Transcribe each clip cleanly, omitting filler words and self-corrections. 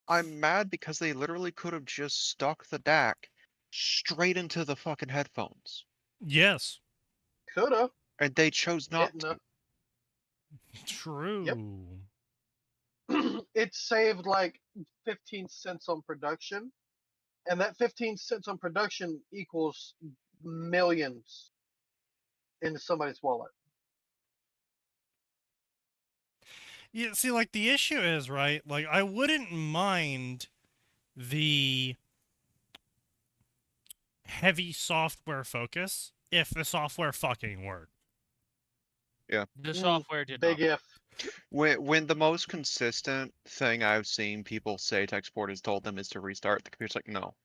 I'm mad because they literally could have just stuck the DAC straight into the fucking headphones, Yes. Coulda. and they chose not Didn't. to. True. It saved like 15 cents on production, and that 15 cents on production equals millions into somebody's wallet. Yeah, see, like, the issue is, right, like, I wouldn't mind the heavy software focus if the software fucking worked. The software did Big not. if. When the most consistent thing I've seen people say tech support has told them is to restart, the computer's like, no.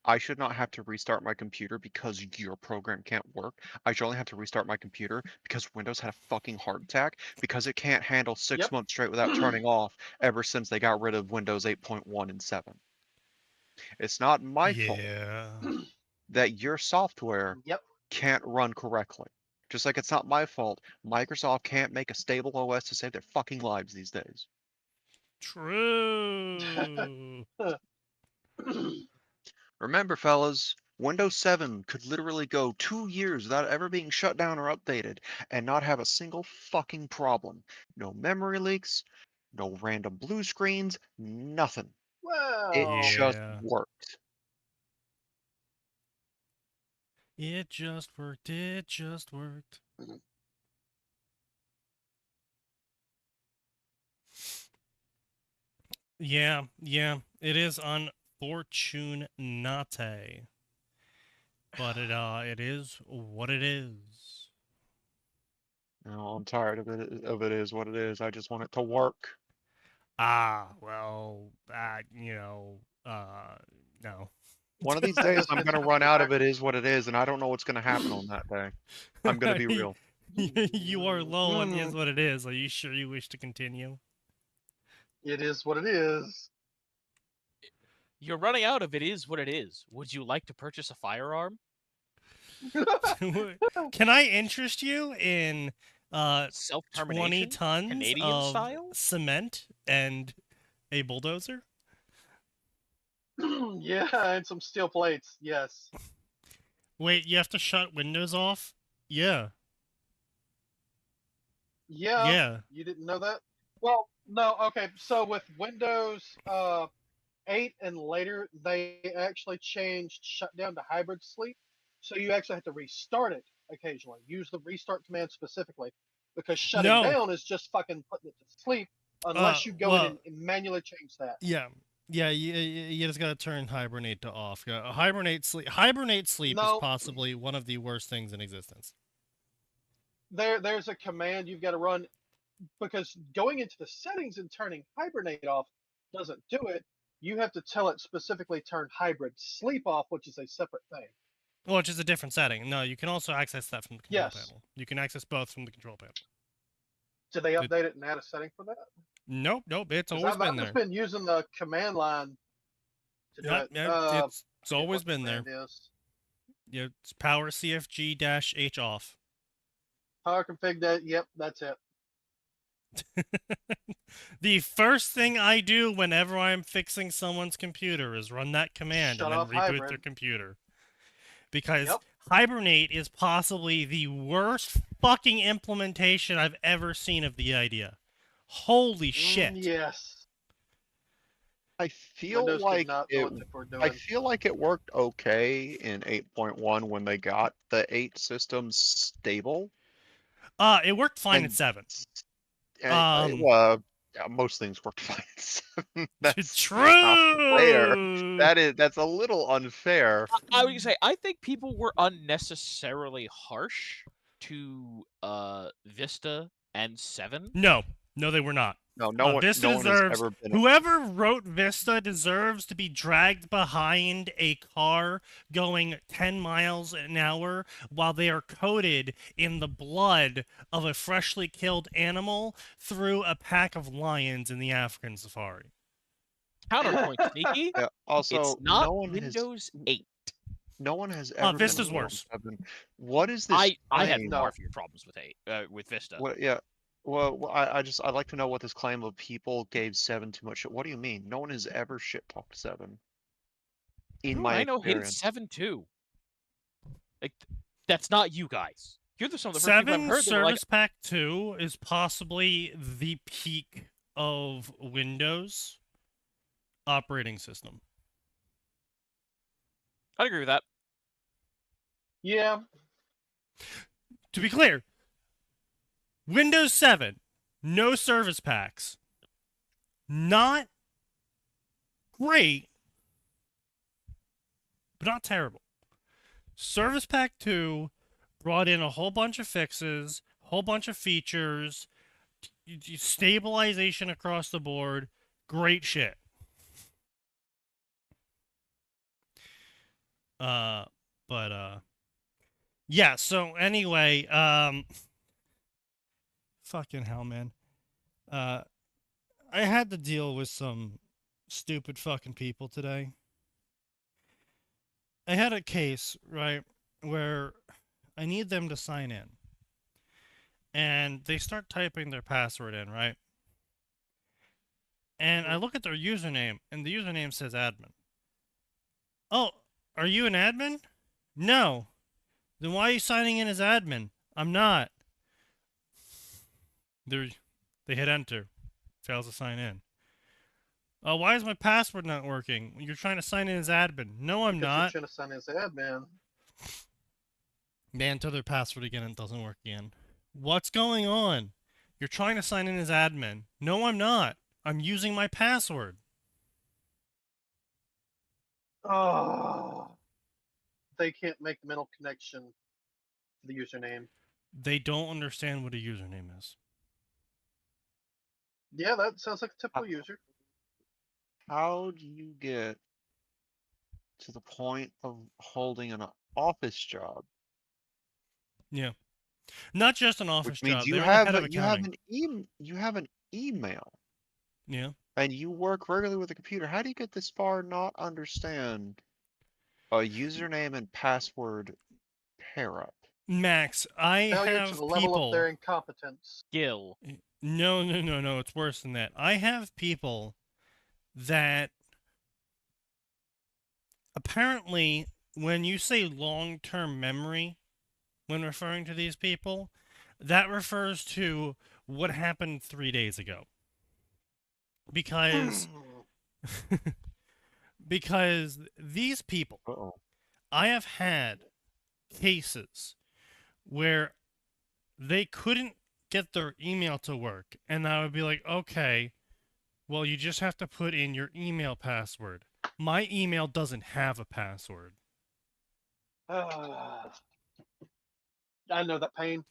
I should not have to restart my computer because your program can't work. I should only have to restart my computer because Windows had a fucking heart attack because it can't handle 6 Yep. months straight without turning off ever since they got rid of Windows 8.1 and 7. It's not my fault Yeah. that your software Yep. can't run correctly. Just like it's not my fault Microsoft can't make a stable OS to save their fucking lives these days. True. Remember, fellas, Windows 7 could literally go 2 years without ever being shut down or updated and not have a single fucking problem. No memory leaks, no random blue screens, nothing. Well, It just Yeah. worked. It just worked. It just worked. Yeah, it is unfortunate, but it is what it is. No, I'm tired of it. It is what it is. I just want it to work. Well, no. One of these days, I'm gonna run out of it is what it is, and I don't know what's gonna happen on that day. I'm gonna be real. You are low on is what it is. Are you sure you wish to continue? It is what it is. You're running out of it is what it is. Would you like to purchase a firearm? Can I interest you in 20 Self-termination? tons Canadian of style? cement and a bulldozer? Yeah, and some steel plates. Yes. Wait, you have to shut Windows off? Yeah. Yeah. Yeah. You didn't know that? Well, no. Okay. So with Windows 8 and later, they actually changed shutdown to hybrid sleep. So you actually have to restart it occasionally. Use the restart command specifically, because shutting No. down is just fucking putting it to sleep unless you go in and manually change that. Yeah. Yeah, you just gotta turn hibernate to off. Hibernate sleep is possibly one of the worst things in existence. There's a command you've got to run, because going into the settings and turning hibernate off doesn't do it. You have to tell it specifically turn hybrid sleep off, which is a separate thing. Which is a different setting. No, you can also access that from the control panel. You can access both from the control panel. Did they update it and add a setting for that? Nope. It's always been there. I've just been using the command line to do it. It's always been there. Yeah, it's power CFG-H off. Power config that. Yep, that's it. The first thing I do whenever I'm fixing someone's computer is run that command and then reboot their computer. Because hibernate is possibly the worst fucking implementation I've ever seen of the idea. Holy shit. Yes. I feel like it worked okay in 8.1 when they got the 8 systems stable. It worked fine in 7. Most things worked fine in 7. That's true. That's a little unfair. I would say I think people were unnecessarily harsh to Vista and 7. No, they were not. No, Vista deserves. Whoever wrote Vista deserves to be dragged behind a car going 10 miles an hour while they are coated in the blood of a freshly killed animal through a pack of lions in the African safari. Counterpoint, Sneaky. Yeah, also, it's not Windows 8. No one has ever. Vista's worse. What is this? I had far fewer problems with 8. With Vista. Well, I'd like to know what this claim of people gave 7 too much. What do you mean? No one has ever shit talked 7. In Everyone my I know hated experience. 7 too. Like, that's not you guys. You're some of the first people I've 7 heard that were like, Service Pack 2 is possibly the peak of Windows operating system. I'd agree with that. Yeah. To be clear, Windows 7, no service packs. Not great, but not terrible. Service Pack 2 brought in a whole bunch of fixes, whole bunch of features, stabilization across the board. Great shit. Yeah, so anyway, fucking hell, man. I had to deal with some stupid fucking people today. I had a case, right, where I need them to sign in. And they start typing their password in, right? And I look at their username, and the username says admin. Oh, are you an admin? No. Then why are you signing in as admin? I'm not. They hit enter. Fails to sign in. Oh, why is my password not working? You're trying to sign in as admin. No, I'm Because not. you're trying to sign in as admin. They enter their password again and it doesn't work again. What's going on? You're trying to sign in as admin. No, I'm not. I'm using my password. Oh. They can't make the mental connection to the username. They don't understand what a username is. Yeah, that sounds like a typical user. How do you get to the point of holding an office job? Yeah. Not just an office Which means job. you They're the have head of you have accounting. an email. Yeah. And you work regularly with a computer. How do you get this far and not understand a username and password pair up? Max, I Failure have to the level people. of their incompetence. Gil. No. It's worse than that. I have people that apparently, when you say long-term memory, when referring to these people, that refers to what happened 3 days ago. Because because these people, Uh-oh. I have had cases where they couldn't get their email to work, and I would be like, okay, well, you just have to put in your email password. My email doesn't have a password. I know that pain.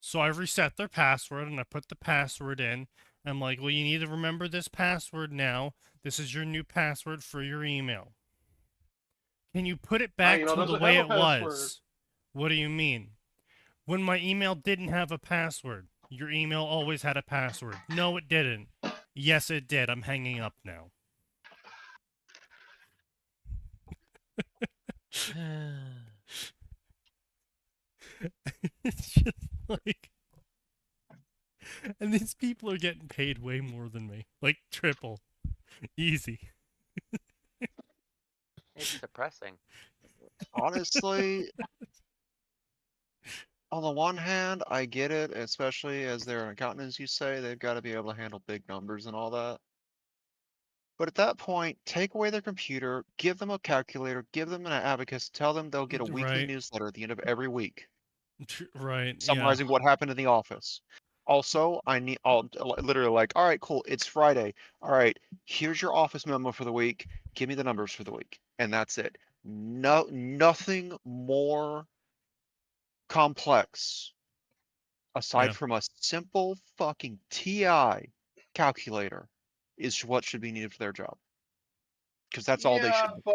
So I reset their password, and I put the password in. I'm like, well, you need to remember this password now. This is your new password for your email. Can you put it back to the way it was? What do you mean? When my email didn't have a password, your email always had a password. No, it didn't. Yes, it did. I'm hanging up now. It's just like... And these people are getting paid way more than me. Like, triple. Easy. It's depressing. Honestly, on the one hand, I get it, especially as they're an accountant, as you say, they've got to be able to handle big numbers and all that. But at that point, take away their computer, give them a calculator, give them an abacus, tell them they'll get a weekly Right. newsletter at the end of every week, Right, summarizing what happened in the office. Also, I'll literally like, all right, cool, it's Friday. All right, here's your office memo for the week. Give me the numbers for the week. And that's it. No, nothing more complex aside Yeah. from a simple fucking TI calculator is what should be needed for their job. Because that's all they should do. But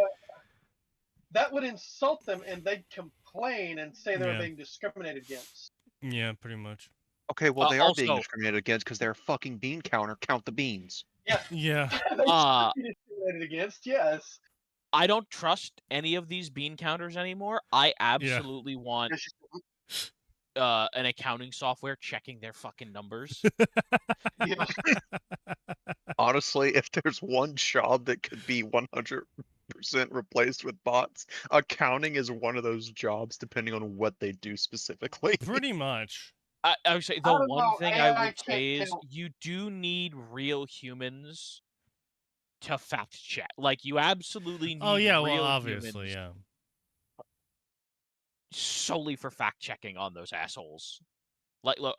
that would insult them, and they'd complain and say they're Yeah. being discriminated against. Yeah, pretty much. Okay, well, they are being Also- discriminated against because they're a fucking bean counter. Count the beans. Yeah. Yeah. They should be discriminated against, yes. I don't trust any of these bean counters anymore. I absolutely want an accounting software checking their fucking numbers. Yeah. Honestly, if there's one job that could be 100% replaced with bots, accounting is one of those jobs, depending on what they do specifically. Pretty much. I would say I the don't one know, thing I AI would can't say is count. you do need real humans to fact check. Like you absolutely need Oh yeah, well real obviously, humans yeah. solely for fact checking on those assholes. Like, look.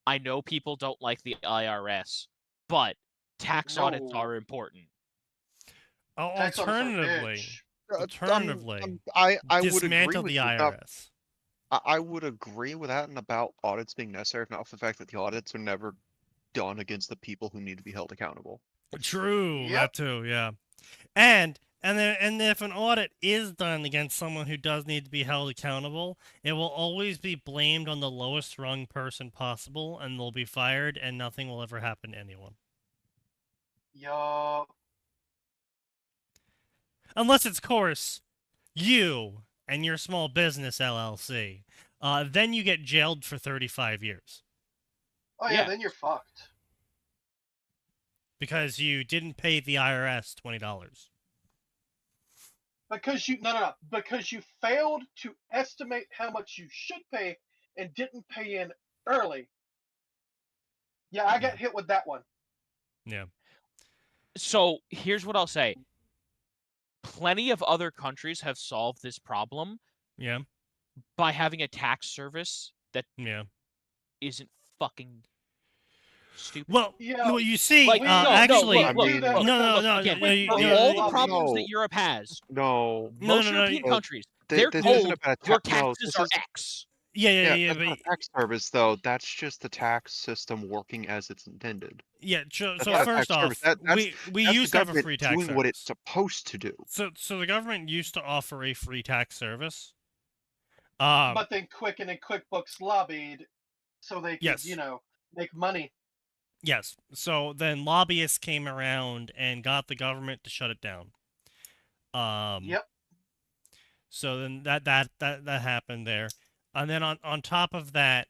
I know people don't like the IRS, but tax audits No. are important. Tax audits are Alternatively, bitch. alternatively, I would agree dismantle with the you. Now, IRS. I would agree with that and about audits being necessary, if not for the fact that the audits are never done against the people who need to be held accountable. True, Yep. that too, yeah. And if an audit is done against someone who does need to be held accountable, it will always be blamed on the lowest rung person possible, and they'll be fired, and nothing will ever happen to anyone. Yup. Unless it's, of course, you and your small business LLC. Then you get jailed for 35 years Oh Yeah. yeah, then you're fucked. because you didn't pay the IRS $20. Because because you failed to estimate how much you should pay and didn't pay in early. Yeah, I got hit with that one. Yeah. So here's what I'll say. Plenty of other countries have solved this problem Yeah. by having a tax service that Yeah. isn't fucking stupid. Well, Yeah, well, you see, we- no, actually, look, I mean- look, no, look, again, for you- all you- the problems no. that Europe has, No, No, most no, no, European you- countries, Th- they're this isn't told about your ta- no, taxes this are is- X. yeah, that's not but a tax service, though. That's just the tax system working as it's intended. yeah. So That's not a first tax off, service. That's we that's used the to have a government free tax doing what it's service. supposed to do. So the government used to offer a free tax service. but then Quicken and QuickBooks lobbied so they could, Yes. make money. Yes. So then lobbyists came around and got the government to shut it down. Yep. So then that happened there. And then on top of that,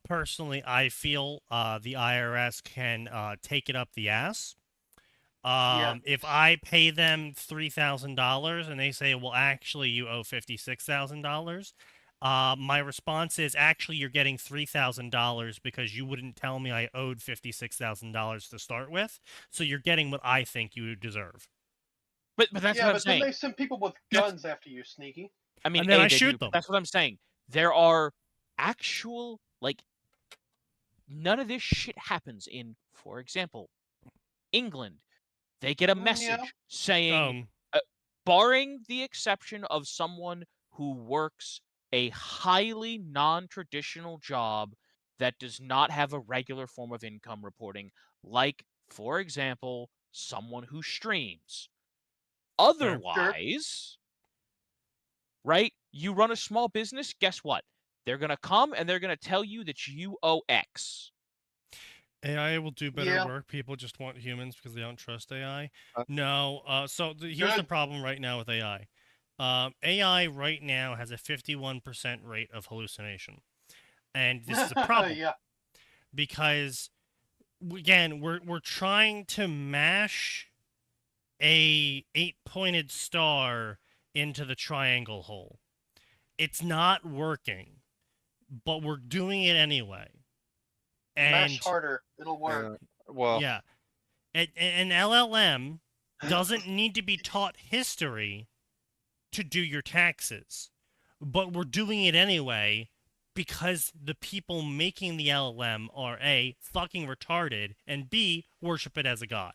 personally, I feel the IRS can take it up the ass. Yeah. If I pay them $3,000 and they say, well, actually, you owe $56,000, my response is, actually, you're getting $3,000 because you wouldn't tell me I owed $56,000 to start with. So you're getting what I think you deserve. But that's Yeah, what I'm but then saying. they send people with That's- guns after you, Sneaky. I mean, And then I they shoot do, but them. that's what I'm saying. There are actual, like, none of this shit happens in, for example, England. They get a message Yeah. saying, barring the exception of someone who works a highly non-traditional job that does not have a regular form of income reporting, like, for example, someone who streams. Otherwise, right? You run a small business, guess what? They're going to come and they're going to tell you that you owe X. AI will do better Yeah. work. People just want humans because they don't trust AI. Uh, No. Here's the Good. problem right now with AI. AI right now has a 51% rate of hallucination, and this is a problem Yeah. because, again, we're trying to mash a 8-pointed star into the triangle hole. It's not working, but we're doing it anyway. And Mash harder. It'll work. Well, yeah, an LLM doesn't need to be taught history to do your taxes, but we're doing it anyway because the people making the LLM are A, fucking retarded, and B, worship it as a god.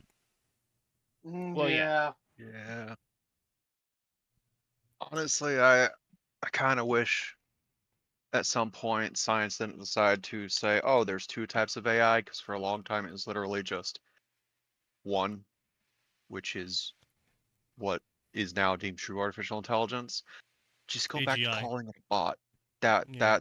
Well, yeah. yeah. Honestly, I kind of wish at some point science didn't decide to say, oh, there's two types of AI, because for a long time it was literally just one, which is what is now deemed true artificial intelligence. Just go back to AGI. calling it a bot. Yeah.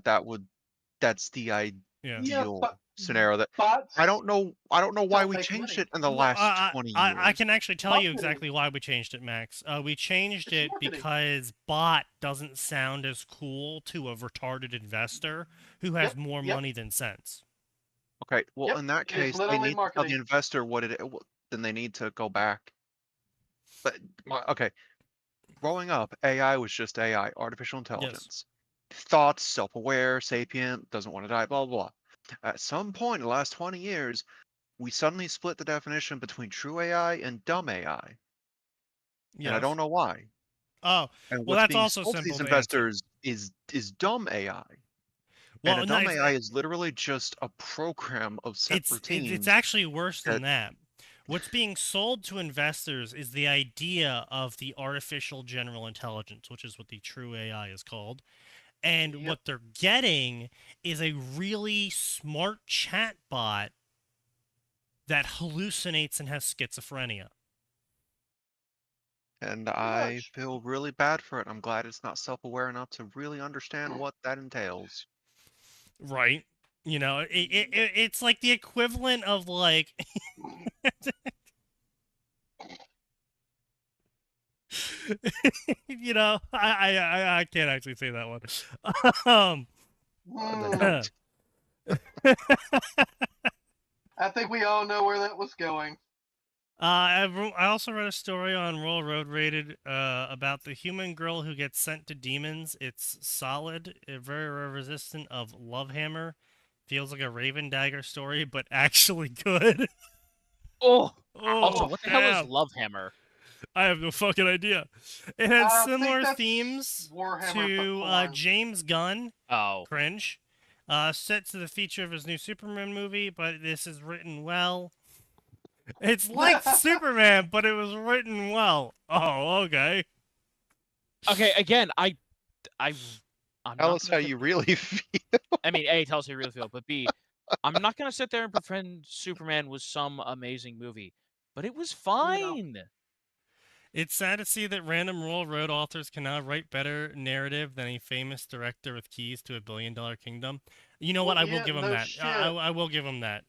That's the ideal Yeah, but scenario that Bots I don't know why don't we make changed money. it in the Well, last 20 years. I can actually tell you Marketing. exactly why we changed it, Max. We changed It's it marketing. because bot doesn't sound as cool to a retarded investor who has Yep, more yep. money than sense. Okay, well, Yep, in that it is case, they literally need to tell the marketing. investor what then they need to go back. But okay, growing up, AI was just AI, artificial intelligence. Thoughts, self-aware, sapient, doesn't want to die, blah, blah, blah. At some point in the last 20 years, we suddenly split the definition between true AI and dumb AI. Yes. And I don't know why. Oh, And well, what's that's being also sold to simple these to answer. investors is dumb AI. Well, And a no, dumb AI is literally just a program of set it's routines. actually worse than that. What's being sold to investors is the idea of the artificial general intelligence, which is what the true AI is called. And Yep. what they're getting is a really smart chatbot that hallucinates and has schizophrenia. And Pretty I much. feel really bad for it. I'm glad it's not self-aware enough to really understand what that entails. Right. You know, it's like the equivalent of like you know, I can't actually say that one. Um, Mm, I think we all know where that was going. I also read a story on Roll Road Rated about the human girl who gets sent to demons. It's solid, very resistant of Love Hammer. Feels like a Raven Dagger story, but actually good. Oh, Oh, also, what the hell is damn. Love Hammer? I have no fucking idea. It had I think similar that's themes Warhammer to for porn. James Gunn. Oh, Cringe. Set to the feature of his new Superman movie, but this is written well. It's like Superman, but it was written well. Oh, okay. okay. Again, I'm Tell not us gonna how sit you there- really feel. I mean, A, tell us how you really feel, but B, I'm not gonna sit there and pretend Superman was some amazing movie, but it was fine. It's sad to see that random Roll Road authors can now write better narrative than a famous director with keys to $1 billion kingdom. You know what? Well, I will yeah, give him no that. shit. I will give him that.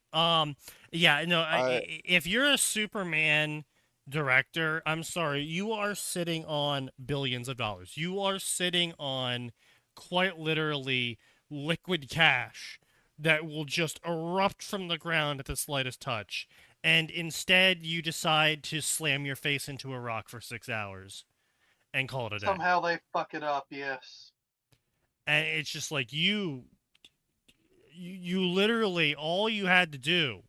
Yeah, no. If you're a Superman director, I'm sorry, you are sitting on billions of dollars. You are sitting on quite literally liquid cash that will just erupt from the ground at the slightest touch. And instead, you decide to slam your face into a rock for 6 hours and call it a day. Somehow they fuck it up, yes. And it's just like you literally, all you had to do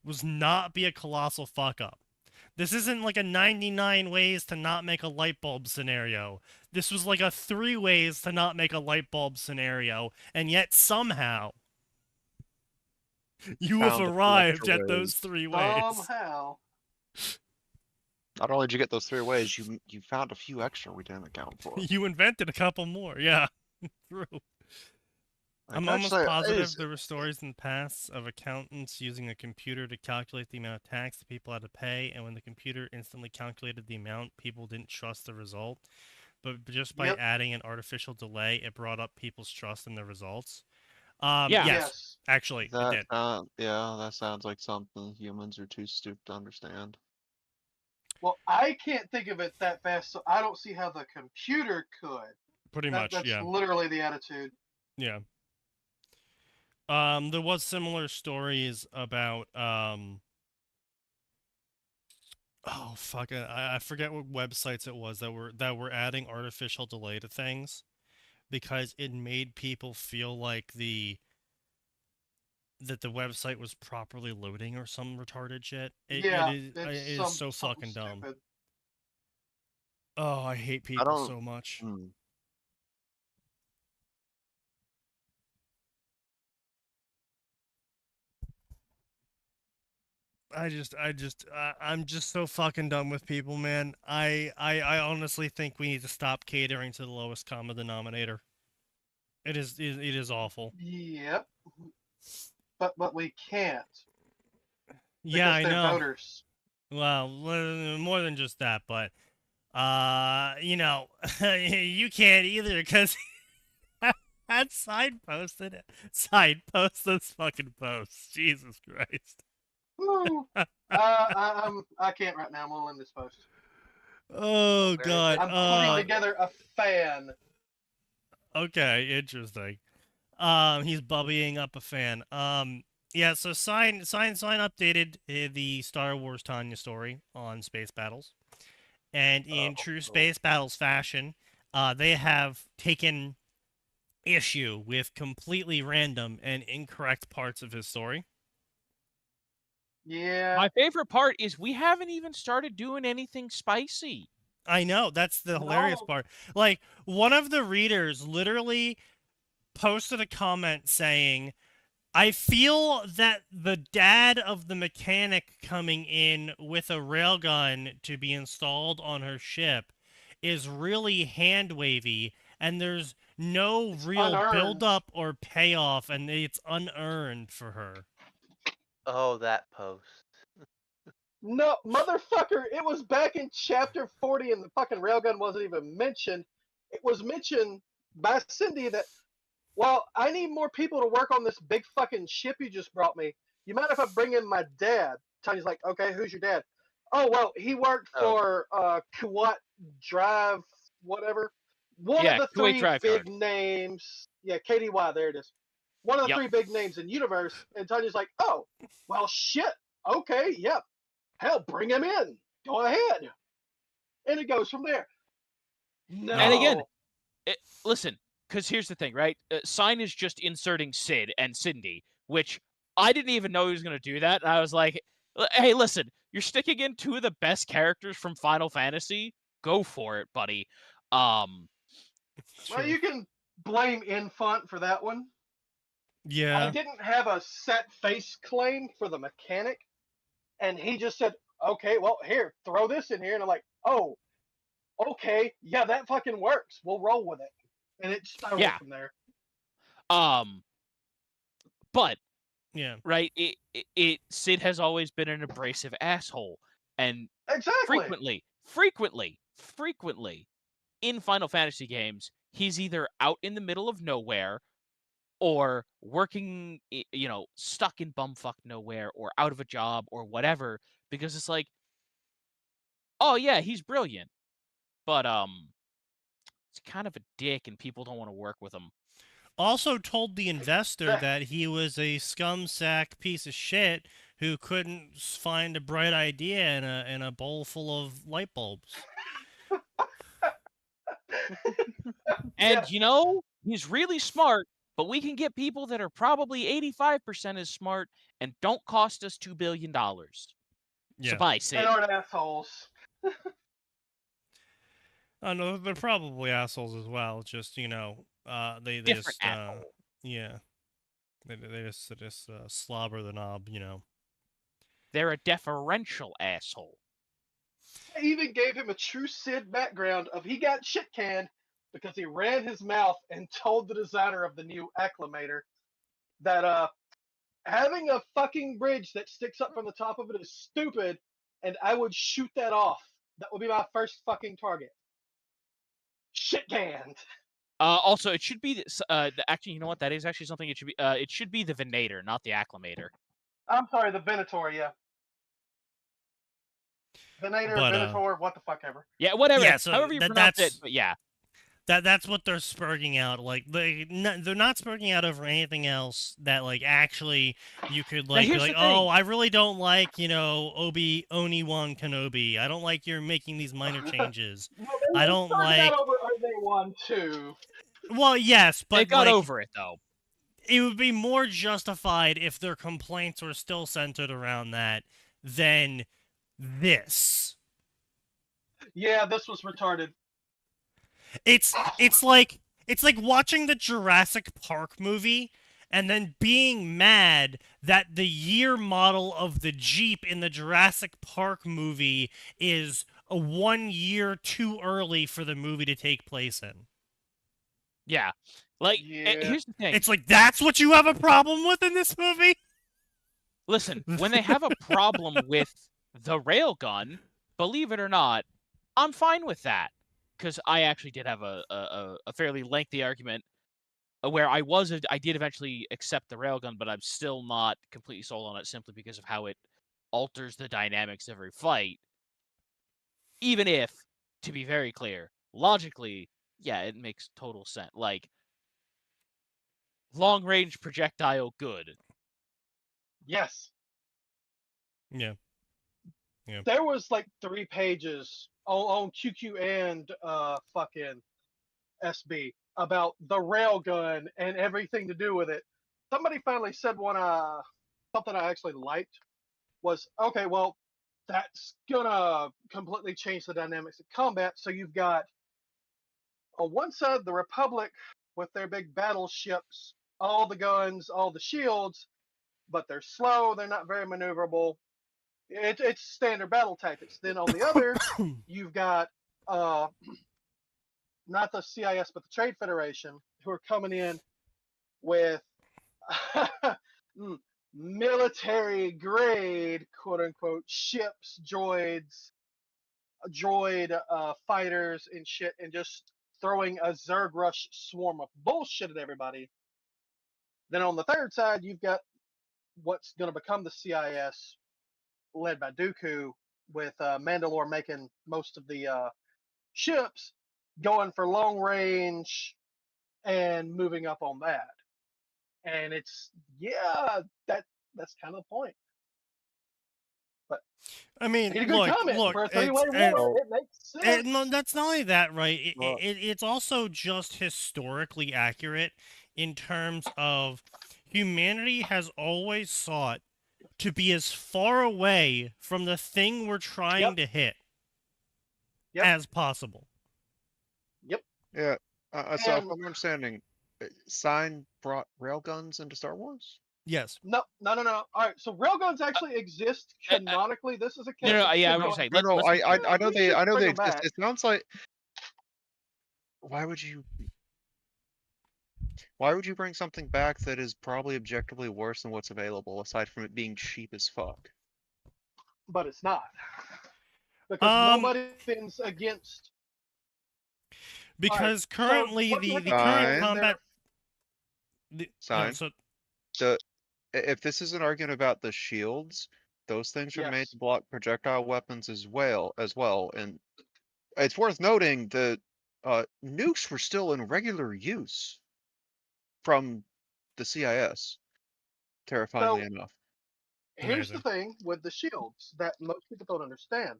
was not be a colossal fuck up. This isn't like a 99 ways to not make a light bulb scenario. This was like a 3 ways to not make a light bulb scenario, and yet somehow you have Found a few arrived extra at those ways. 3 ways. Somehow. Not only did you get those 3 ways, you found a few extra we didn't account for. You invented a couple more, yeah. True. I'm almost positive there were stories in the past of accountants using a computer to calculate the amount of tax that people had to pay, and when the computer instantly calculated the amount, people didn't trust the result. But just by adding an artificial delay, it brought up people's trust in the results. Yeah. Yes. Actually, it did. Yeah, that sounds like something humans are too stupid to understand. Well, I can't think of it that fast, so I don't see how the computer could. Pretty much, That's yeah. literally the attitude. Yeah. There was similar stories about oh fuck it, I forget what websites it was that were adding artificial delay to things because it made people feel like that the website was properly loading or some retarded shit. It is so fucking dumb. Stupid. Oh, I hate people so much. I'm just so fucking done with people, man. I honestly think we need to stop catering to the lowest common denominator. It is awful. Yep. But we can't. Yeah, I they're know. Voters. Well, more than just that, but you know, you can't either because That side posted it. Side post those fucking posts. Jesus Christ. Woo. I can't right now. I'm gonna end this post. Oh God. I'm putting together a fan. Okay, interesting. He's bubbying up a fan. Yeah. So Sign updated the Star Wars Tanya story on Space Battles, and in true Space Battles fashion, they have taken issue with completely random and incorrect parts of his story. Yeah. My favorite part is we haven't even started doing anything spicy. I know, that's the hilarious part. Like, one of the readers literally posted a comment saying, I feel that the dad of the mechanic coming in with a railgun to be installed on her ship is really hand-wavy, and there's no real build-up or payoff, and it's unearned for her. Oh, that post. No, motherfucker, it was back in chapter 40 and the fucking railgun wasn't even mentioned. It was mentioned by Cindy that, well, I need more people to work on this big fucking ship you just brought me. You mind if I bring in my dad? Tanya's like, okay, who's your dad? Oh, well, he worked for Kuwait Drive, whatever. One of the three big names. Yeah, KDY, there it is. One of the three big names in universe. And Tanya's like, oh, well, shit. Okay, yep. Hell, bring him in. Go ahead. And it goes from there. No. And again, listen, because here's the thing, right? Sign is just inserting Sid and Cindy, which I didn't even know he was going to do that. And I was like, hey, listen, you're sticking in two of the best characters from Final Fantasy. Go for it, buddy. Well, you can blame Infant for that one. Yeah. I didn't have a set face claim for the mechanic. And he just said, okay, well, here, throw this in here. And I'm like, oh, okay, yeah, that fucking works. We'll roll with it. And it spiraled from there. But, yeah, right, Sid has always been an abrasive asshole. And frequently, in Final Fantasy games, he's either out in the middle of nowhere or working, stuck in bumfuck nowhere or out of a job or whatever, because it's like, oh yeah, he's brilliant, but it's kind of a dick and people don't want to work with him. Also told the investor that he was a scum sack piece of shit who couldn't find a bright idea in a bowl full of light bulbs. And he's really smart. But we can get people that are probably 85% as smart and don't cost us $2 billion. Yeah. So bye, Sid. They aren't assholes. No, they're probably assholes as well. Just they Different just asshole. yeah, they just slobber the knob. They're a deferential asshole. I even gave him a true Sid background of he got shit canned because he ran his mouth and told the designer of the new acclimator that having a fucking bridge that sticks up from the top of it is stupid, and I would shoot that off. That would be my first fucking target. Shit canned. Also, it should be actually, you know what? That is actually something. It should be the Venator, not the Acclimator. I'm sorry, the Venator, yeah. Venator, Venator, what the fuck ever. Yeah, whatever. Yeah, so however you pronounce it, but yeah. That's what they're spurging out. Like they're not spurging out over anything else that actually you could be like, oh, I really don't like Obi-Wan Kenobi. I don't like you're making these minor changes. I don't like. Over Obi-Wan too. Well, yes, but they got over it though. It would be more justified if their complaints were still centered around that than this. Yeah, this was retarded. It's like watching the Jurassic Park movie and then being mad that the year model of the Jeep in the Jurassic Park movie is 1 year too early for the movie to take place in. Yeah. Here's the thing. It's like, that's what you have a problem with in this movie? Listen, when they have a problem with the railgun, believe it or not, I'm fine with that. Because I actually did have a fairly lengthy argument where I did eventually accept the railgun, but I'm still not completely sold on it simply because of how it alters the dynamics of every fight. Even if, to be very clear, logically, yeah, it makes total sense. Like, long range projectile, good. Yes. Yeah. There was like 3 pages on QQ and fucking SB about the railgun and everything to do with it. Somebody finally said something I actually liked was, okay, well, that's gonna completely change the dynamics of combat. So you've got on one side the Republic with their big battleships, all the guns, all the shields, but they're slow, they're not very maneuverable. It's standard battle tactics. Then on the other, you've got not the CIS but the Trade Federation who are coming in with military grade quote unquote ships, droid fighters and shit, and just throwing a Zerg rush swarm of bullshit at everybody. Then on the third side, you've got what's going to become the CIS, led by Dooku, with Mandalore making most of the ships, going for long range and moving up on that. And it's that's kind of the point. But I mean, a good comment look, for a 3-way war. It makes sense. no, that's not only that, right? It's also just historically accurate in terms of humanity has always sought to be as far away from the thing we're trying to hit as possible. Yep. Yeah. So if I'm understanding, Sign brought railguns into Star Wars? Yes. No. All right. So railguns actually exist canonically. This is a case. Yeah, I was saying. I know they exist. It sounds like. Why would you bring something back that is probably objectively worse than what's available, aside from it being cheap as fuck? But it's not. Because nobody's against. Because currently the current combat. If this is an argument about the shields, those things are made to block projectile weapons as well. And it's worth noting that nukes were still in regular use from the CIS, terrifyingly enough. Here's the thing with the shields that most people don't understand.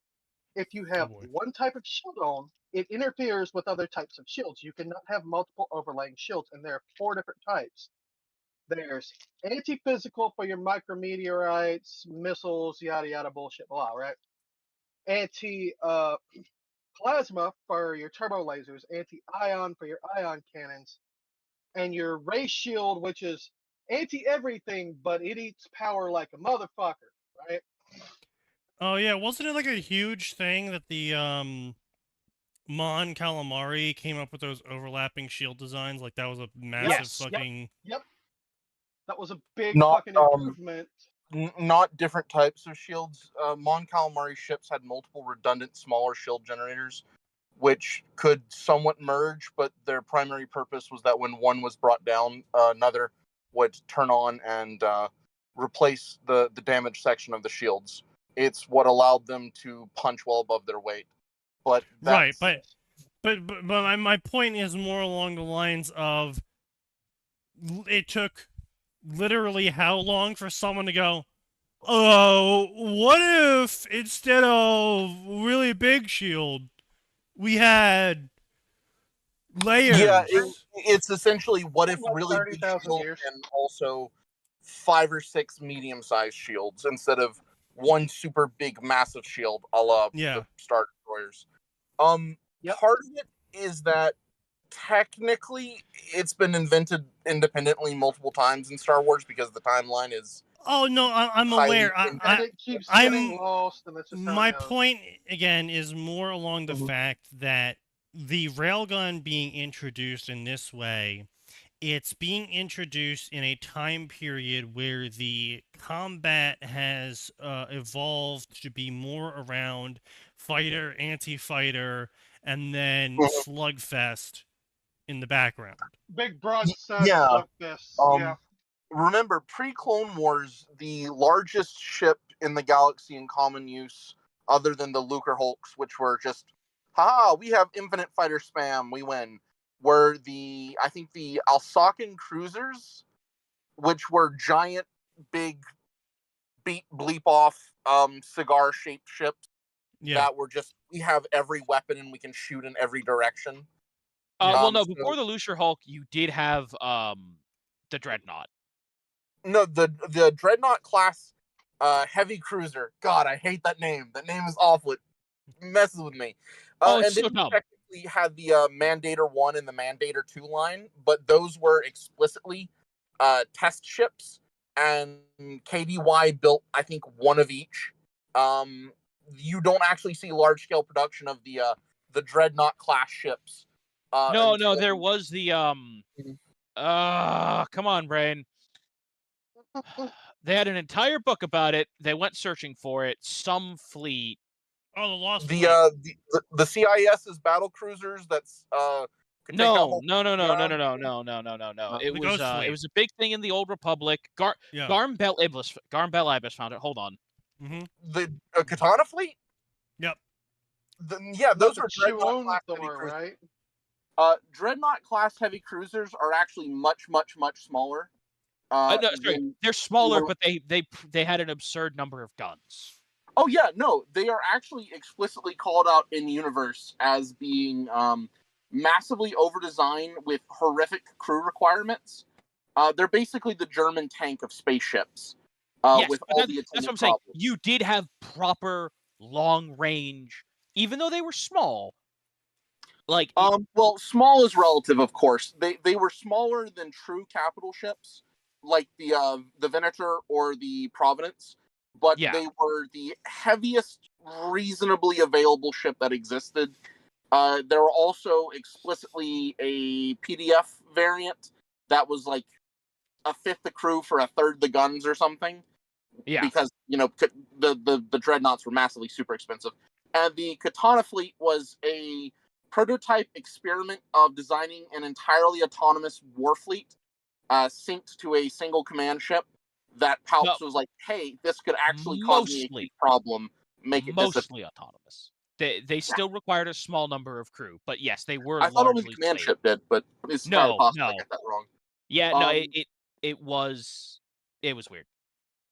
If you have one type of shield on, it interferes with other types of shields. You cannot have multiple overlaying shields, and there are 4 different types. There's anti-physical for your micrometeorites, missiles, yada yada bullshit, blah, right? Anti-plasma for your turbo lasers, anti-ion for your ion cannons, and your ray shield, which is anti-everything, but it eats power like a motherfucker, right? Oh yeah, wasn't it like a huge thing that the Mon Calamari came up with those overlapping shield designs? Like that was a massive fucking. Yep. That was a big fucking improvement. Not different types of shields. Mon Calamari ships had multiple redundant smaller shield generators, which could somewhat merge, but their primary purpose was that when one was brought down, another would turn on and replace the damaged section of the shields. It's what allowed them to punch well above their weight. But right, but my point is more along the lines of it took literally how long for someone to go, oh, what if instead of really big shield, we had layers? Yeah, it's essentially what if really big shield and also 5 or 6 medium-sized shields instead of one super big massive shield a la the Star Destroyers. Part of it is that technically it's been invented independently multiple times in Star Wars because the timeline is. Oh no, I'm aware. It keeps getting lost, and that's just how my point again is more along the fact that the railgun being introduced in this way, it's being introduced in a time period where the combat has evolved to be more around fighter, anti-fighter, and then slugfest in the background. Big broadside yeah. slug fists. Yeah. Remember, pre-Clone Wars, the largest ship in the galaxy in common use, other than the Lucre Hulks, which were just, haha, we have infinite fighter spam, we win, were I think the Alsacan cruisers, which were giant, big, bleep off, cigar-shaped ships that were just, we have every weapon and we can shoot in every direction. Well, no, before the Lucre Hulk, you did have the Dreadnought. No, the Dreadnought class heavy cruiser. God, I hate that name. That name is awful. It messes with me. It's and so then dumb. technically had the Mandator 1 and the Mandator 2 line, but those were explicitly test ships, and KDY built, I think, one of each. You don't actually see large-scale production of the Dreadnought class ships. No, there was the come on, brain. They had an entire book about it. They went searching for it. Some fleet. Oh, the Lost Fleet. The CIS's battle cruisers. That's No. It was a big thing in the Old Republic. Garm Bel Iblis found it. Hold on. The Katana fleet. Yep. Those are Dreadnought class heavy cruisers. Right? Dreadnought class heavy cruisers are actually much smaller. No, sorry, they're smaller, but they had an absurd number of guns. Oh yeah, no, they are actually explicitly called out in universe as being massively over-designed with horrific crew requirements. They're basically the German tank of spaceships. Yes, with but all the that's what I'm saying. You did have proper long range, even though they were small. Like, well, small is relative, of course. They were smaller than true capital ships, like the Venator or the Providence, but they were the heaviest reasonably available ship that existed. There were also explicitly a PDF variant that was like a fifth the crew for a third the guns or something. Yeah. Because, the Dreadnoughts were massively super expensive. And the Katana fleet was a prototype experiment of designing an entirely autonomous war fleet synced to a single command ship that Palps was like, hey, this could actually cause me a problem. Make it mostly autonomous. They still required a small number of crew, but yes, they were. I thought only the command ship did, but it's entirely possible I got that wrong. Yeah, no, it was weird.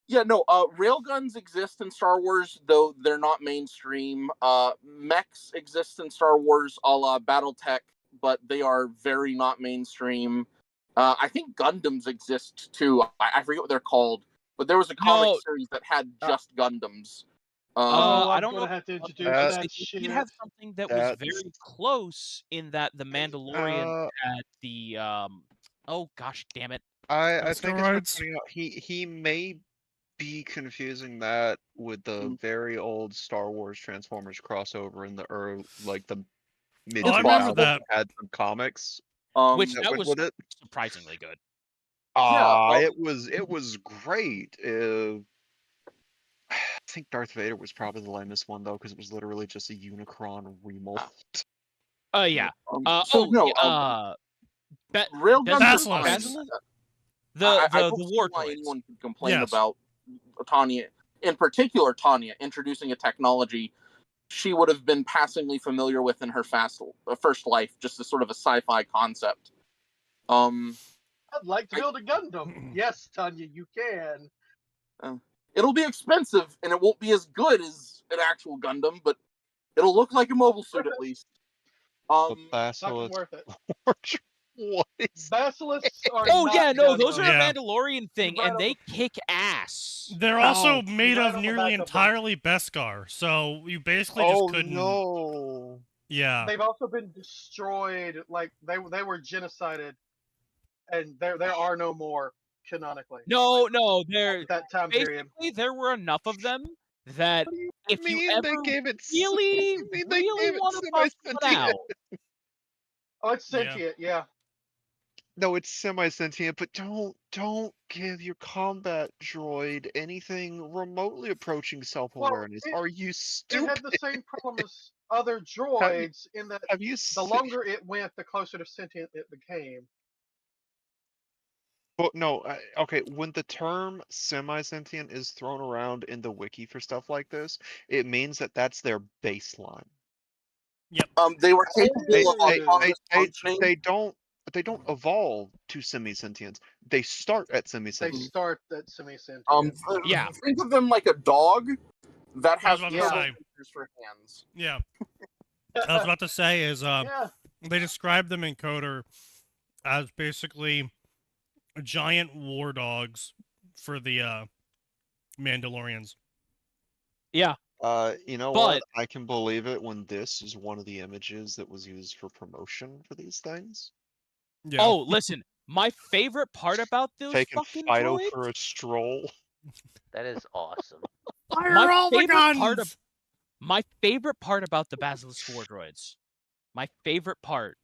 Yeah, no, railguns exist in Star Wars, though they're not mainstream. Mechs exist in Star Wars a la Battletech, but they are very not mainstream. I think Gundams exist, too. I forget what they're called, but there was a comic series that had just Gundams. I don't know. Have to introduce that shit. You have something that was very close in that the Mandalorian had the oh gosh, damn it! I think it's pointing out he may be confusing that with the very old Star Wars Transformers crossover in the early, like the mid 2000s that had some comics, which that was surprisingly good. It was great. I think Darth Vader was probably the lamest one though, because it was literally just a Unicron remold. Yeah. Basilisk. The war droids. Anyone could complain about Tanya, in particular Tanya, introducing a technology she would have been passingly familiar with in her first life, just as sort of a sci-fi concept. I'd like to build a Gundam. Yes, Tanya, you can. It'll be expensive, and it won't be as good as an actual Gundam, but it'll look like a mobile suit at least. Not worth it. Basilisks are those are a Mandalorian thing, and they kick ass. They're also made of nearly entirely Beskar, so you basically just couldn't. No. Yeah. They've also been destroyed. Like they were genocided, and there are no more canonically. No, that time period. There were enough of them that if you ever really want to bust it out. Oh, it's sentient, yeah. No, it's semi-sentient, but don't give your combat droid anything remotely approaching self-awareness. Are you stupid? It had the same problem as other droids in that Have you the seen? longer it went, the closer to sentient it became. Well, no. Okay, when the term semi-sentient is thrown around in the wiki for stuff like this, it means that that's their baseline. They were They capable of they autonomous they, functioning. they don't evolve to semi-sentience. They start at They semi-sentient. start that semi-sentient. Yeah. Think of them like a dog that I was has about to Yeah. say. sensors for hands. Yeah. I was about to say is Yeah. they describe them in Coder as basically giant war dogs for the Mandalorians. Yeah. You know But- what? I can believe it when this is one of the images that was used for promotion for these things. Yeah. Oh, listen. My favorite part about those Taking fucking Fido droids. for a stroll. That is awesome. Fire my all the favorite guns! part of- My favorite part about the Basilisk War droids. My favorite part.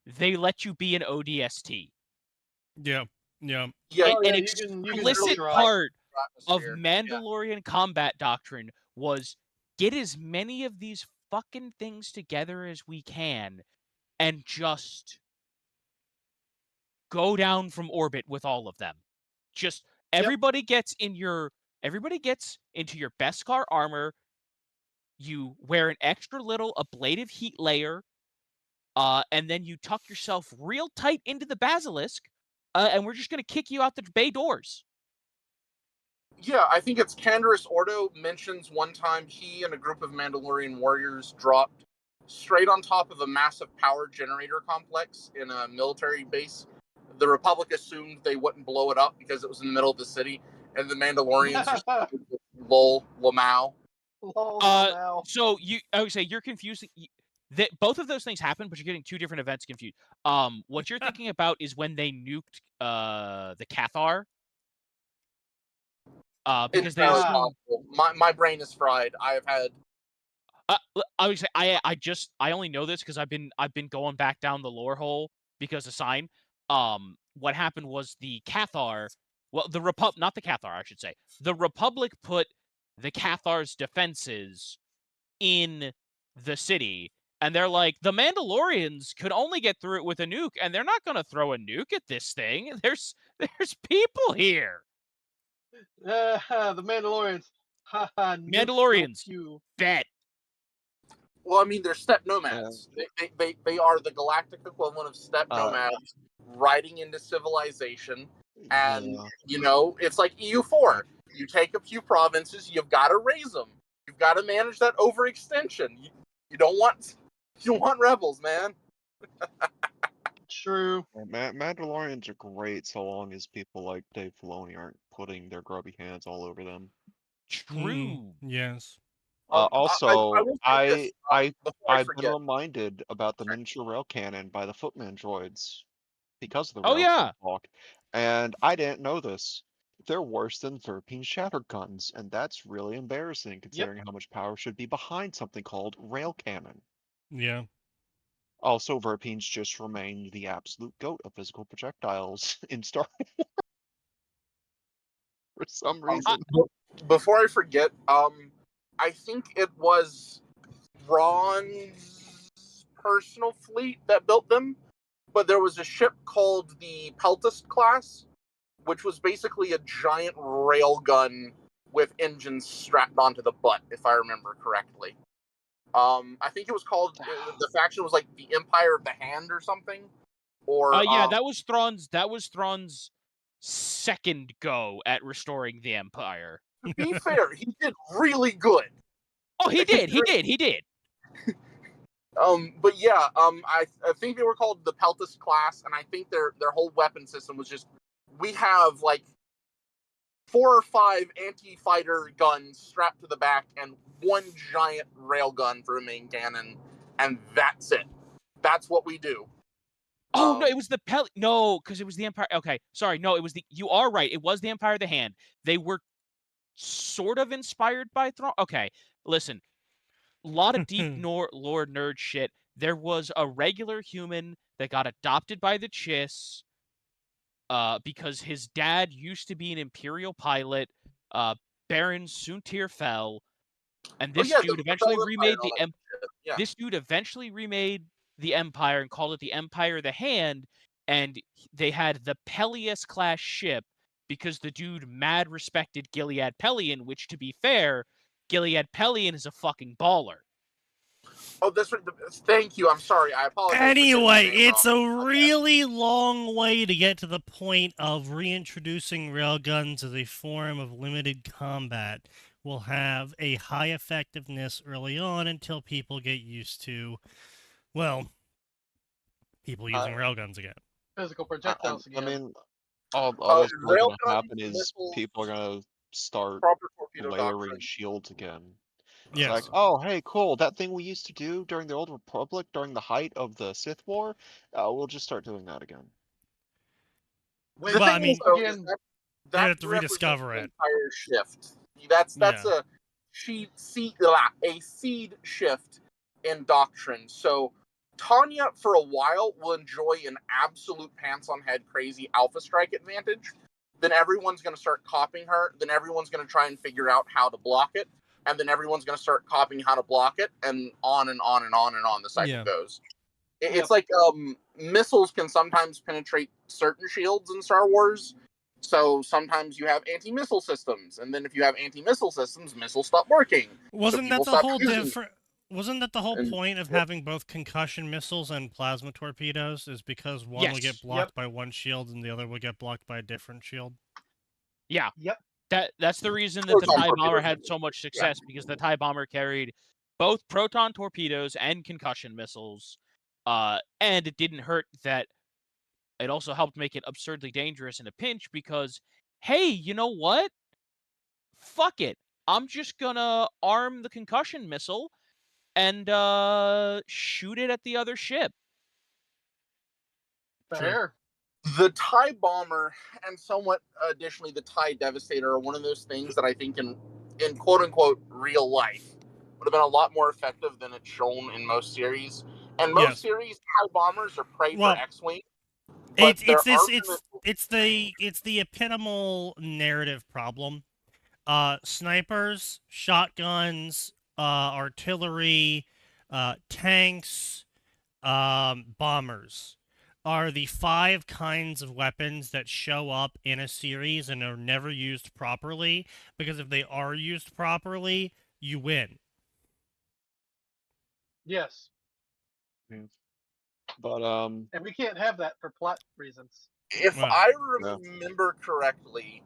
They let you be an ODST. Yeah. Yeah, Oh, yeah, An you can explicit really try. part of atmosphere. Mandalorian combat doctrine was get as many of these fucking things together as we can and just go down from orbit with all of them. Just everybody gets into your Beskar armor. You wear an extra little ablative heat layer, and then you tuck yourself real tight into the basilisk, and we're just gonna kick you out the bay doors. Yeah, I think it's Canderous Ordo mentions one time he and a group of Mandalorian warriors dropped straight on top of a massive power generator complex in a military base. The Republic assumed they wouldn't blow it up because it was in the middle of the city, and the Mandalorians just lol, lamau. Lol, now. So I would say you're confusing. Both of those things happen, but you're getting two different events confused. What you're thinking about is when they nuked the Cathar. Because It's they very assumed- possible. My brain is fried. I have had I would say I only know this because I've been going back down the lore hole because of Sign. What happened was the Cathar, well, not the Cathar, I should say. The Republic put the Cathar's defenses in the city, and they're like, the Mandalorians could only get through it with a nuke, and they're not going to throw a nuke at this thing. There's people here. The Mandalorians. Mandalorians. You. Bet. Well, I mean, they're steppe nomads. They are the galactic equivalent of steppe nomads riding into civilization. And, Yeah. it's like EU4. You take a few provinces, you've got to raise them. You've got to manage that overextension. You don't want rebels, man. True. Mandalorians are great so long as people like Dave Filoni aren't putting their grubby hands all over them. True. Yes. Also, I will say this, before I I've been forget. reminded about the miniature rail cannon by the Footman droids because of the Oh, rail yeah. talk, and I didn't know this. They're worse than 13 shatter guns, and that's really embarrassing considering how much power should be behind something called rail cannon. Yeah. Also, Verpines just remained the absolute goat of physical projectiles in Star Wars for some reason. Before I forget, I think it was Ron's personal fleet that built them, but there was a ship called the Peltist class, which was basically a giant railgun with engines strapped onto the butt, if I remember correctly. I think it was called, the faction was like the Empire of the Hand or something. Or Yeah, that was Thrawn's second go at restoring the Empire. to be fair, he did really good. Oh, he did. But yeah, I think they were called the Peltist class, and I think their whole weapon system was just, we have like 4 or 5 anti-fighter guns strapped to the back and one giant railgun for a main cannon, and that's it. That's what we do. Oh no, it was the No, because it was the Empire. Okay, sorry. No, it was the. You are right. It was the Empire of the Hand. They were sort of inspired by Thrawn. Okay, listen. A lot of deep lore nerd shit. There was a regular human that got adopted by the Chiss, because his dad used to be an Imperial pilot. Baron Suntir fell, and this dude eventually remade the Yeah. This dude eventually remade the Empire and called it the Empire of the Hand, and they had the Peleus-class ship because the dude mad respected Gilead Pelion, which, to be fair, Gilead Pelion is a fucking baller. Oh, thank you. I'm sorry. I apologize. Anyway, it's a really long way to get to the point of reintroducing railguns as a form of limited combat. Will have a high effectiveness early on until people get used to, well, people using railguns again. Physical projectiles I again. mean, all that's really going to railgun, happen is missiles, people are going to start proper torpedo layering doctrine. shields again. It's Yes. like, oh, hey, cool, that thing we used to do during the Old Republic, during the height of the Sith War, we'll just start doing that again. When Well, I people mean, begin, they have to represents rediscover an it. entire shift. That's Yeah. a seed shift in doctrine. So Tanya, for a while, will enjoy an absolute pants-on-head crazy Alpha Strike advantage. Then everyone's going to start copying her. Then everyone's going to try and figure out how to block it. And then everyone's going to start copying how to block it. And on and on and on and on the cycle goes. It's like missiles can sometimes penetrate certain shields in Star Wars. So sometimes you have anti-missile systems. And then if you have anti-missile systems, missiles stop working. Wasn't that the whole Wasn't that the whole And- point of having both concussion missiles and plasma torpedoes? Is because one would get Yes. blocked by one shield and the other would get blocked by a different shield? Yeah. Yep. That's the reason that the Proton TIE Bomber torpedoes. had so much success, because the TIE Bomber carried both proton torpedoes and concussion missiles. And it didn't hurt that it also helped make it absurdly dangerous in a pinch because, hey, you know what? Fuck it. I'm just gonna arm the concussion missile and shoot it at the other ship. fair. The TIE Bomber and somewhat additionally the TIE Devastator are one of those things that I think in quote-unquote real life would have been a lot more effective than it's shown in most series. And most series, TIE Bombers are prey for X-Wing. It's the epitomal narrative problem. Snipers, shotguns, artillery, tanks, bombers are the 5 kinds of weapons that show up in a series and are never used properly, because if they are used properly, you win. Yes. But And we can't have that for plot reasons. If I remember correctly,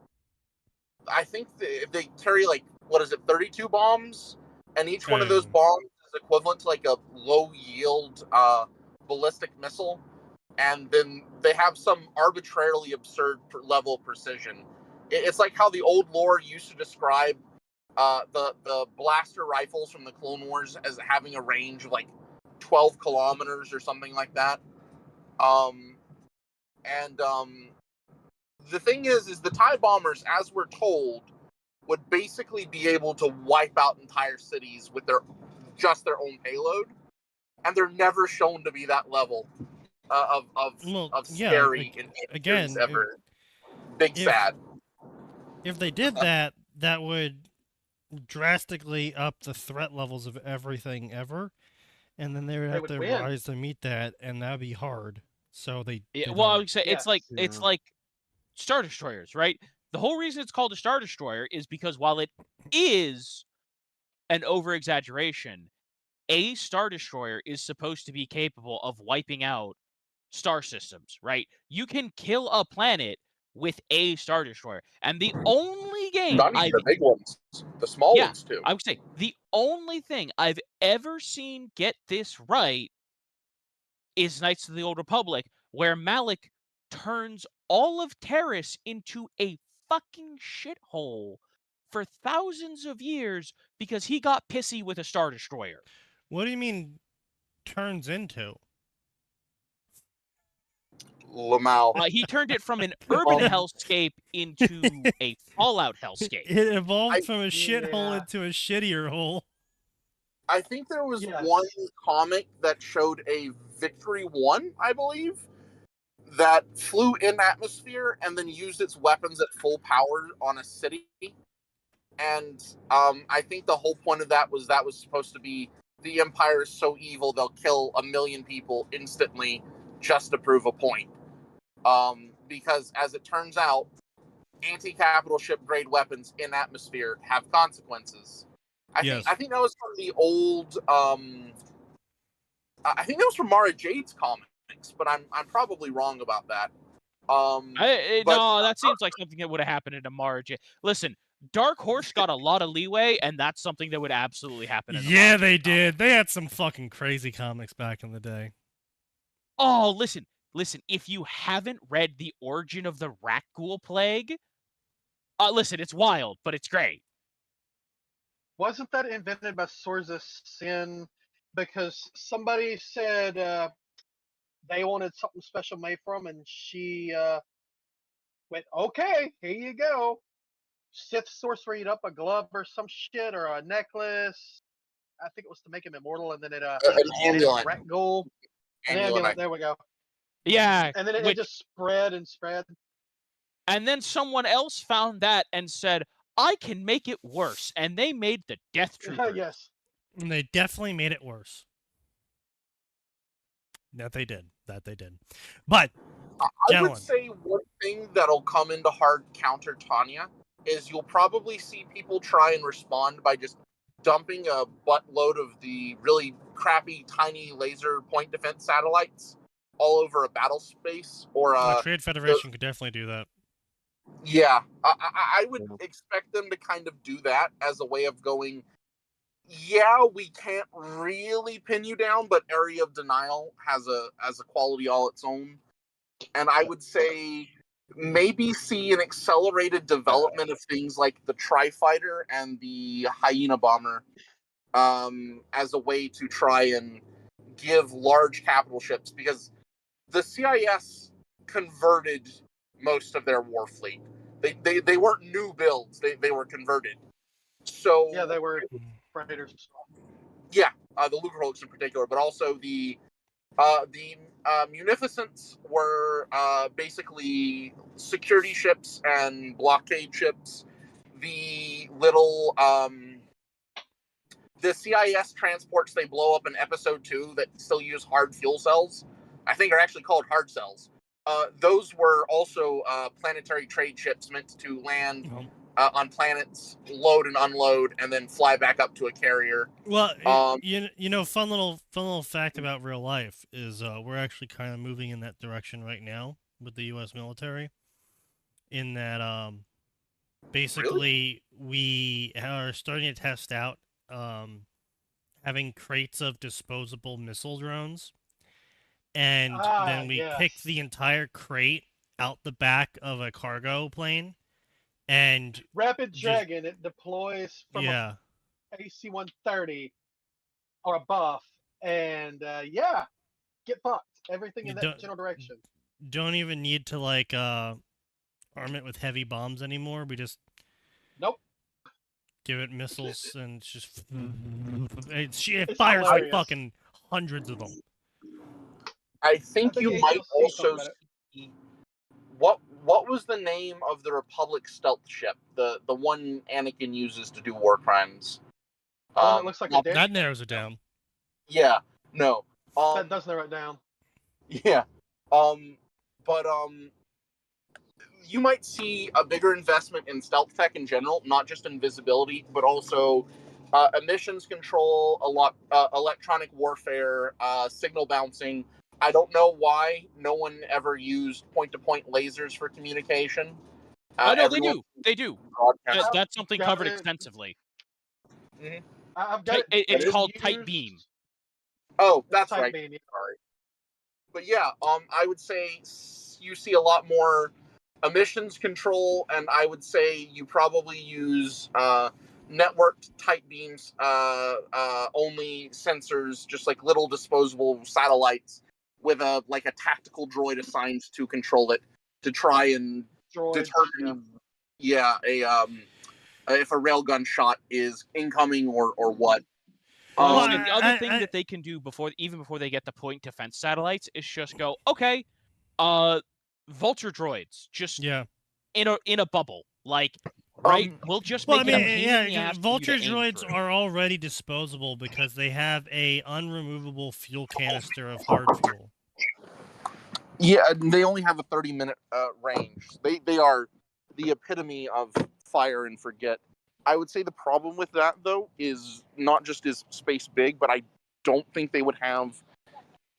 I think they carry 32 bombs, and each one of those bombs is equivalent to like a low yield ballistic missile, and then they have some arbitrarily absurd level of precision. It's like how the old lore used to describe the blaster rifles from the Clone Wars as having a range of like 12 kilometers or something like that. The thing is the TIE Bombers, as we're told, would basically be able to wipe out entire cities with their own payload, and they're never shown to be that level of scary in again ever. Sad. If they did that, that would drastically up the threat levels of everything ever, and then they would have to rise to meet that, and that'd be hard. So they well, I would say it's like Star Destroyers, right? The whole reason it's called a Star Destroyer is because while it is an over-exaggeration, a Star Destroyer is supposed to be capable of wiping out star systems, right? You can kill a planet with a Star Destroyer. And the only game not even the big ones, the small ones too. I would say the only thing I've ever seen get this right is Knights of the Old Republic, where Malik turns all of Terrace into a fucking shithole for thousands of years because he got pissy with a Star Destroyer. What do you mean turns into? Lamal. He turned it from an urban hellscape into a Fallout hellscape. It evolved from a shithole into a shittier hole. I think there was one comic that showed a Victory 1, I believe, that flew in atmosphere and then used its weapons at full power on a city. And I think the whole point of that was supposed to be the Empire is so evil they'll kill 1 million people instantly just to prove a point. Because as it turns out, anti-capital ship grade weapons in atmosphere have consequences. I think that was from the old. I think that was from Mara Jade's comics, but I'm probably wrong about that. No, that seems like something that would have happened in a Mara Jade. Listen, Dark Horse got a lot of leeway, and that's something that would absolutely happen. Yeah, they did. They had some fucking crazy comics back in the day. Oh, listen. If you haven't read The Origin of the Rakghoul Plague, listen, it's wild, but it's great. Wasn't that invented by Sorza Sin? Because somebody said they wanted something special made for them, and she went, "Okay, here you go." Sith sorcery up a glove or some shit or a necklace. I think it was to make him immortal, and then it an amulet. Rakghoul. An amulet. There we go. Yeah. And then it just spread and spread. And then someone else found that and said, I can make it worse. And they made the Death Trooper. Yes. And they definitely made it worse. That they did. But, I would say one thing that'll come into hard counter Tanya is you'll probably see people try and respond by just dumping a buttload of the really crappy, tiny laser point defense satellites all over a battle space. Or the Trade Federation could definitely do that. Yeah, I would expect them to kind of do that as a way of going, yeah, we can't really pin you down, but Area of Denial has a quality all its own. And I would say maybe see an accelerated development of things like the Tri-Fighter and the Hyena Bomber as a way to try and give large capital ships, because the CIS converted most of their war fleet. They weren't new builds. They were converted. So yeah, they were freighters. Yeah, the Lucreholics in particular, but also the Munificents were basically security ships and blockade ships. The little the CIS transports they blow up in Episode 2 that still use hard fuel cells, I think are actually called hard cells. Those were also planetary trade ships meant to land on planets, load and unload, and then fly back up to a carrier. Well, you know, fun little fact about real life is we're actually kind of moving in that direction right now with the U.S. military. In that, basically, we are starting to test out having crates of disposable missile drones. And then we pick the entire crate out the back of a cargo plane, and Rapid Dragon, it deploys from a AC-130 or a buff, and get fucked. Everything in that general direction. Don't even need to arm it with heavy bombs anymore. We just give it missiles, and it's just it fires like fucking hundreds of them. I think you might also see what was the name of the Republic stealth ship? The one Anakin uses to do war crimes. One that looks like a dick? That narrows it down. Yeah, no. That does narrow it down. Yeah. But you might see a bigger investment in stealth tech in general, not just in visibility, but also emissions control, electronic warfare, signal bouncing. I don't know why no one ever used point-to-point lasers for communication. No, they do. That's something covered extensively. Mm-hmm. It's called tight beam. Oh, that's right. Beam, yeah. Sorry. But yeah, I would say you see a lot more emissions control, and I would say you probably use networked tight beams, only sensors, just like little disposable satellites with a tactical droid assigned to control it to try and determine if a railgun shot is incoming or what. The other thing that they can do even before they get the point defense satellites is just go, okay, vulture droids, just in a bubble. Like, right? We'll just Well, make I mean, it a pain in the yeah, ass for you vulture to aim droids through. are already disposable because they have a unremovable fuel canister of hard fuel. Yeah, and they only have a 30-minute range. They are the epitome of fire and forget. I would say the problem with that, though, is not just is space big, but I don't think they would have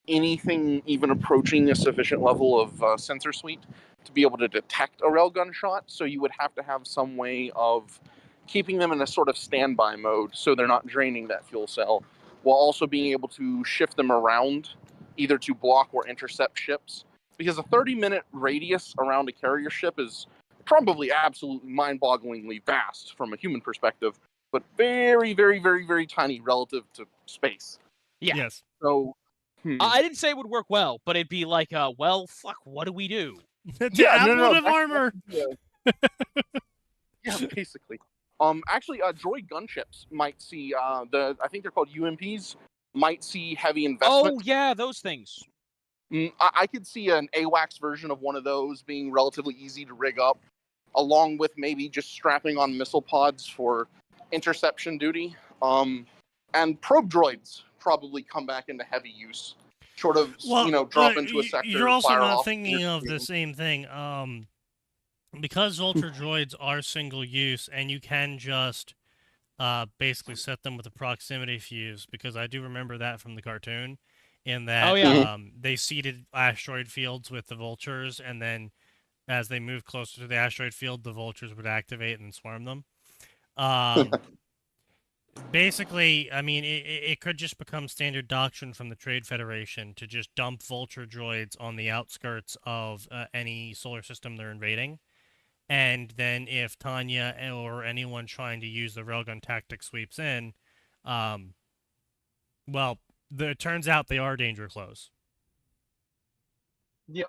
anything even approaching a sufficient level of sensor suite to be able to detect a railgun shot. So you would have to have some way of keeping them in a sort of standby mode so they're not draining that fuel cell, while also being able to shift them around either to block or intercept ships. Because a 30-minute radius around a carrier ship is probably absolutely mind-bogglingly vast from a human perspective, but very, very, very, very tiny relative to space. Yeah. Yes. So I didn't say it would work well, but it'd be like, well, fuck, what do we do? Ablative armor. Yeah, basically. Actually, droid gunships might see I think they're called UMPs, might see heavy investment. Oh, yeah, those things. I could see an AWACS version of one of those being relatively easy to rig up, along with maybe just strapping on missile pods for interception duty. And probe droids probably come back into heavy use. Sort of, drop into a sector. You're also fire not off thinking of the same thing. Because vulture droids are single use, and you can just basically set them with a proximity fuse. Because I do remember that from the cartoon, in that they seeded asteroid fields with the vultures, and then as they moved closer to the asteroid field, the vultures would activate and swarm them. Basically, I mean, it could just become standard doctrine from the Trade Federation to just dump vulture droids on the outskirts of any solar system they're invading. And then if Tanya or anyone trying to use the railgun tactic sweeps in, well, it turns out they are danger close. Yep.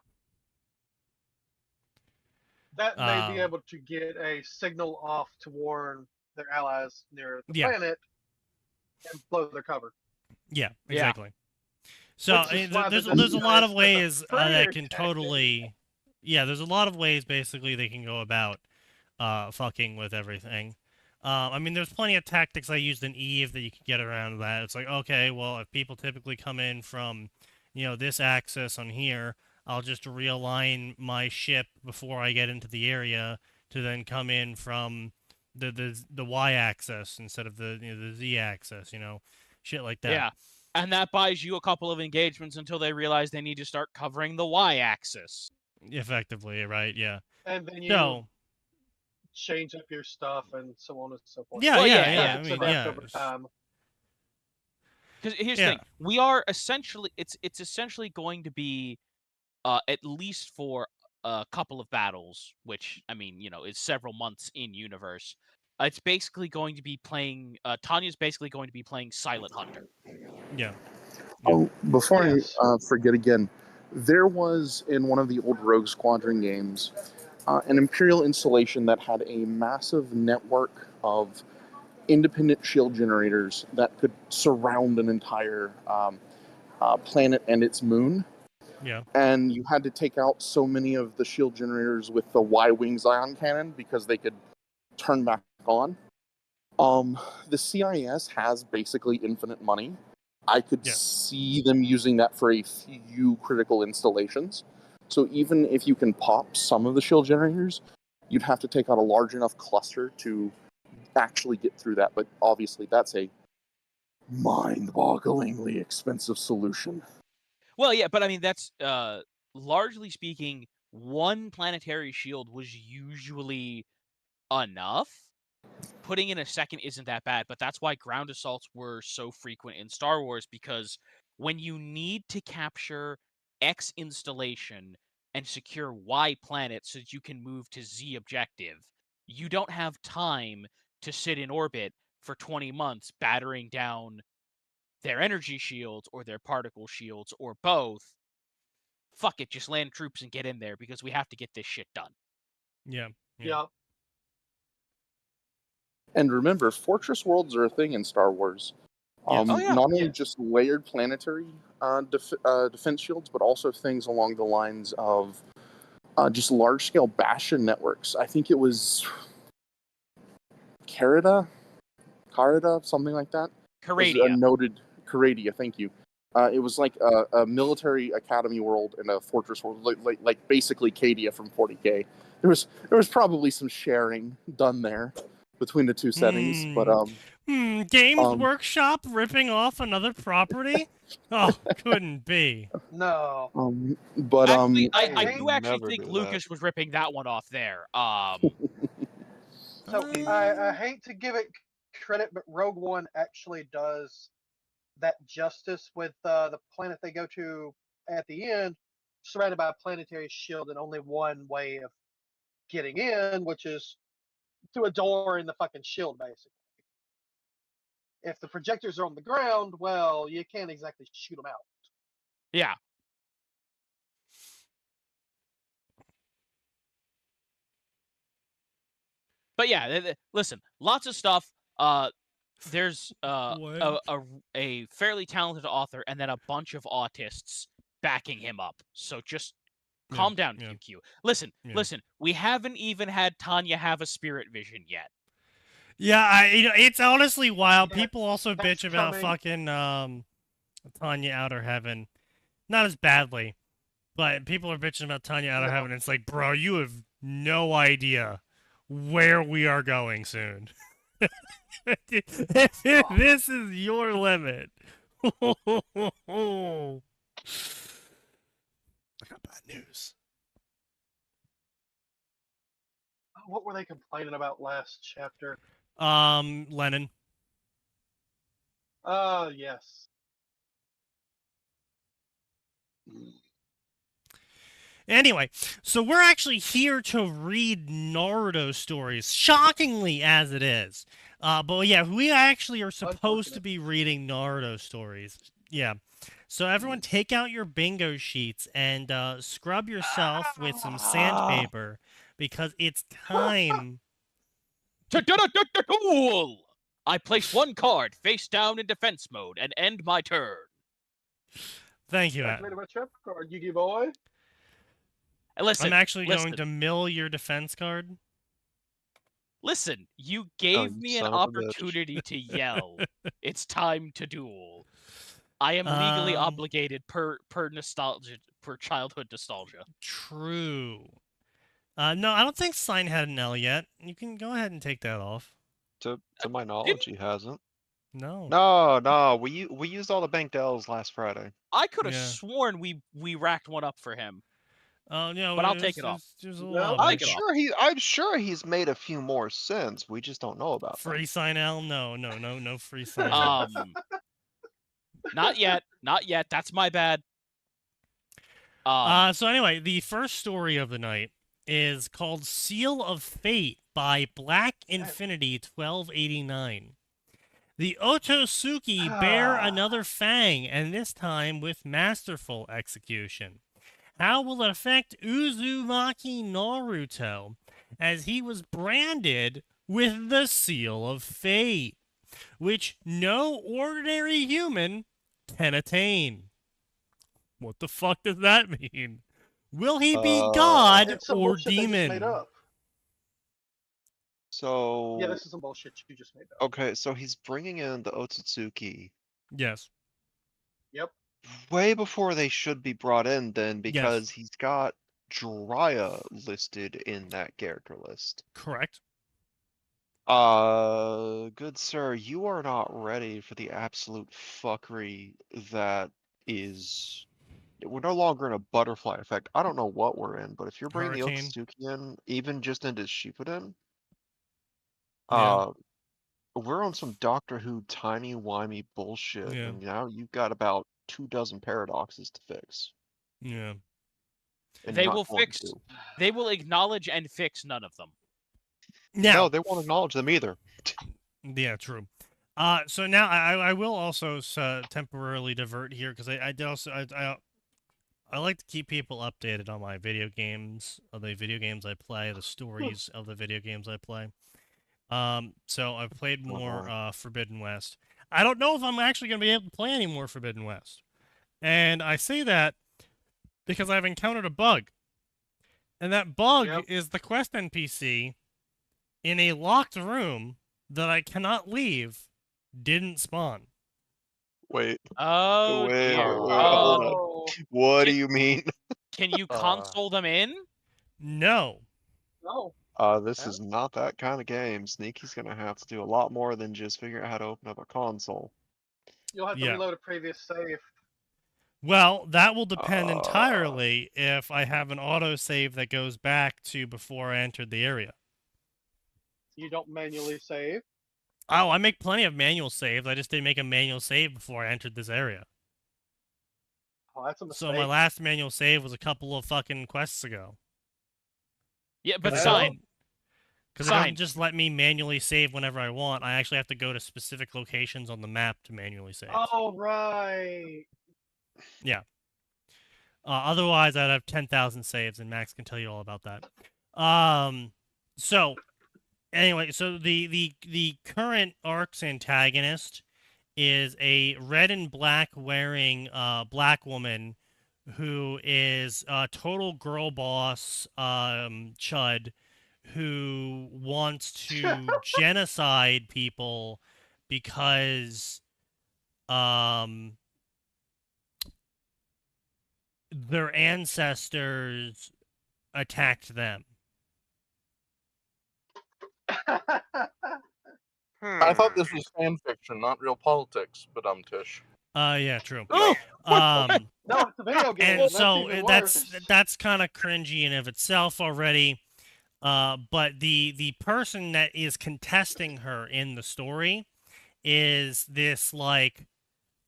That may be able to get a signal off to warn their allies near the planet and blow their cover. Yeah, exactly. So there's a lot of ways that can totally... Yeah, there's a lot of ways, basically, they can go about fucking with everything. I mean, there's plenty of tactics I used in EVE that you can get around that. It's like, okay, well, if people typically come in from, this axis on here, I'll just realign my ship before I get into the area to then come in from the y-axis instead of the z-axis, shit like that. Yeah, and that buys you a couple of engagements until they realize they need to start covering the y-axis. Effectively, right? Yeah. And then you change up your stuff and so on and so forth. Yeah, well, yeah. I mean, over time. Because here's the thing, we are essentially it's essentially going to be at least for a couple of battles, which I mean, is several months in universe. It's basically going to be playing. Tanya's basically going to be playing Silent Hunter. Yeah. Oh, before I forget again, there was in one of the old Rogue Squadron games an Imperial installation that had a massive network of independent shield generators that could surround an entire planet and its moon. Yeah. And you had to take out so many of the shield generators with the Y-Wings ion cannon because they could turn back on. The CIS has basically infinite money. I could see them using that for a few critical installations. So even if you can pop some of the shield generators, you'd have to take out a large enough cluster to actually get through that. But obviously that's a mind-bogglingly expensive solution. Well, yeah, but I mean, that's largely speaking, one planetary shield was usually enough. Putting in a second isn't that bad, but that's why ground assaults were so frequent in Star Wars, because when you need to capture X installation and secure Y planet so that you can move to Z objective, you don't have time to sit in orbit for 20 months battering down their energy shields or their particle shields or both. Fuck it, just land troops and get in there because we have to get this shit done. Yeah. And remember, fortress worlds are a thing in Star Wars. Not only just layered planetary defense shields, but also things along the lines of just large-scale bastion networks. I think it was Carida, something like that. Was a Caradia. noted Caradia. Thank you. It was like a military academy world and a fortress world, like basically Cadia from 40K. There was probably some sharing done there between the two settings, but Games Workshop ripping off another property? Oh, couldn't be. No. But Actually, I I do actually never think do Lucas was ripping that one off there. So I hate to give it credit, but Rogue One actually does that justice with the planet they go to at the end, surrounded by a planetary shield, and only one way of getting in, which is through a door in the fucking shield, basically. If the projectors are on the ground, well, you can't exactly shoot them out. Yeah. But yeah, listen, lots of stuff. There's a fairly talented author and then a bunch of autists backing him up. So just calm down, QQ. Listen, we haven't even had Tanya have a spirit vision yet. Yeah, it's honestly wild. Yeah, People also bitch about fucking Tanya Outer Heaven. Not as badly, but people are bitching about Tanya Outer Heaven. It's like, bro, you have no idea where we are going soon. This is your limit. I got bad news. What were they complaining about last chapter? Lennon. Yes. Anyway, so we're actually here to read Naruto stories, shockingly as it is. But yeah, we actually are supposed to be reading Naruto stories. Yeah. So everyone take out your bingo sheets and scrub yourself with some sandpaper because it's time. Duel! I place one card face down in defense mode and end my turn. Thank you, Activate my trap card, Yugi boy. Listen, I'm actually going to mill your defense card. Listen, you gave me an opportunity to yell. It's time to duel. I am legally obligated per nostalgia, per childhood nostalgia. True. No, I don't think Sign had an L yet. You can go ahead and take that off. To my knowledge, he hasn't. No. No. We used all the banked L's last Friday. I could have sworn we racked one up for him. Oh no, but I'll take it off. I'm sure he's made a few more since. We just don't know about free them. sign L. No free sign L. Not yet. That's my bad. So anyway, the first story of the night is called Seal of Fate by Black Infinity 1289. The Otosuki bear another fang, and this time with masterful execution. How will it affect Uzumaki Naruto as he was branded with the Seal of Fate, which no ordinary human can attain? What the fuck does that mean? Will he be God or demon? So yeah, this is some bullshit you just made up. Okay, so he's bringing in the Otsutsuki. Yes. Yep. Way before they should be brought in, then, because he's got Jiraiya listed in that character list. Correct. Good sir, you are not ready for the absolute fuckery that is. We're no longer in a butterfly effect. I don't know what we're in, but if you're bringing the Otsutsuki in, even just into Shippuden, we're on some Doctor Who timey-wimey bullshit, and now you've got about 24 paradoxes to fix. Yeah. And they will fix. They will acknowledge and fix none of them. No, they won't acknowledge them either. Yeah, true. So now I will also temporarily divert here because I like to keep people updated on my video games, the video games I play, the stories of the video games I play. So I've played more Forbidden West. I don't know if I'm actually going to be able to play any more Forbidden West. And I say that because I've encountered a bug. And that bug is the quest NPC in a locked room that I cannot leave didn't spawn. Wait, Oh, wait, dear. hold on. Oh, What do Can- you mean? Can you console them in? No. no. This is not that kind of game. Sneaky's gonna have to do a lot more than just figure out how to open up a console. You'll have to Yeah. reload a previous save. Well, that will depend Uh. entirely if I have an autosave that goes back to before I entered the area. You don't manually save. Oh, I make plenty of manual saves. I just didn't make a manual save before I entered this area. Oh, that's a mistake. So my last manual save was a couple of fucking quests ago. Yeah, but Because sign. it Sign. doesn't just let me manually save whenever I want. I actually have to go to specific locations on the map to manually save. Oh, right. Otherwise, I'd have 10,000 saves, and Max can tell you all about that. So, anyway, so the current arc's antagonist is a red and black wearing black woman who is a total girl boss chud who wants to genocide people because their ancestors attacked them. I thought this was fan fiction, not real politics, but Tish. Yeah, true. No, it's a video game. And so even that's worse. kind of cringy in of itself already. But the person that is contesting her in the story is this, like,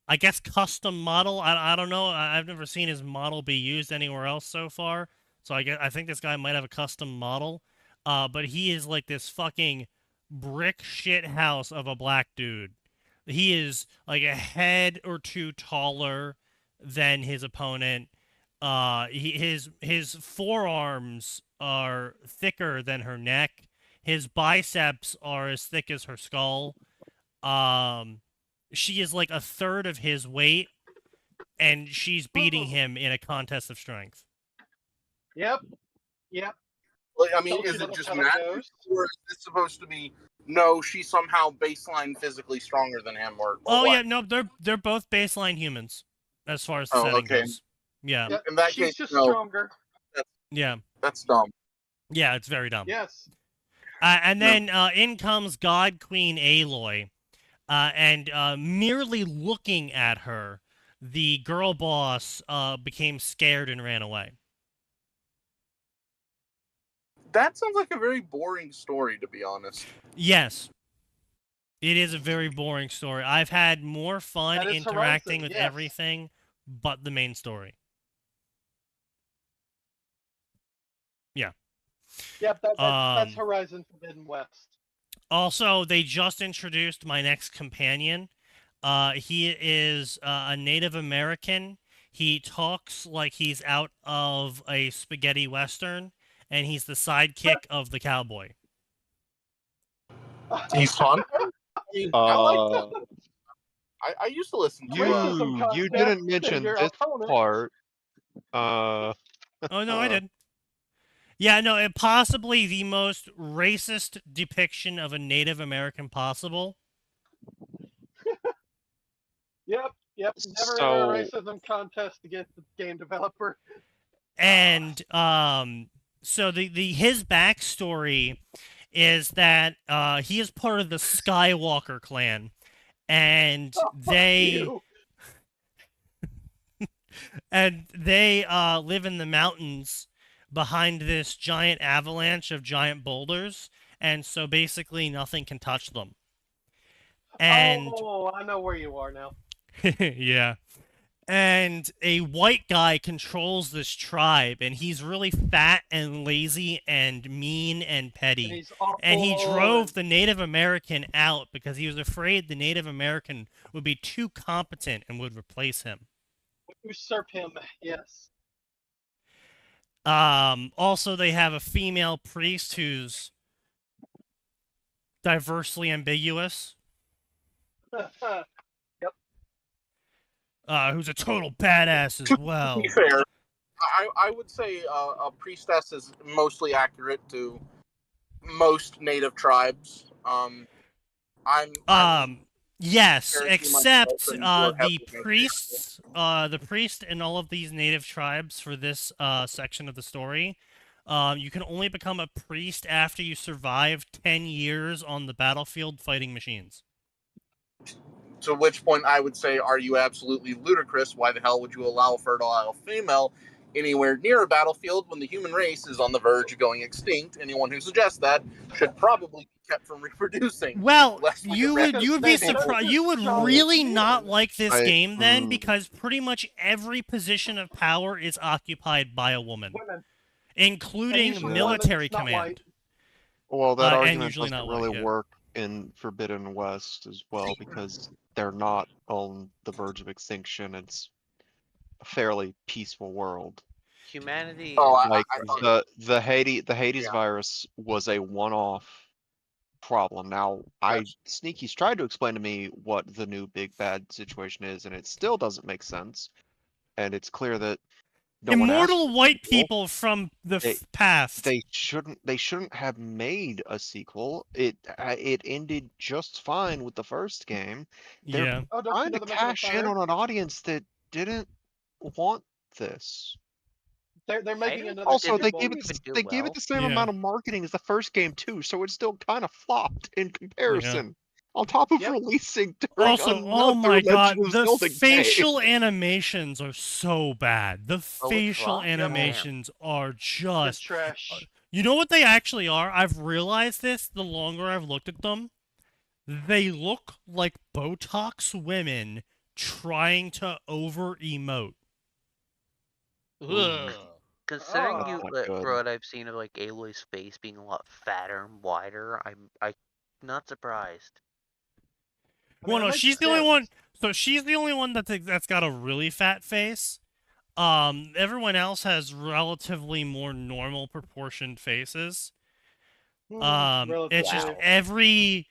I guess custom model. I don't know. I've never seen his model be used anywhere else so far. So I think this guy might have a custom model. But he is like this fucking brick shit house of a black dude. He is like a head or two taller than his opponent. His forearms are thicker than her neck. His biceps are as thick as her skull. She is like a third of his weight, and she's beating him in a contest of strength. Yep. Like, I mean, Don't you is know it just how that magic, goes? or is this supposed to be no? She's somehow baseline physically stronger than him, or Oh what? yeah, no, they're both baseline humans as far as the Oh, setting okay. goes. Yeah, Yep. In that She's case, just no. stronger. yeah, That's dumb. yeah. It's very dumb. Yes. And then in comes God Queen Aloy, and merely looking at her, the girl boss became scared and ran away. That sounds like a very boring story, to be honest. Yes. It is a very boring story. I've had more fun That is interacting Horizon, with yes. everything but the main story. Yep. That's Um, Horizon Forbidden West. Also, they just introduced my next companion. He is a Native American. He talks like he's out of a spaghetti western, and he's the sidekick of the cowboy. He's fun. I mean, I like that. I used to listen to Racism You concept didn't in mention your this opponent. part. Oh no, I did. Yeah, no, possibly the most racist depiction of a Native American possible. Yep. Never So- enter a racism contest against the game developer. And so his backstory is that he is part of the Skywalker clan, and they You. live in the mountains behind this giant avalanche of giant boulders, and so basically nothing can touch them. And Oh, I know where you are now. yeah. And a white guy controls this tribe, and he's really fat and lazy and mean and petty. And he drove the Native American out because he was afraid the Native American would be too competent and would replace him. Usurp him. Yes. Also, they have a female priest who's diversely ambiguous, who's a total badass as well. To be fair, I would say a priestess is mostly accurate to most native tribes. Yes, guarantee except myself and you are the heavily priests, the priest in all of these native tribes for this section of the story, you can only become a priest after you survive 10 years on the battlefield fighting machines. To which point I would say, are you absolutely ludicrous? Why the hell would you allow a fertile female anywhere near a battlefield when the human race is on the verge of going extinct? Anyone who suggests that should probably be kept from reproducing. Well, lest we you get would be surprised. You would really not like this game then, because pretty much every position of power is occupied by a woman, Women. including usually military it's not command. white. Well, that and argument usually doesn't not really white, yeah. work in Forbidden West as well, because they're not on the verge of extinction. It's a fairly peaceful world. Humanity. Oh, Like I thought the Hades Yeah. virus was a one-off problem. Now, Sneaky's tried to explain to me what the new big bad situation is, and it still doesn't make sense. And it's clear that no one asked Immortal for white sequel. people from the They- past. They shouldn't have made a sequel. It ended just fine with the first game. They're Yeah. Oh, don't you trying know to they're making a cash in third? on an audience that didn't want this. They're making don't- another. Also, they didn't gave even it do they gave well. it the same Yeah. amount of marketing as the first game too, so it still kind of flopped in comparison. On top of Yep. releasing during Also, oh another my god, Legend of the Zelda game. facial animations are so bad. The Oh, it's facial rough? animations are It's just... trash. You know what they actually are? I've realized this the longer I've looked at them. They look like Botox women trying to over-emote. Ugh. Considering Oh. you, Not like, good. for what I've seen of like Aloy's face being a lot fatter and wider, I'm not surprised. I mean, Well, it no, makes she's the only one. sense. So she's the only one that's got a really fat face. Everyone else has relatively more normal proportioned faces. It's just Relatively.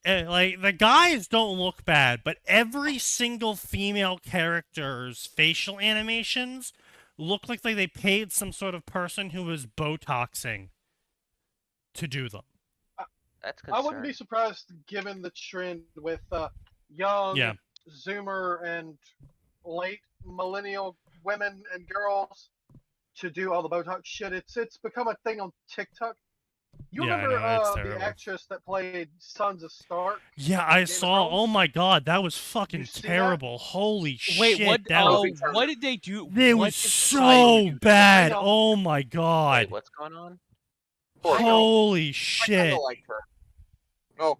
like the guys don't look bad, but every single female character's facial animations look like they paid some sort of person who was Botoxing to do them. That's I wouldn't concerning. be surprised given the trend with young Yeah. Zoomer and late millennial women and girls to do all the Botox shit. It's become a thing on TikTok. You Yeah, I remember know, it's the terrible. actress that played Sansa Stark? Yeah, in I Game of saw. Oh Thrones? my god, that was fucking You see that? terrible. Holy Wait, shit! what? That was, What did they do? it What was did society so do? bad. Hang on. Oh my god. Wait, what's going on? Poor girl. Holy I kind shit. of liked her. No,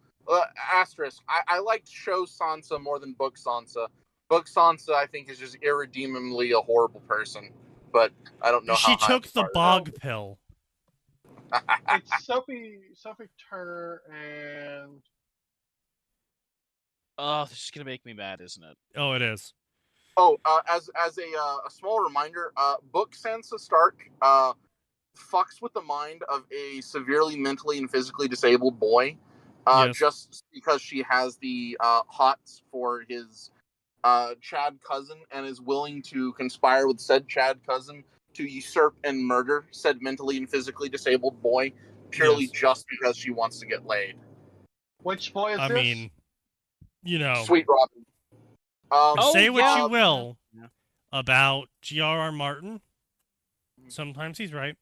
asterisk. I liked show Sansa more than book Sansa. Book Sansa, I think, is just irredeemably a horrible person. But I don't know She how high took the I bog pill. It's Sophie Turner and Oh, this is gonna make me mad, isn't it? Oh, it is. Oh, as a small reminder, book Sansa Stark fucks with the mind of a severely mentally and physically disabled boy, Yes. just because she has the hots for his Chad cousin and is willing to conspire with said Chad cousin to usurp and murder said mentally and physically disabled boy purely Yes. just because she wants to get laid. which boy is I this? mean, you know, Sweet Robin. Oh, say what yeah. you will Yeah. about G.R.R. Martin. Sometimes he's right.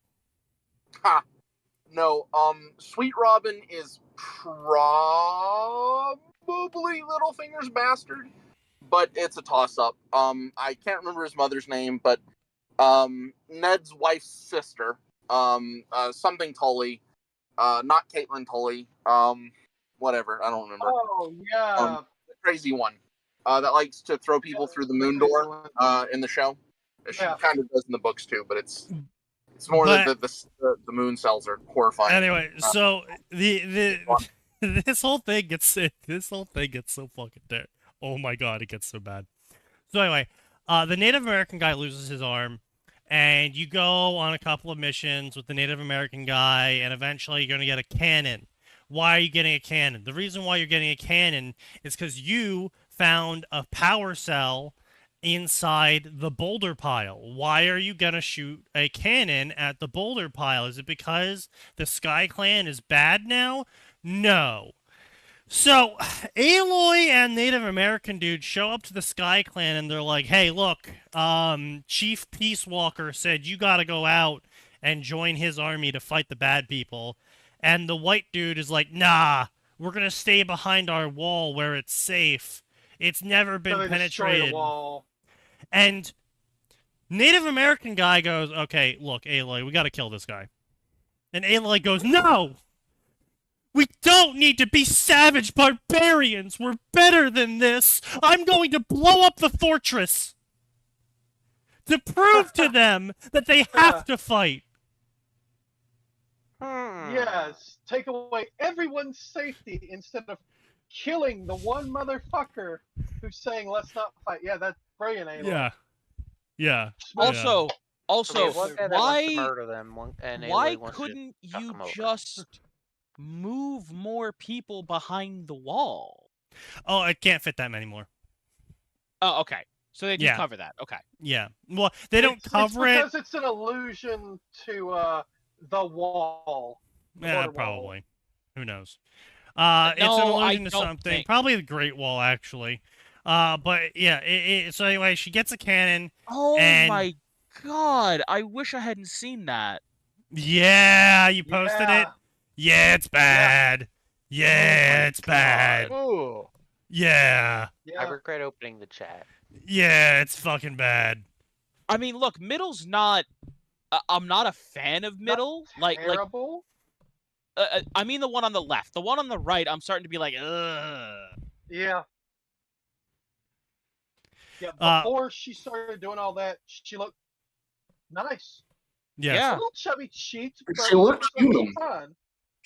Ha. No, Sweet Robin is probably Littlefinger's bastard, but it's a toss-up. I can't remember his mother's name, but Ned's wife's sister, something Tully, not Caitlin Tully, whatever, I don't remember. Oh yeah. The crazy one, that likes to throw people through the moon door, in the show. She Yeah. kind of does in the books too, but it's more But- the moon cells are horrifying. Anyway, so the this whole thing gets so fucking dead. Oh my god, it gets so bad. So anyway, the Native American guy loses his arm, and you go on a couple of missions with the Native American guy, and eventually you're gonna get a cannon. Why are you getting a cannon? The reason why you're getting a cannon is because you found a power cell inside the boulder pile. Why are you gonna shoot a cannon at the boulder pile? Is it because the Sky Clan is bad now? No. So, Aloy and Native American dude show up to the Sky Clan and they're like, hey, look, Chief Peace Walker said you gotta go out and join his army to fight the bad people. And the white dude is like, nah, we're gonna stay behind our wall where it's safe. It's never So been they destroy penetrated. the wall. And Native American guy goes, okay, look, Aloy, we gotta kill this guy. And Aloy goes, no! We don't need to be savage barbarians! We're better than this! I'm going to blow up the fortress! To prove to them that they have to fight! Yes, take away everyone's safety instead of killing the one motherfucker who's saying let's not fight. Yeah, that's brilliant, Aloy. Yeah. Yeah. Also, Okay, one guy that wants to murder them, and why Aloy wants couldn't to chuck you him over. just move more people behind the wall? Oh, I can't fit that many more. Oh, okay. So they just Yeah. cover that. Okay. Yeah. Well, they don't cover it. Because it's an allusion to the wall. The Yeah, border wall. probably. Who knows? It's an No, I allusion to don't something. think- Probably the Great Wall, actually. But yeah. So anyway, she gets a cannon. Oh And- my god! I wish I hadn't seen that. Yeah, you posted it. Yeah. Yeah, it's bad. Yeah, my it's bad. Ooh. Yeah. I Yeah. regret opening the chat. Yeah, it's fucking bad. I mean, look, middle's not. I'm not a fan of middle. Like, Terrible. I mean the one on the left. The one on the right, I'm starting to be like, ugh. Yeah. Yeah, Uh, before she started doing all that, she looked nice. Yes. Yeah. A little chubby cheeked, but She looked she was human. fine.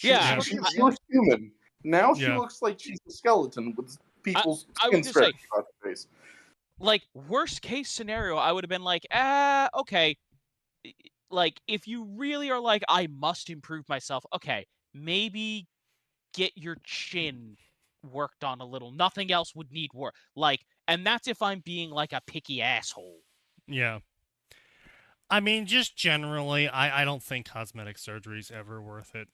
Yeah. She looks human. Now she Yeah. looks like she's a skeleton with people's I skin was gonna say- stretched across her face. Like, worst case scenario, I would have been like, okay. Like, if you really are like, I must improve myself, okay, maybe get your chin worked on a little. Nothing else would need work. Like, and that's if I'm being like a picky asshole. Yeah. I mean, just generally, I don't think cosmetic surgery is ever worth it.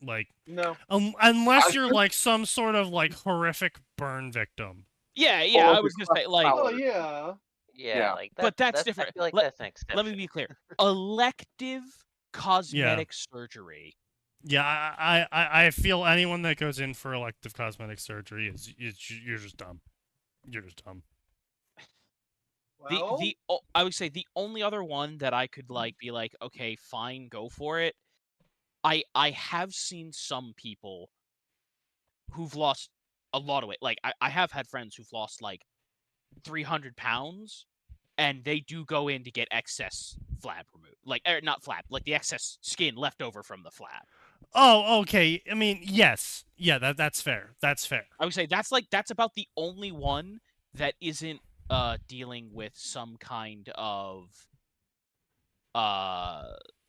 Like, No. unless I you're think- like some sort of like horrific burn victim. Yeah, Oh, I was gonna say, like, Oh yeah. Yeah, Yeah. like But that's I different. feel like Let- that's an exception. let me be clear. Elective cosmetic surgery. Yeah, I feel anyone that goes in for elective cosmetic surgery is you're just dumb. You're just dumb. Well, I would say the only other one that I could like be like, okay, fine, go for it. I have seen some people who've lost a lot of weight. Like I have had friends who've lost like 300 pounds, and they do go in to get excess flab removed. Like not flab, like the excess skin left over from the flab. Oh, okay. I mean, yes. Yeah, that's fair. That's fair. I would say that's about the only one that isn't dealing with some kind of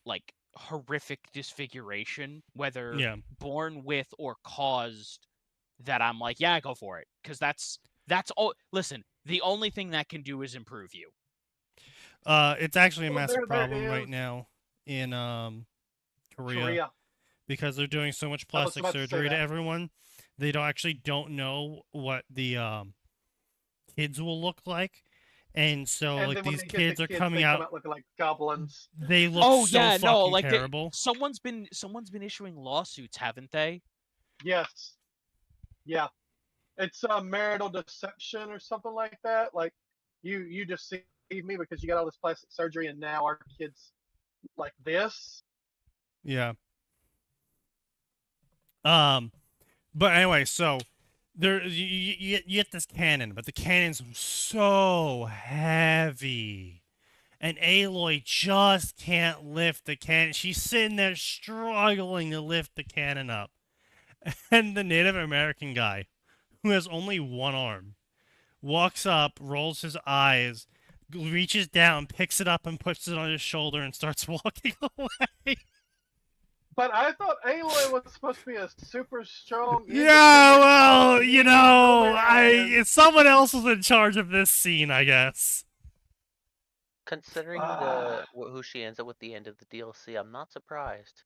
like horrific disfiguration, whether Yeah. born with or caused, that I'm like, yeah, go for it. Because that's all. Listen, the only thing that can do is improve you. It's actually a Well, massive there problem right is. now in Korea Korea. because they're doing so much I was plastic about to say surgery to that. everyone. They don't know what the kids will look like, and so And like then when these they get kids the are kids, coming they come out. looking like goblins. They look Oh so yeah, fucking no, like terrible. someone's been issuing lawsuits, haven't they? Yes. Yeah. It's marital deception or something like that. Like you deceived me because you got all this plastic surgery and now our kids like this. Yeah. But anyway, so there you get this cannon, but the cannon's so heavy, and Aloy just can't lift the cannon. She's sitting there struggling to lift the cannon up, and the Native American guy, who has only one arm, walks up, rolls his eyes, reaches down, picks it up, and puts it on his shoulder, and starts walking away. But I thought Aloy was supposed to be a super strong. Yeah, well, independent, you know, man. someone else was in charge of this scene, I guess. Considering Ah. who she ends up with the end of the DLC, I'm not surprised.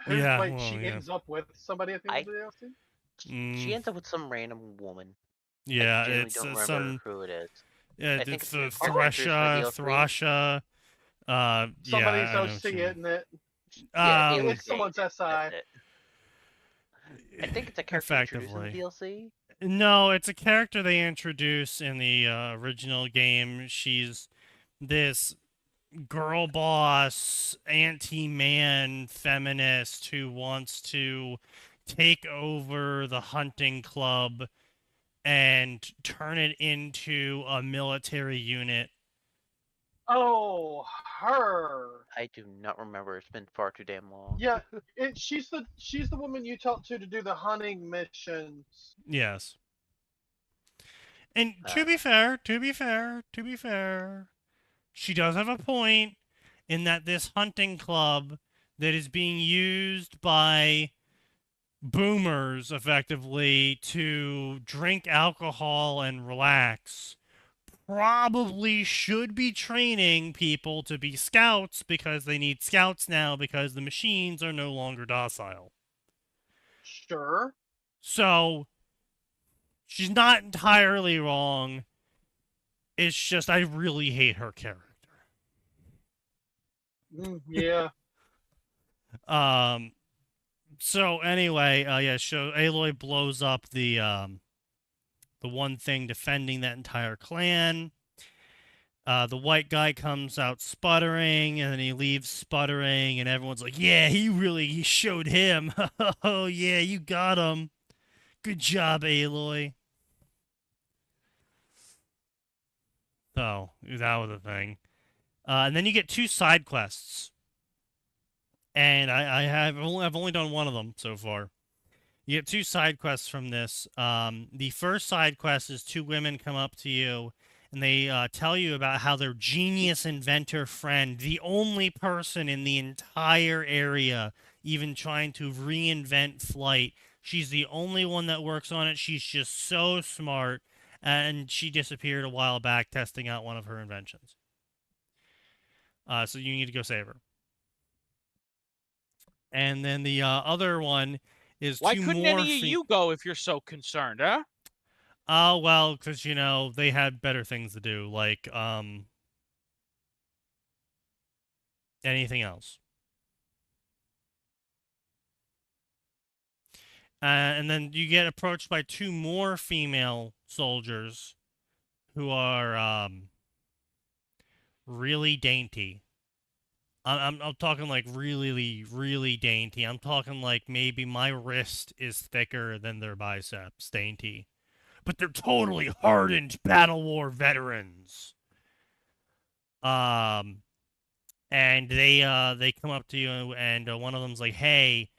Who, Yeah, wait, well, she yeah. ends up with somebody at the end of the DLC? She Mm, ends up with some random woman. yeah, I generally it's don't remember some. who it is. Yeah, I think it's it's new characters for DLC. Thrasha. Yeah, Somebody's I know OC, what you mean. isn't it? Yeah, the Um, It's someone's agent. SI. That's it. I think it's a character introduced in the effectively. DLC. No, it's a character they introduce in the original game. She's this girl boss, anti-man feminist who wants to take over the hunting club and turn it into a military unit. Oh, her. I do not remember. It's been far too damn long. Yeah, she's the woman you talked to do the hunting missions. Yes. And to be fair, she does have a point in that this hunting club that is being used by boomers effectively to drink alcohol and relax probably should be training people to be scouts because they need scouts now because the machines are no longer docile. Sure. So she's not entirely wrong. It's just I really hate her character. Yeah. So anyway, yeah, so Aloy blows up the one thing defending that entire clan. The white guy comes out sputtering, and then he leaves sputtering, and everyone's like, "Yeah, he showed him. Oh yeah, you got him. Good job, Aloy." So that was the thing. And then you get 2 side quests, and I've only done one of them so far. You get 2 side quests from this. The first side quest is 2 women come up to you, and they tell you about how their genius inventor friend, the only person in the entire area even trying to reinvent flight, she's the only one that works on it. She's just so smart, and she disappeared a while back testing out one of her inventions. So you need to go save her. And then the other one is Why 2 couldn't more. any of you go if you're so concerned, huh? Oh, well, because, they had better things to do, like, anything else. And then you get approached by 2 more female soldiers who are, really dainty. I'm talking, like, really, really dainty. I'm talking, like, maybe my wrist is thicker than their biceps dainty. But they're totally hardened battle war veterans. And they come up to you, and one of them's like, "Hey,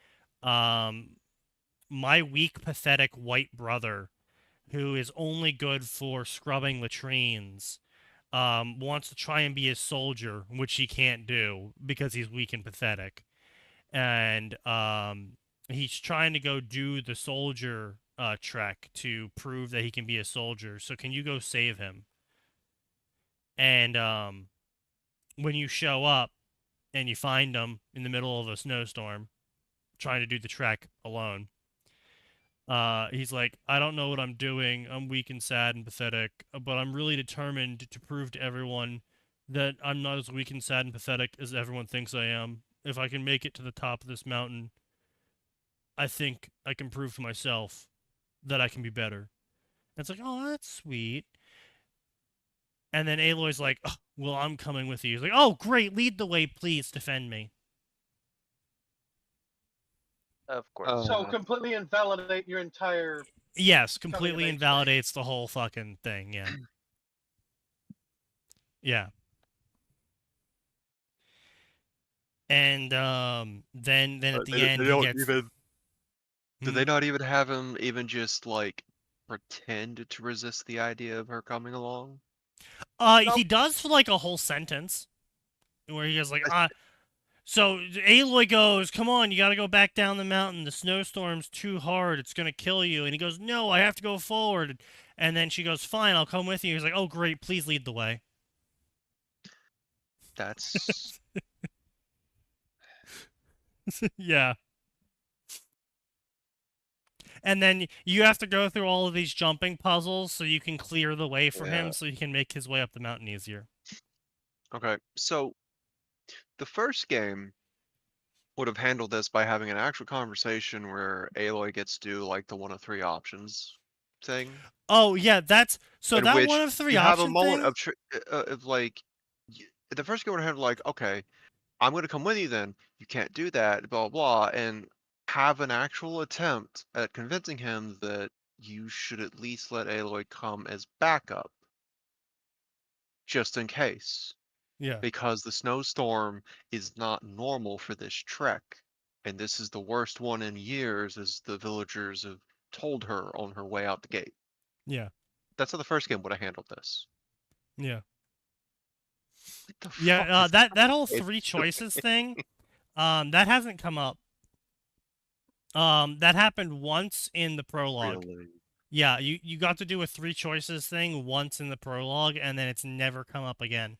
my weak, pathetic white brother, who is only good for scrubbing latrines, wants to try and be a soldier, which he can't do because he's weak and pathetic, and he's trying to go do the soldier trek to prove that he can be a soldier. So can you go save him?" And when you show up and you find him in the middle of a snowstorm trying to do the trek alone, he's like, "I don't know what I'm doing. I'm weak and sad and pathetic, but I'm really determined to prove to everyone that I'm not as weak and sad and pathetic as everyone thinks I am. If I can make it to the top of this mountain, I think I can prove to myself that I can be better." And it's like, "Oh, that's sweet." And then Aloy's like, "Oh, well, I'm coming with you." He's like, "Oh, great, lead the way, please, defend me." Of course. So completely invalidate your entire. Yes, Coming of completely age invalidates the whole fucking thing, yeah. Yeah. And then at the end they he don't gets even. Do Hmm? they not even have him even just like pretend to resist the idea of her coming along? He does for like a whole sentence where he goes like, so Aloy goes, "Come on, you gotta go back down the mountain. The snowstorm's too hard. It's gonna kill you." And he goes, "No, I have to go forward." And then she goes, "Fine, I'll come with you." He's like, "Oh, great, please lead the way." That's Yeah. And then you have to go through all of these jumping puzzles so you can clear the way for Yeah. him so he can make his way up the mountain easier. Okay, so the first game would have handled this by having an actual conversation where Aloy gets to do like the one of three options thing, Oh yeah, that's so in that which one of three you have a option moment thing. of like, the first game would have like, okay, I'm gonna come with you then. You can't do that, blah blah, and have an actual attempt at convincing him that you should at least let Aloy come as backup, just in case. Yeah. Because the snowstorm is not normal for this trek, and this is the worst one in years, as the villagers have told her on her way out the gate. Yeah. That's how the first game would have handled this. Yeah. What the fuck Yeah, is that whole it? three choices thing, that hasn't come up. That happened once in the prologue. Really? Yeah, you got to do a three choices thing once in the prologue, and then it's never come up again.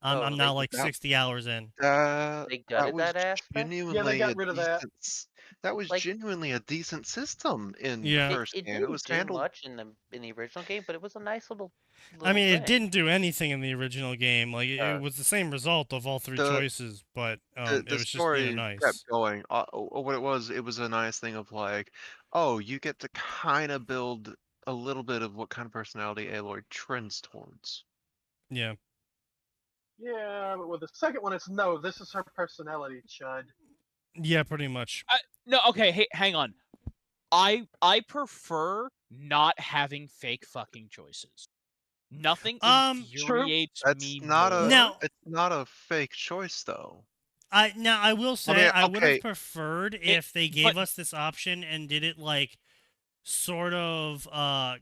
Oh, I'm they- now like that- 60 hours in. They gutted was that aspect? genuinely got a rid of that. decent. That was Like- genuinely a decent system in Yeah. the first It game. didn't It was do handled. much in the original game, but it was a nice little. I mean, thing. it didn't do anything in the original game. Like it Uh, was the same result of all three the- choices, but The it was just story nice. kept going. What it was a nice thing of like, oh, you get to kind of build a little bit of what kind of personality Aloy trends towards. Yeah. Yeah, but with the second one, it's no. This is her personality, Chud. Yeah, pretty much. No, okay, hey, hang on. I prefer not having fake fucking choices. Nothing True. infuriates That's me not a. more. Now- It's not a fake choice though. I will say mean, I would have okay. preferred if they gave but- us this option and did it like sort of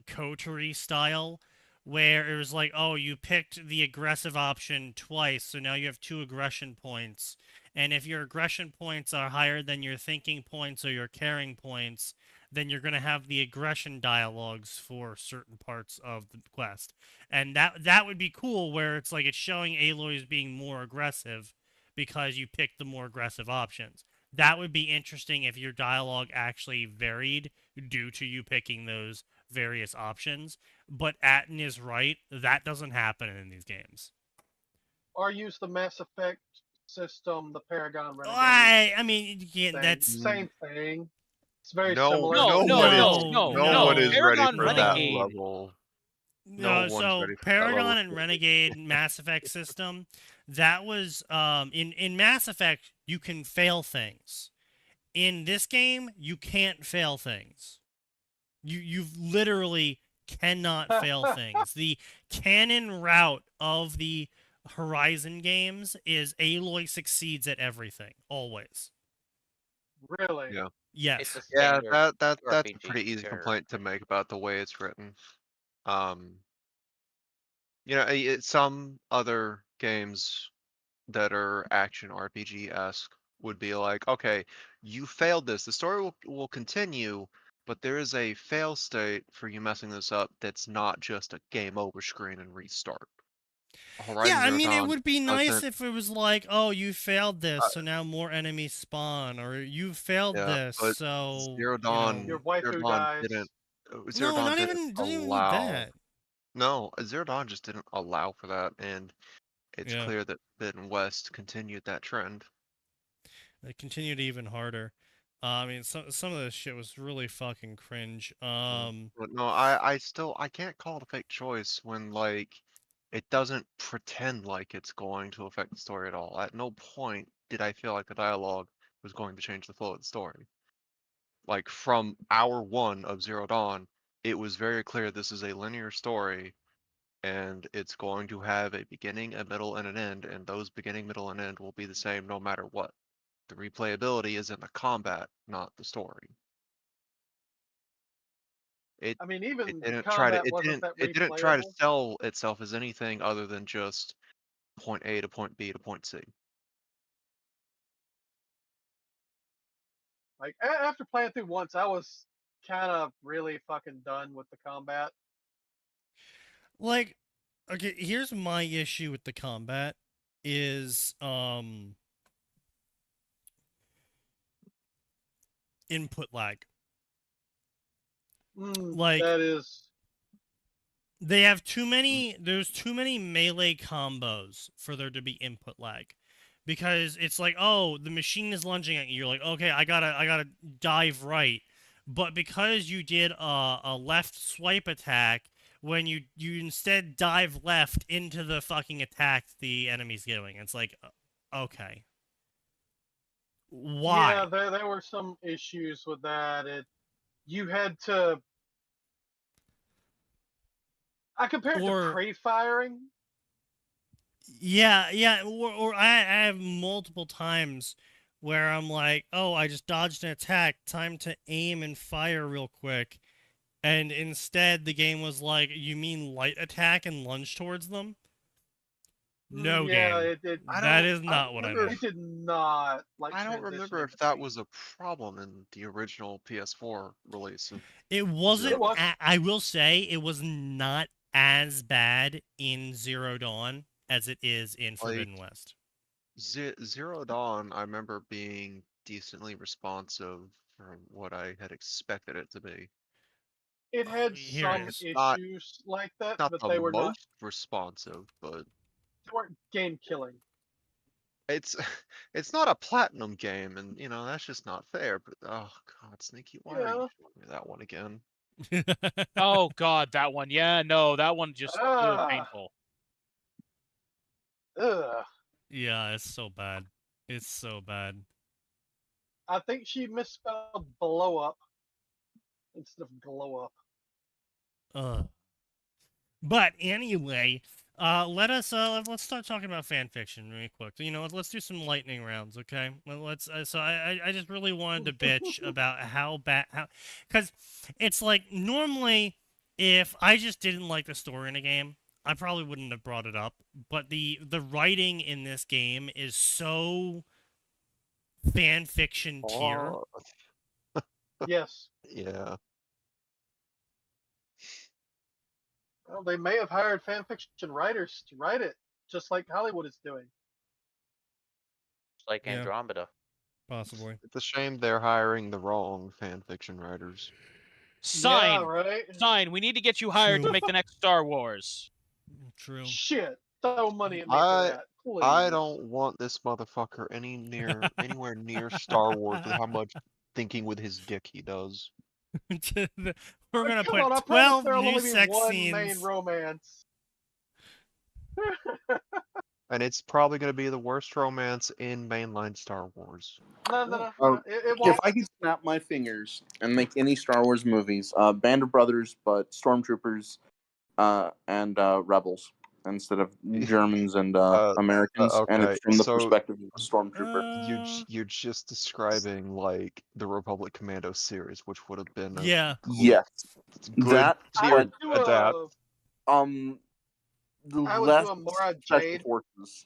coterie style, where it was like, oh, you picked the aggressive option twice, so now you have 2 aggression points. And if your aggression points are higher than your thinking points or your caring points, then you're going to have the aggression dialogues for certain parts of the quest. And that would be cool, where it's like it's showing Aloy as being more aggressive because you picked the more aggressive options. That would be interesting if your dialogue actually varied due to you picking those various options. But Atin is right. That doesn't happen in these games. Or use the Mass Effect system, the Paragon Renegade. I mean, yeah, Same, that's same thing. It's very No, similar. no, No, one is. no, No one is ready Paragon for that Renegade. level. No one's so ready for that Paragon level. and Renegade Mass Effect system, that was in Mass Effect you can fail things. In this game, you can't fail things. You literally cannot fail things. The canon route of the Horizon games is Aloy succeeds at everything, always. Really? Yeah. Yes. It's a Yeah, standard that's a RPG, pretty easy sure. complaint to make about the way it's written. Some other games that are action RPG-esque would be like, okay, you failed this. The story will continue, but there is a fail state for you messing this up that's not just a game over screen and restart. Horizon Yeah, I Zero mean, it Dawn would be nice doesn't- if it was like, oh, you failed this, so now more enemies spawn, or you failed Yeah, this, but so Zero Dawn, Your Zero waifu Dawn dies. didn't. Zero No, Dawn not didn't even doesn't even need allow. that. No, Zero Dawn just didn't allow for that, and it's Yeah. clear that West continued that trend. They continued even harder. I mean, some of this shit was really fucking cringe. But no, I can't call it a fake choice when like it doesn't pretend like it's going to affect the story at all. At no point did I feel like the dialogue was going to change the flow of the story. Like from hour 1 of Zero Dawn, it was very clear this is a linear story and it's going to have a beginning, a middle, and an end, and those beginning, middle, and end will be the same no matter what. The replayability is in the combat, not the story. I mean, even It the didn't try to combat wasn't that it didn't try to replayable. sell itself as anything other than just point A to point B to point C. Like after playing through once, I was kind of really fucking done with the combat. like, okay, here's my issue with the combat is input lag. Like, that is. they have too many. There's too many melee combos for there to be input lag, because it's like, oh, the machine is lunging at you. You're like, okay, I gotta dive right, but because you did a left swipe attack, when you instead dive left into the fucking attack the enemy's doing, it's like, okay, why? Yeah, there were some issues with that. You had to. I compared it to pre-firing. Yeah, or I have multiple times where I'm like, oh, I just dodged an attack, time to aim and fire real quick, and instead the game was like, you mean light attack and lunge towards them? No Yeah, game. That is not what I meant. It did not. Like, I don't remember if that was a problem in the original PS4 release. It wasn't. I will say it was not as bad in Zero Dawn as it is in Forbidden West. Zero Dawn, I remember being decently responsive for what I had expected it to be. It had some issues like that, but they were not responsive, but they weren't game killing. It's not a platinum game, and you know that's just not fair. But oh god, Sneaky, why are you showing me that one again? Oh god, that one. Yeah, no, that one just painful. Ugh. Yeah, it's so bad. It's so bad. I think she misspelled blow up instead of glow up. But anyway, let's start talking about fan fiction really quick. You know, let's do some lightning rounds, okay? Let's. So I just really wanted to bitch about because it's like normally if I just didn't like the story in a game, I probably wouldn't have brought it up. But the writing in this game is so fan fiction tier. Yes. Yeah. Well, they may have hired fan fiction writers to write it, just like Hollywood is doing. Like Andromeda. Possibly. It's a shame they're hiring the wrong fan fiction writers. Sign! Yeah, right? Sign! We need to get you hired to make the next Star Wars. True. Shit! Throw money at me for that, please. I don't want this motherfucker anywhere near Star Wars with how much thinking with his dick he does. We're gonna put 12 new sex scenes. Main romance. And it's probably going to be the worst romance in mainline Star Wars. No. If I could snap my fingers and make any Star Wars movies, Band of Brothers, but Stormtroopers and Rebels instead of Germans and Americans, and it's from the perspective of a Stormtrooper. You're just describing like the Republic Commando series, which would have been yes, good that adapt. I would do a Mara Jade. Forces.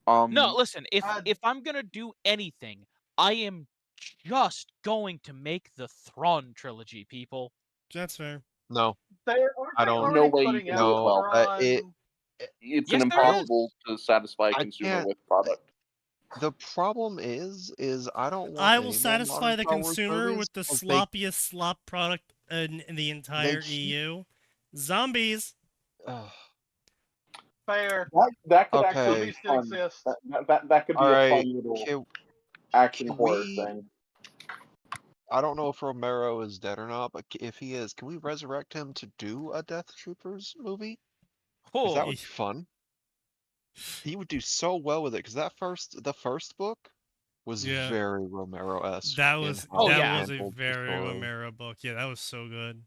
No, listen. If I'm gonna do anything, I am just going to make the Thrawn trilogy, people. That's fair. No, I don't. No way you can do it well. It's an impossible to satisfy a consumer with product. The problem is I don't want. I will satisfy the consumer with the sloppiest slop product in the entire EU. Zombies. Fair. That could actually be fun. That could be a fun little action horror thing. I don't know if Romero is dead or not, but if he is, can we resurrect him to do a Death Troopers movie? Because that would be fun. He would do so well with it, because the first book was very Romero-esque. That was a very Romero book. Yeah, that was so good.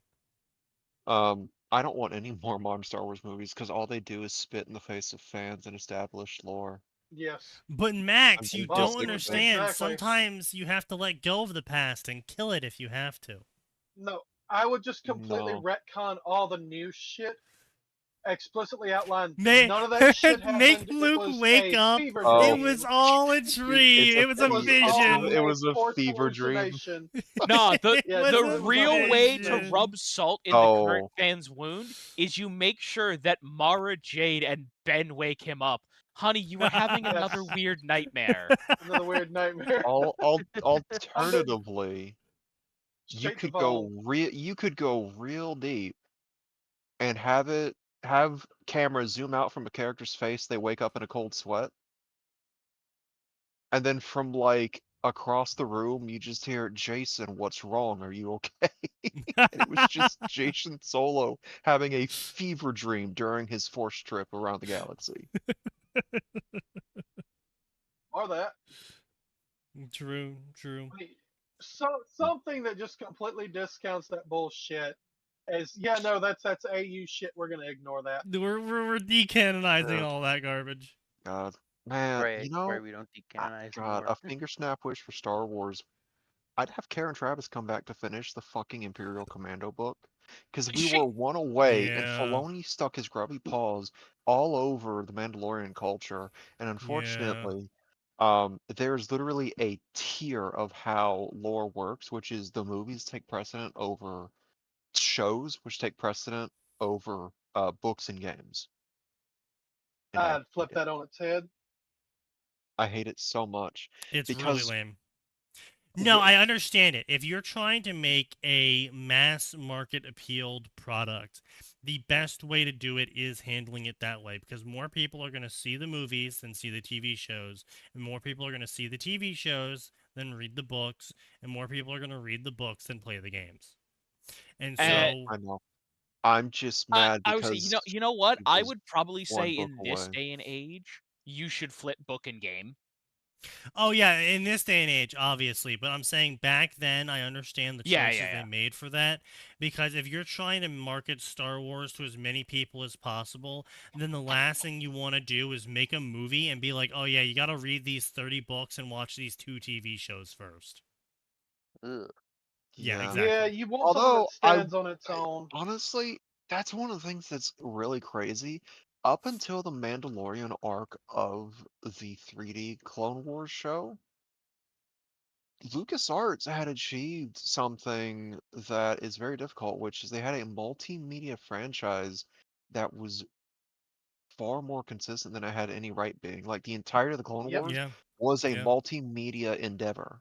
I don't want any more modern Star Wars movies, because all they do is spit in the face of fans and establish lore. Yes. But Max, you don't understand. Exactly. Sometimes you have to let go of the past and kill it if you have to. No, I would just completely retcon all the new shit. Explicitly outline none of that shit happened. Make Luke wake up. It was all a dream. It was a vision. It was a fever dream. No, the real way to rub salt in the current fan's wound is you make sure that Mara Jade and Ben wake him up. Honey, you were having another weird nightmare. Another weird nightmare. Alternatively, Straight to bone. you could go real deep and have cameras zoom out from a character's face, they wake up in a cold sweat, and then from like across the room you just hear, Jason, what's wrong? Are you okay? And it was just Jason Solo having a fever dream during his forced trip around the galaxy. Or that. True, true. I mean, something that just completely discounts that bullshit is, yeah, no, that's AU shit. We're gonna ignore that. We're decanonizing Yeah. all that garbage. God, man, Right, you know, right. We don't decanonize God, anymore. a finger snap wish for Star Wars. I'd have Karen Travis come back to finish the fucking Imperial Commando book, because we She- were one away, and Yeah. Filoni stuck his grubby paws all over the Mandalorian culture, and Yeah. unfortunately, there's literally a tier of how lore works, which is the movies take precedent over shows, which take precedent over books and games. And I'd flip that on its head. I hate it so much. It's really Because lame. No, wh- I understand it. If you're trying to make a mass market appealed product, the best way to do it is handling it that way, because more people are going to see the movies than see the TV shows, and more people are going to see the TV shows than read the books, and more people are going to read the books than play the games. And so, I know. I'm just I, mad I would say, because you know what? it I was would probably say one book in this away. day and age, you should flip book and game. oh yeah, in this day and age, obviously, but I'm saying back then, I understand the Yeah, choices yeah, yeah. they made for that, because if you're trying to market Star Wars to as many people as possible, then the last thing you want to do is make a movie and be like, oh yeah, you got to read these 30 books and watch these 2 TV shows first. Ugh. Yeah, Yeah. exactly. Yeah, you want something that Although stands on its own. honestly, that's one of the things that's really crazy. Up until the Mandalorian arc of the 3D Clone Wars show, LucasArts had achieved something that is very difficult, which is they had a multimedia franchise that was far more consistent than it had any right being. Like the entirety of the Clone Yep. Wars Yeah, was a yeah, multimedia endeavor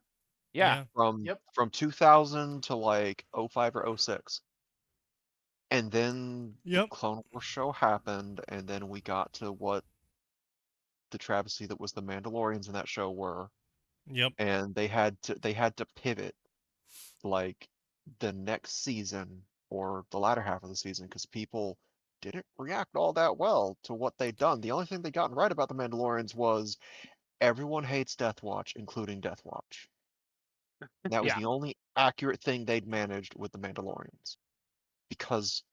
Yeah. yeah. Yep. from 2000 to like 05 or 06. And then the Yep. Clone Wars show happened, and then we got to what the travesty that was the Mandalorians in that show were, Yep. and they had to pivot like the next season or the latter half of the season because people didn't react all that well to what they'd done. The only thing they gotten right about the Mandalorians was everyone hates Death Watch, including Death Watch. That was Yeah. the only accurate thing they'd managed with the Mandalorians. Because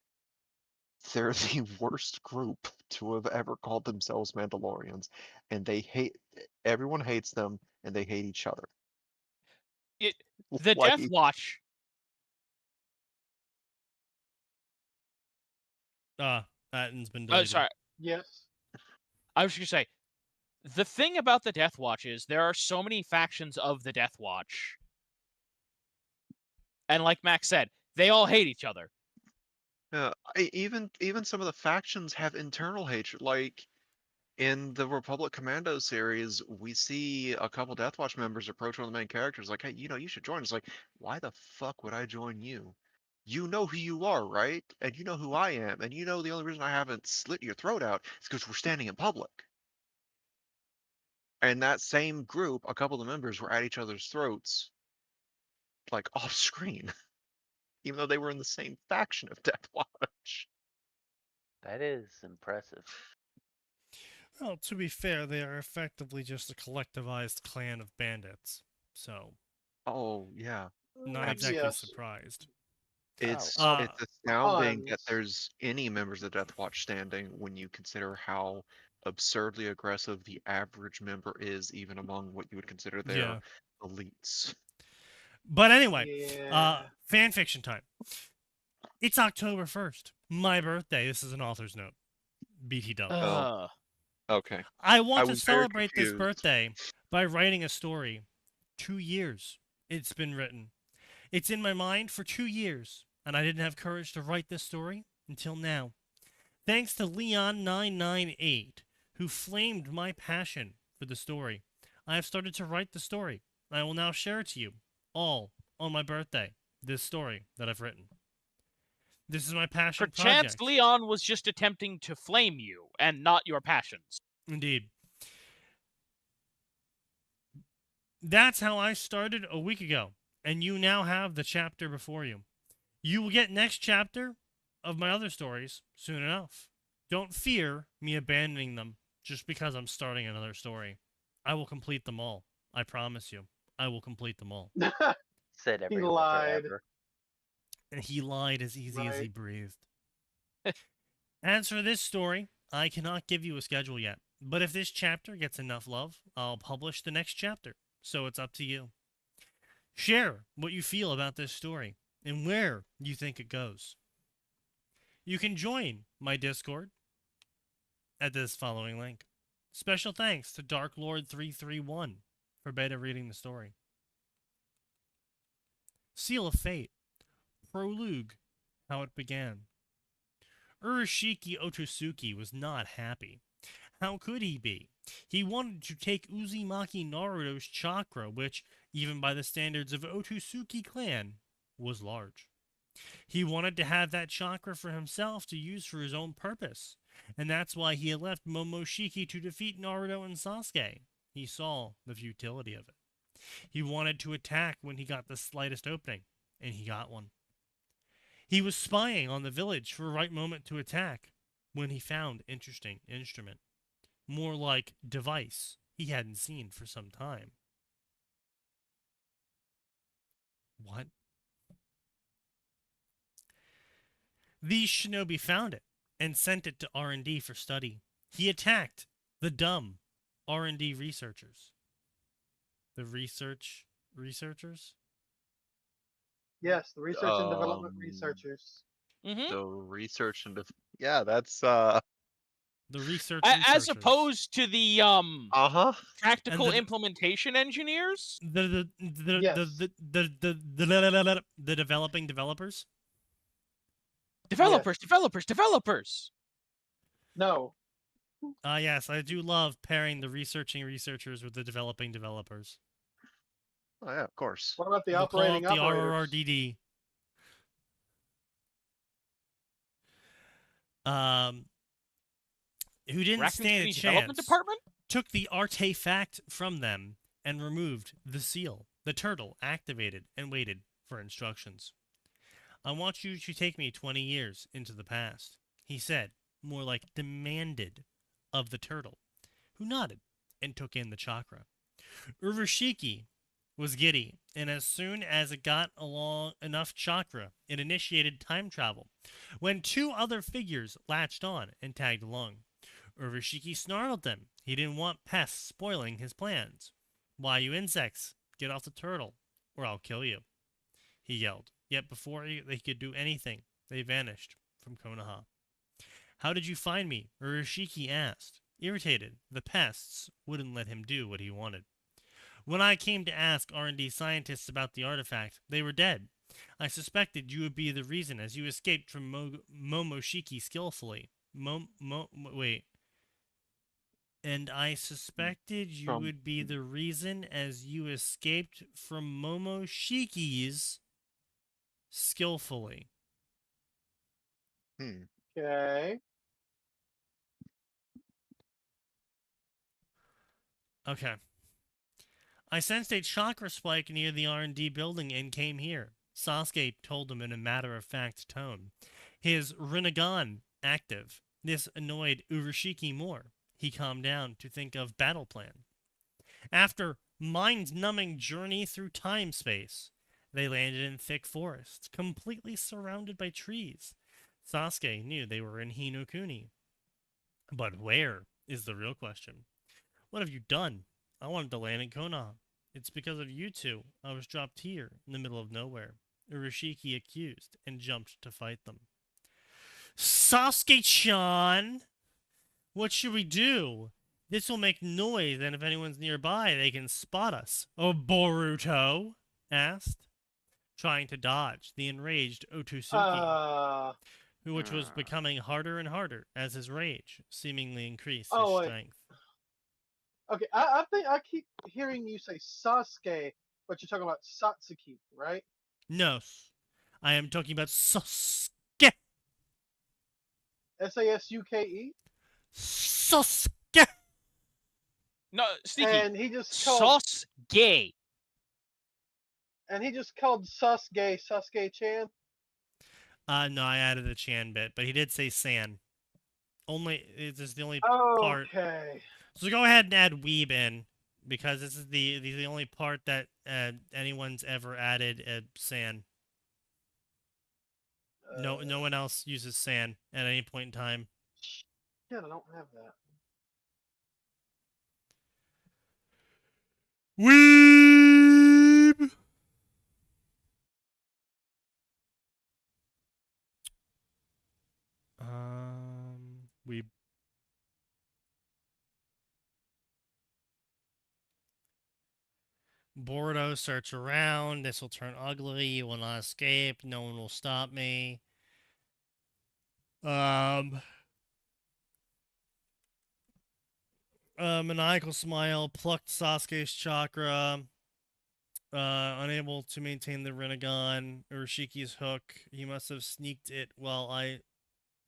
they're the worst group to have ever called themselves Mandalorians, and everyone hates them, and they hate each other. The Like, Death Watch. Atin's been Oh, deleted. sorry. Yes. I was just gonna say, the thing about the Death Watch is there are so many factions of the Death Watch, and like Max said, they all hate each other. even some of the factions have internal hatred. Like in the Republic Commando series, we see a couple Death Watch members approach one of the main characters, like, "Hey, you should join." It's like, why the fuck would I join you? You know who you are, right? And you know who I am, and you know the only reason I haven't slit your throat out is because we're standing in public. And that same group, a couple of the members were at each other's throats, like off screen, even though they were in the same faction of Death Watch. That is impressive. Well, to be fair, they are effectively just a collectivized clan of bandits. So, Oh yeah, not exactly Yes. surprised. it's Uh, it's astounding that Tons. there's any members of Death Watch standing when you consider how absurdly aggressive the average member is, even among what you would consider their Yeah. elites. But anyway, Yeah. fan fiction time. It's October 1st. My birthday. This is an author's note. BT dub. Okay. I want I to was very celebrate this confused. birthday by writing a story. 2 years it's been written. It's in my mind for 2 years, and I didn't have courage to write this story until now. Thanks to Leon998, who flamed my passion for the story, I have started to write the story. I will now share it to you, all on my birthday. this story that I've written. This is my passion Perchance project. Leon was just attempting to flame you, and not your passions. Indeed. That's how I started a week ago, and you now have the chapter before you. You will get next chapter of my other stories soon enough. Don't fear me abandoning them just because I'm starting another story. I will complete them all. I promise you. I will complete them all. Said He everyone lied. forever. And he lied as easy as he Right. breathed. As for this story, I cannot give you a schedule yet. But if this chapter gets enough love, I'll publish the next chapter. So it's up to you. Share what you feel about this story and where you think it goes. You can join my Discord at this following link. Special thanks to DarkLord331 for beta reading the story. Seal of Fate. Prologue. How it began. Urashiki Otosuke was not happy. How could he be? He wanted to take Uzumaki Naruto's chakra, which, even by the standards of Otosuke clan, was large. He wanted to have that chakra for himself to use for his own purpose, and that's why he had left Momoshiki to defeat Naruto and Sasuke. He saw the futility of it. He wanted to attack when he got the slightest opening, and he got one. He was spying on the village for a right moment to attack when he found interesting instrument. More like device he hadn't seen for some time. What? These shinobi found it and sent it to R&D for study. He attacked the dumb R&D researchers. The researchers? Yes, the research and development researchers. Mm-hmm. The research and yeah, that's The research As researchers. opposed to the practical And the- implementation engineers. the Yes. developing developers. Developers. No. Yes, I do love pairing the researching researchers with the developing developers. oh yeah, of course. What about the We'll call it operating the operators? RRRDD. Who didn't Raccoon stand a City Development chance, Department. took the artifact from them and removed the seal. The turtle activated and waited for instructions. I want you to take me 20 years into the past, he said, more like demanded of the turtle, who nodded and took in the chakra. Urashiki was giddy, and as soon as it got along enough chakra, it initiated time travel, when two other figures latched on and tagged along. Urashiki snarled them. He didn't want pests spoiling his plans. Why, you insects, get off the turtle, or I'll kill you, he yelled. Yet before they could do anything, they vanished from Konoha. How did you find me? Urashiki asked. Irritated, the pests wouldn't let him do what he wanted. When I came to ask R&D scientists about the artifact, they were dead. I suspected you would be the reason as you escaped from Momoshiki skillfully. Wait. And I suspected you From- would be the reason as you escaped from Momoshiki's skillfully. Okay. Okay. I sensed a chakra spike near the R&D building and came here. Sasuke told him in a matter-of-fact tone. His Rinnegan active. This annoyed Urashiki more. He calmed down to think of battle plan. After mind-numbing journey through time-space, they landed in thick forests, completely surrounded by trees. Sasuke knew they were in Hinokuni. But where is the real question? What have you done? I wanted to land in Konoha. It's because of you two I was dropped here in the middle of nowhere. Urashiki accused and jumped to fight them. Sasuke-chan! What should we do? This will make noise, and if anyone's nearby, they can spot us. Oh, Boruto asked, trying to dodge the enraged Otosuke, which was becoming harder and harder as his rage seemingly increased his wait. strength. Okay, I think I keep hearing you say Sasuke, but you're talking about Satsuki, right? No. I am talking about Sasuke. Sasuke. Sasuke. No, Sneaky. And he just called Sauce gay. Sasuke Chan. No, I added the Chan bit, but he did say San. This is the only part. Okay. So go ahead and add Weeb in, because this is the only part that anyone's ever added San. No one else uses San at any point in time. Yeah, I don't have that. Weeb. Weeb. Bordo, search around. This will turn ugly. You will not escape. No one will stop me. Maniacal smile. Plucked Sasuke's chakra. Unable to maintain the Rinnegan. Urishiki's hook. He must have sneaked it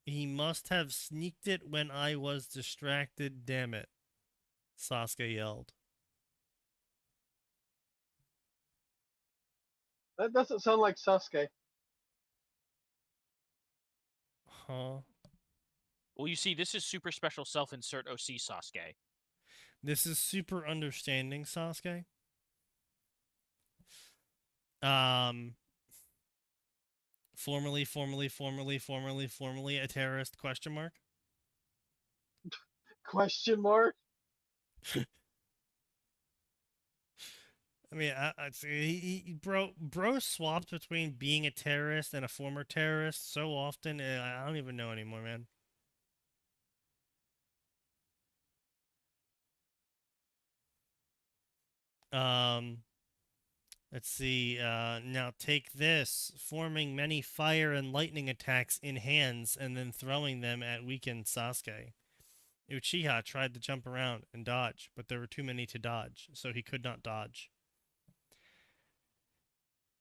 He must have sneaked it when I was distracted. Damn it. Sasuke yelled. That doesn't sound like Sasuke. Huh? Well, you see, this is super special self-insert OC Sasuke. This is super understanding Sasuke. Formerly a terrorist, question mark? Question mark? I mean, bro swapped between being a terrorist and a former terrorist so often, I don't even know anymore, man. Let's see, now take this, forming many fire and lightning attacks in hands and then throwing them at weakened Sasuke. Uchiha tried to jump around and dodge, but there were too many to dodge, so he could not dodge.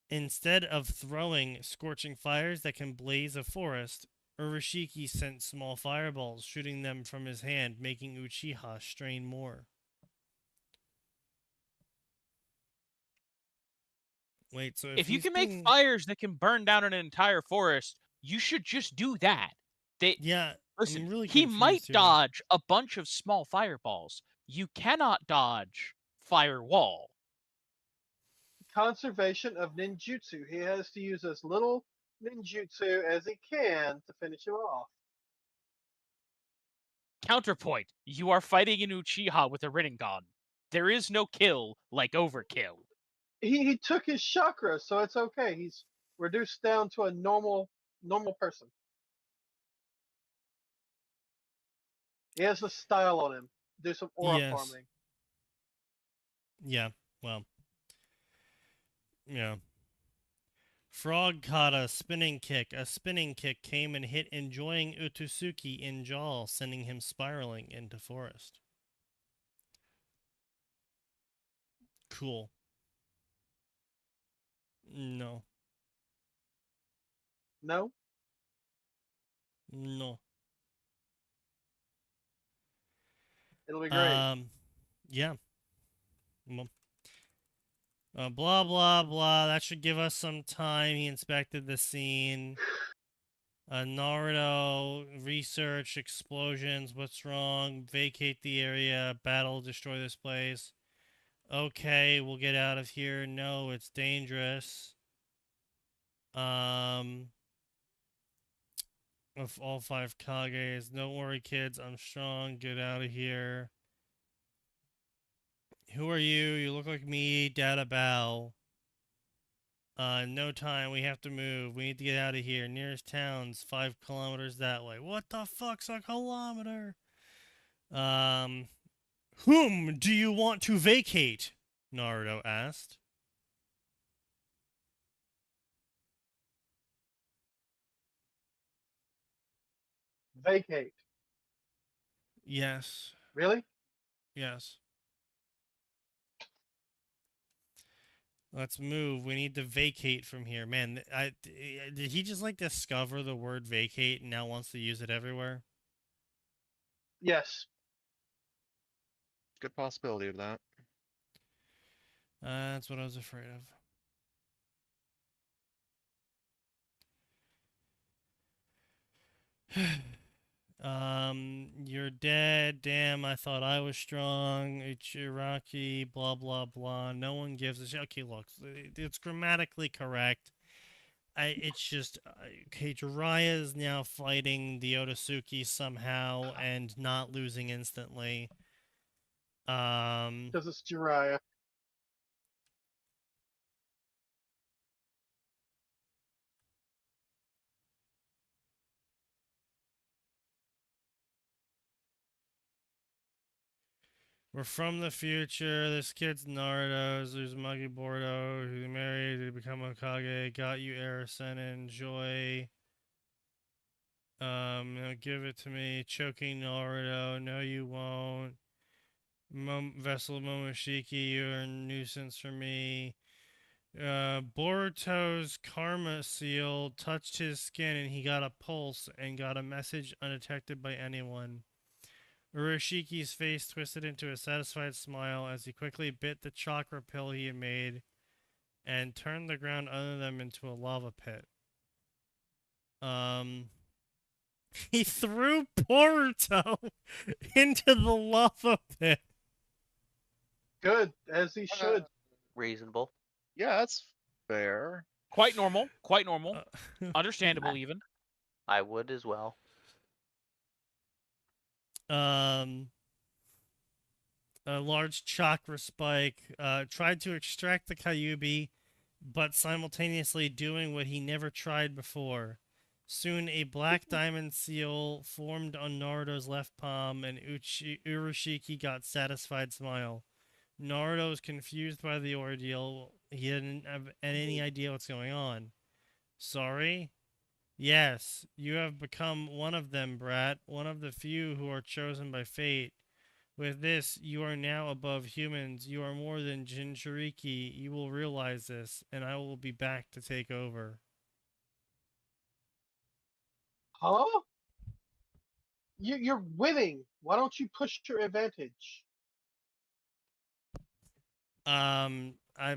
Instead of throwing scorching fires that can blaze a forest, Urashiki sent small fireballs, shooting them from his hand, making Uchiha strain more. Wait, so if you can make fires that can burn down an entire forest, you should just do that. Yeah, listen, I'm really he might here. dodge a bunch of small fireballs. You cannot dodge firewall. Conservation of ninjutsu. He has to use as little ninjutsu as he can to finish him off. Counterpoint, you are fighting an Uchiha with a Rinnegan. There is no kill like overkill. He took his chakra, so it's okay. He's reduced down to a normal person. He has the style on him. Do some aura farming. Yeah, well. Yeah. Frog caught a spinning kick. A spinning kick came and hit enjoying Utsuki in jaw, sending him spiraling into forest. Cool. No. No? No. It'll be great. Yeah. Well, blah, blah, blah. That should give us some time. He inspected the scene. Naruto, research, explosions, what's wrong? Vacate the area, battle, destroy this place. Okay, we'll get out of here. No, it's dangerous. Of all 5 Kages, don't worry, kids, I'm strong. Get out of here. Who are you? You look like me. Dada bow. No time. We have to move. We need to get out of here. Nearest town's 5 kilometers that way. What the fuck's a kilometer? Whom do you want to vacate? Naruto asked. Vacate. Yes. Really? Yes. Let's move. We need to vacate from here. Man, did he just like discover the word vacate and now wants to use it everywhere? Yes. Good possibility of that. That's what I was afraid of. You're dead. Damn, I thought I was strong. Ichiraki, blah, blah, blah. No one gives a shit. Okay, look, it's grammatically correct. It's just, okay, Jiraiya is now fighting the Otosuki somehow and not losing instantly. Because it's Jiraiya. We're from the future. This kid's Naruto's. There's Muggy Bordo, who married to become Hokage. Got you, Arisen. Enjoy. No, give it to me. Choking Naruto. No, you won't. Vessel Momoshiki, you're a nuisance for me. Boruto's karma seal touched his skin and he got a pulse and got a message undetected by anyone. Uroshiki's face twisted into a satisfied smile as he quickly bit the chakra pill he had made and turned the ground under them into a lava pit. He threw Boruto into the lava pit. Good, as he should. Reasonable. Yeah, that's fair. Quite normal. Quite normal. Understandable, even. I would as well. A large chakra spike tried to extract the Kyuubi, but simultaneously doing what he never tried before. Soon a black diamond seal formed on Naruto's left palm, and Uroshiki got satisfied smile. Naruto was confused by the ordeal. He didn't have any idea what's going on. Sorry? Yes, you have become one of them, brat, one of the few who are chosen by fate. With this, you are now above humans. You are more than Jinchuriki. You will realize this, and I will be back to take over. Huh? You're winning. Why don't you push your advantage?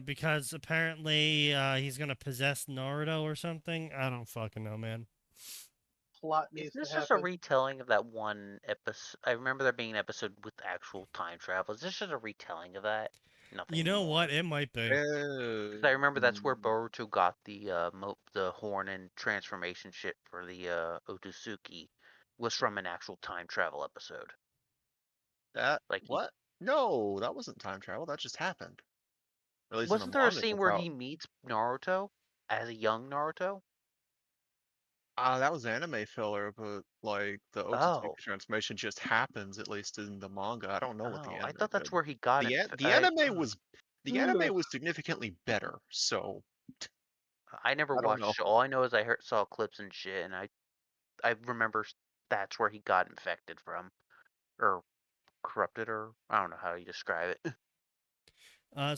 Because apparently he's gonna possess Naruto or something. I don't fucking know, man. Plot Is needs this to just a happen. retelling of that one episode? I remember there being an episode with actual time travel. Is this just a retelling of that? Nothing. You know more. what? It might be. Because I remember that's where Boruto got the horn and transformation shit for the Otosuki was from an actual time travel episode. That Like what? No, that wasn't time travel. That just happened. At least in wasn't the there a manga, scene that's where how- he meets Naruto as a young Naruto? that was anime filler, but like the Otsutsuki Oh. transformation just happens, at least in the manga. I don't know what the Oh, anime I thought that's did. where he got The, it. the anime was the anime was significantly better, so I never I don't watched know. the show. All I know is I saw clips and shit, and I remember that's where he got infected from, or corrupted, or I don't know how you describe it.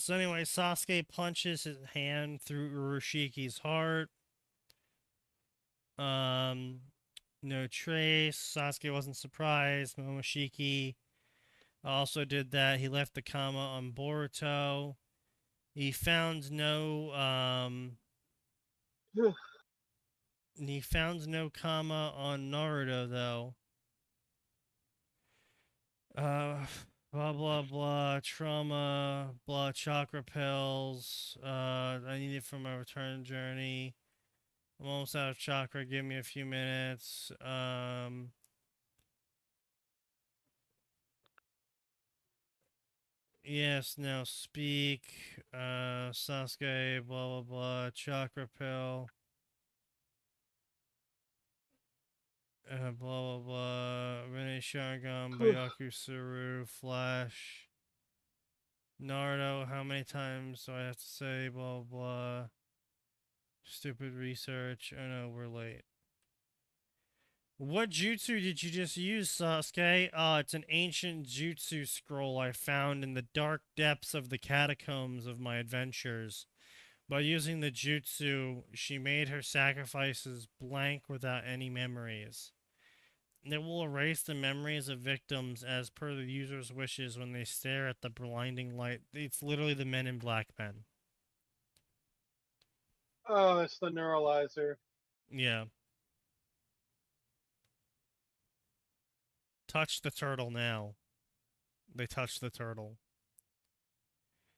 So anyway, Sasuke punches his hand through Uroshiki's heart. No trace. Sasuke wasn't surprised. Momoshiki also did that. He left the comma on Boruto. He found no comma on Naruto though. Blah blah blah, trauma, blah, chakra pills. I need it for my return journey. I'm almost out of chakra. Give me a few minutes. Yes, now speak. Sasuke, blah blah blah, chakra pill. Blah blah blah. Rene Sharingan, Byaku Suru, Flash. Naruto, how many times do I have to say blah blah blah? Stupid research. Oh no, we're late. What jutsu did you just use, Sasuke? It's an ancient jutsu scroll I found in the dark depths of the catacombs of my adventures. By using the jutsu, she made her sacrifices blank without any memories. It will erase the memories of victims as per the user's wishes when they stare at the blinding light. It's literally the Men in Black pen. Oh, it's the neuralizer. Yeah. Touch the turtle now. They touch the turtle.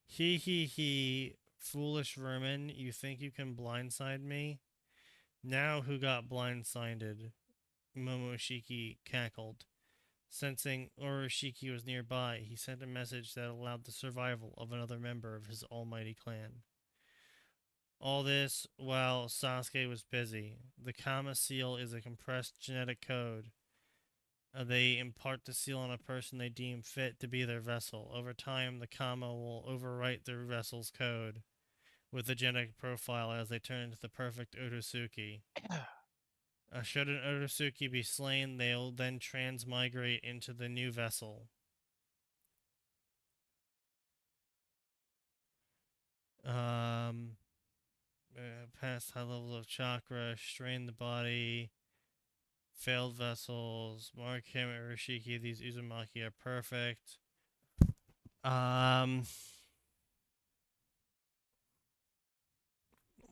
He, foolish vermin, you think you can blindside me? Now who got blindsided? Momoshiki cackled. Sensing Oroshiki was nearby, he sent a message that allowed the survival of another member of his almighty clan. All this while Sasuke was busy. The Kama seal is a compressed genetic code. They impart the seal on a person they deem fit to be their vessel. Over time, the Kama will overwrite their vessel's code with the genetic profile as they turn into the perfect Otosuki. Should an Otosuki be slain, they'll then transmigrate into the new vessel. Past high levels of chakra, strain the body, failed vessels, Marukami Urashiki, these Uzumaki are perfect.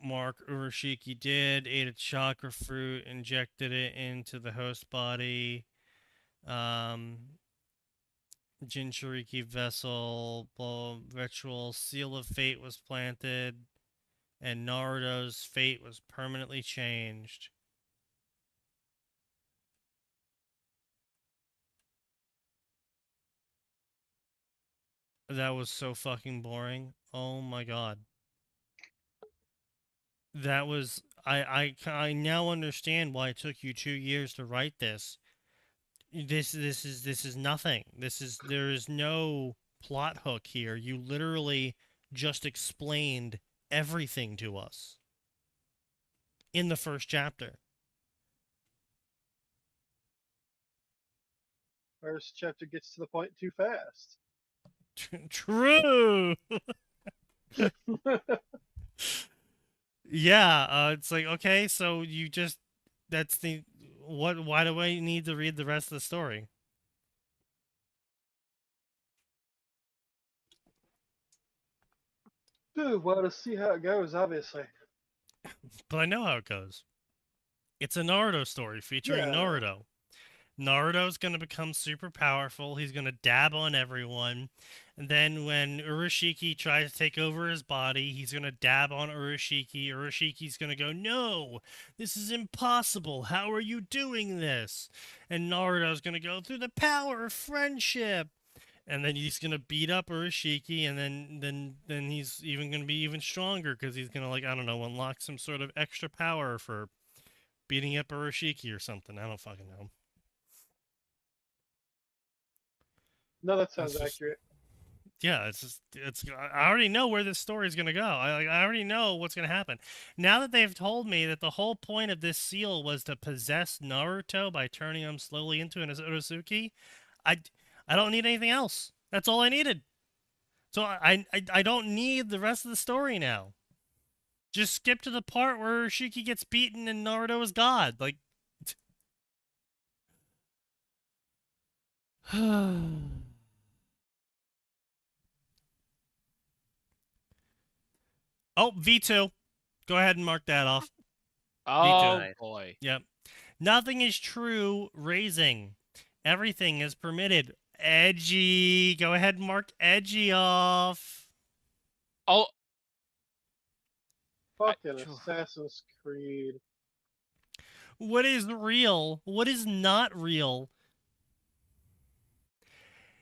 Mark Urashiki did, ate a chakra fruit, injected it into the host body. Jinchuriki vessel, ritual, seal of fate was planted, and Naruto's fate was permanently changed. That was so fucking boring. Oh my god. That was I now understand why it took you 2 years to write this. This is nothing. There is no plot hook here. You literally just explained everything to us in the first chapter. First chapter gets to the point too fast. True. Yeah, it's like, okay, so you just that's the why do I need to read the rest of the story? Dude, well, to see how it goes, obviously. But I know how it goes. It's a Naruto story featuring Yeah. Naruto. Naruto's going to become super powerful. He's going to dab on everyone. And then when Urashiki tries to take over his body, he's going to dab on Urashiki. Urashiki's going to go, "No, this is impossible. How are you doing this?" And Naruto's going to go, "Through the power of friendship." And then he's going to beat up Urashiki, and then he's even going to be even stronger because he's going to, like, I don't know, unlock some sort of extra power for beating up Urashiki or something. I don't fucking know. No, that sounds It's just- accurate. Yeah, I already know where this story is going to go. I already know what's going to happen. Now that they've told me that the whole point of this seal was to possess Naruto by turning him slowly into an Otosuki, I don't need anything else. That's all I needed. So I don't need the rest of the story now. Just skip to the part where Shiki gets beaten and Naruto is God. Like, oh, V2. Go ahead and mark that off. Oh Nice. boy. Yep. Nothing is true. Raising. Everything is permitted. Edgy. Go ahead and mark edgy off. Oh, Fucking Assassin's Creed. What is real? What is not real?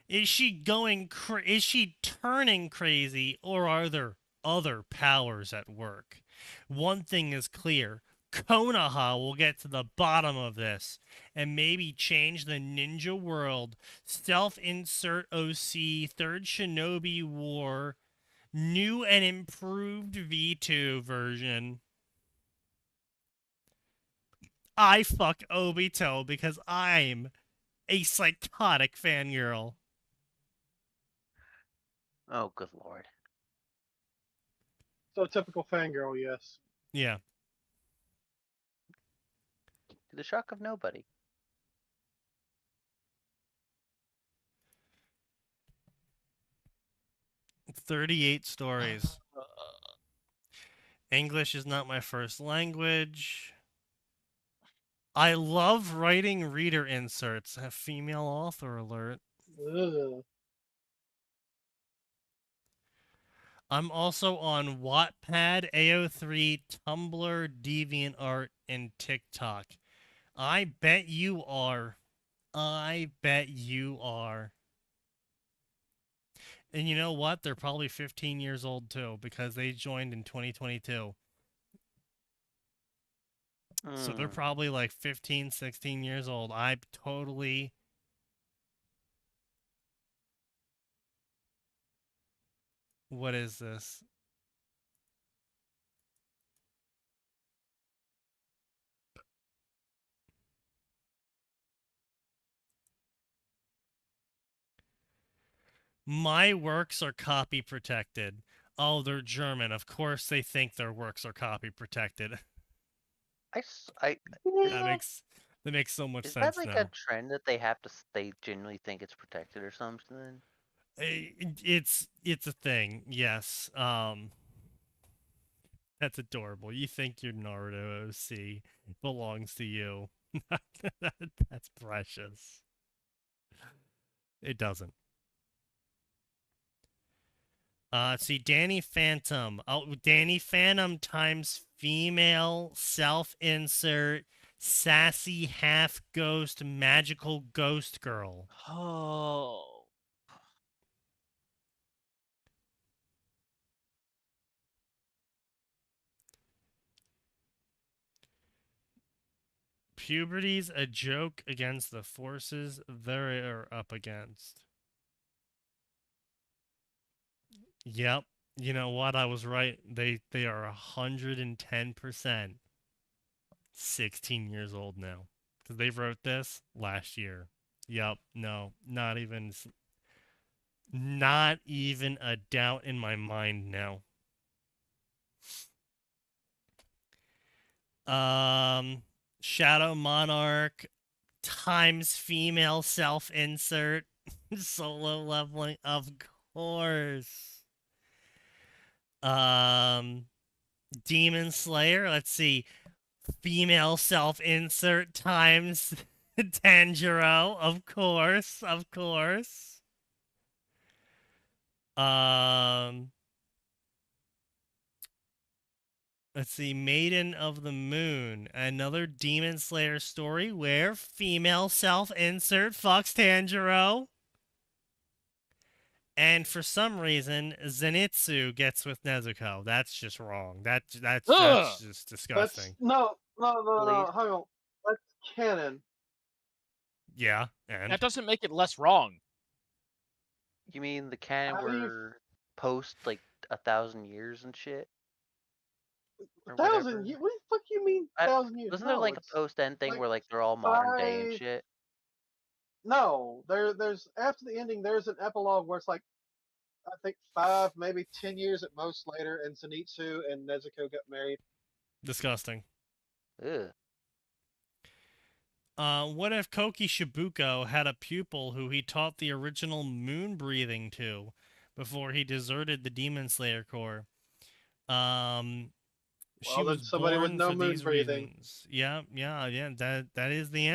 Is she going is she turning crazy, or are there other powers at work? One thing is clear. Konoha will get to the bottom of this and maybe change the ninja world. Self-insert OC, Third Shinobi War, new and improved V2 version. I fuck Obito because I'm a psychotic fangirl. Oh, good lord. So typical fangirl, yes. Yeah. To the shock of nobody. $38 stories. English is not my first language. I love writing reader inserts. A female author alert. Ugh. I'm also on Wattpad, AO3, Tumblr, DeviantArt, and TikTok. I bet you are. I bet you are. And you know what? They're probably 15 years old too, because they joined in 2022. So they're probably like 15, 16 years old. I totally... What is this? My works are copy protected. Oh, they're German. Of course they think their works are copy protected. That makes so much Is sense that like now. a trend that they genuinely think it's protected or something? It's a thing, yes. That's adorable. You think your Naruto OC belongs to you. That's precious. It doesn't. See, Danny Phantom. Oh, Danny Phantom times female self-insert sassy half-ghost magical ghost girl. Oh. Puberty's a joke against the forces they're up against. Yep. You know what? I was right. They are 110% 16 years old now. Because they wrote this last year. Yep. No, not even a doubt in my mind now. Shadow Monarch times female self-insert solo leveling, of course. Demon Slayer, let's see. Female self-insert times Tanjiro, of course, of course. Let's see, Maiden of the Moon, another Demon Slayer story where female self-insert fucks Tanjiro. And for some reason, Zenitsu gets with Nezuko. That's just wrong. That's just disgusting. No. Hang on. That's canon. Yeah, and That doesn't make it less wrong. You mean the canon were post like 1,000 years and shit? 1,000 years? What the fuck you mean 1,000 years? Wasn't there like a post end thing where like they're all modern day and shit? No, there's after the ending there's an epilogue where it's like I think 5, maybe 10 years at most later, and Zenitsu and Nezuko got married. Disgusting. Ugh. What if Koki Shibuko had a pupil who he taught the original moon breathing to before he deserted the Demon Slayer Corps? She was somebody with born no for moon these breathing. reasons. Yeah. That is the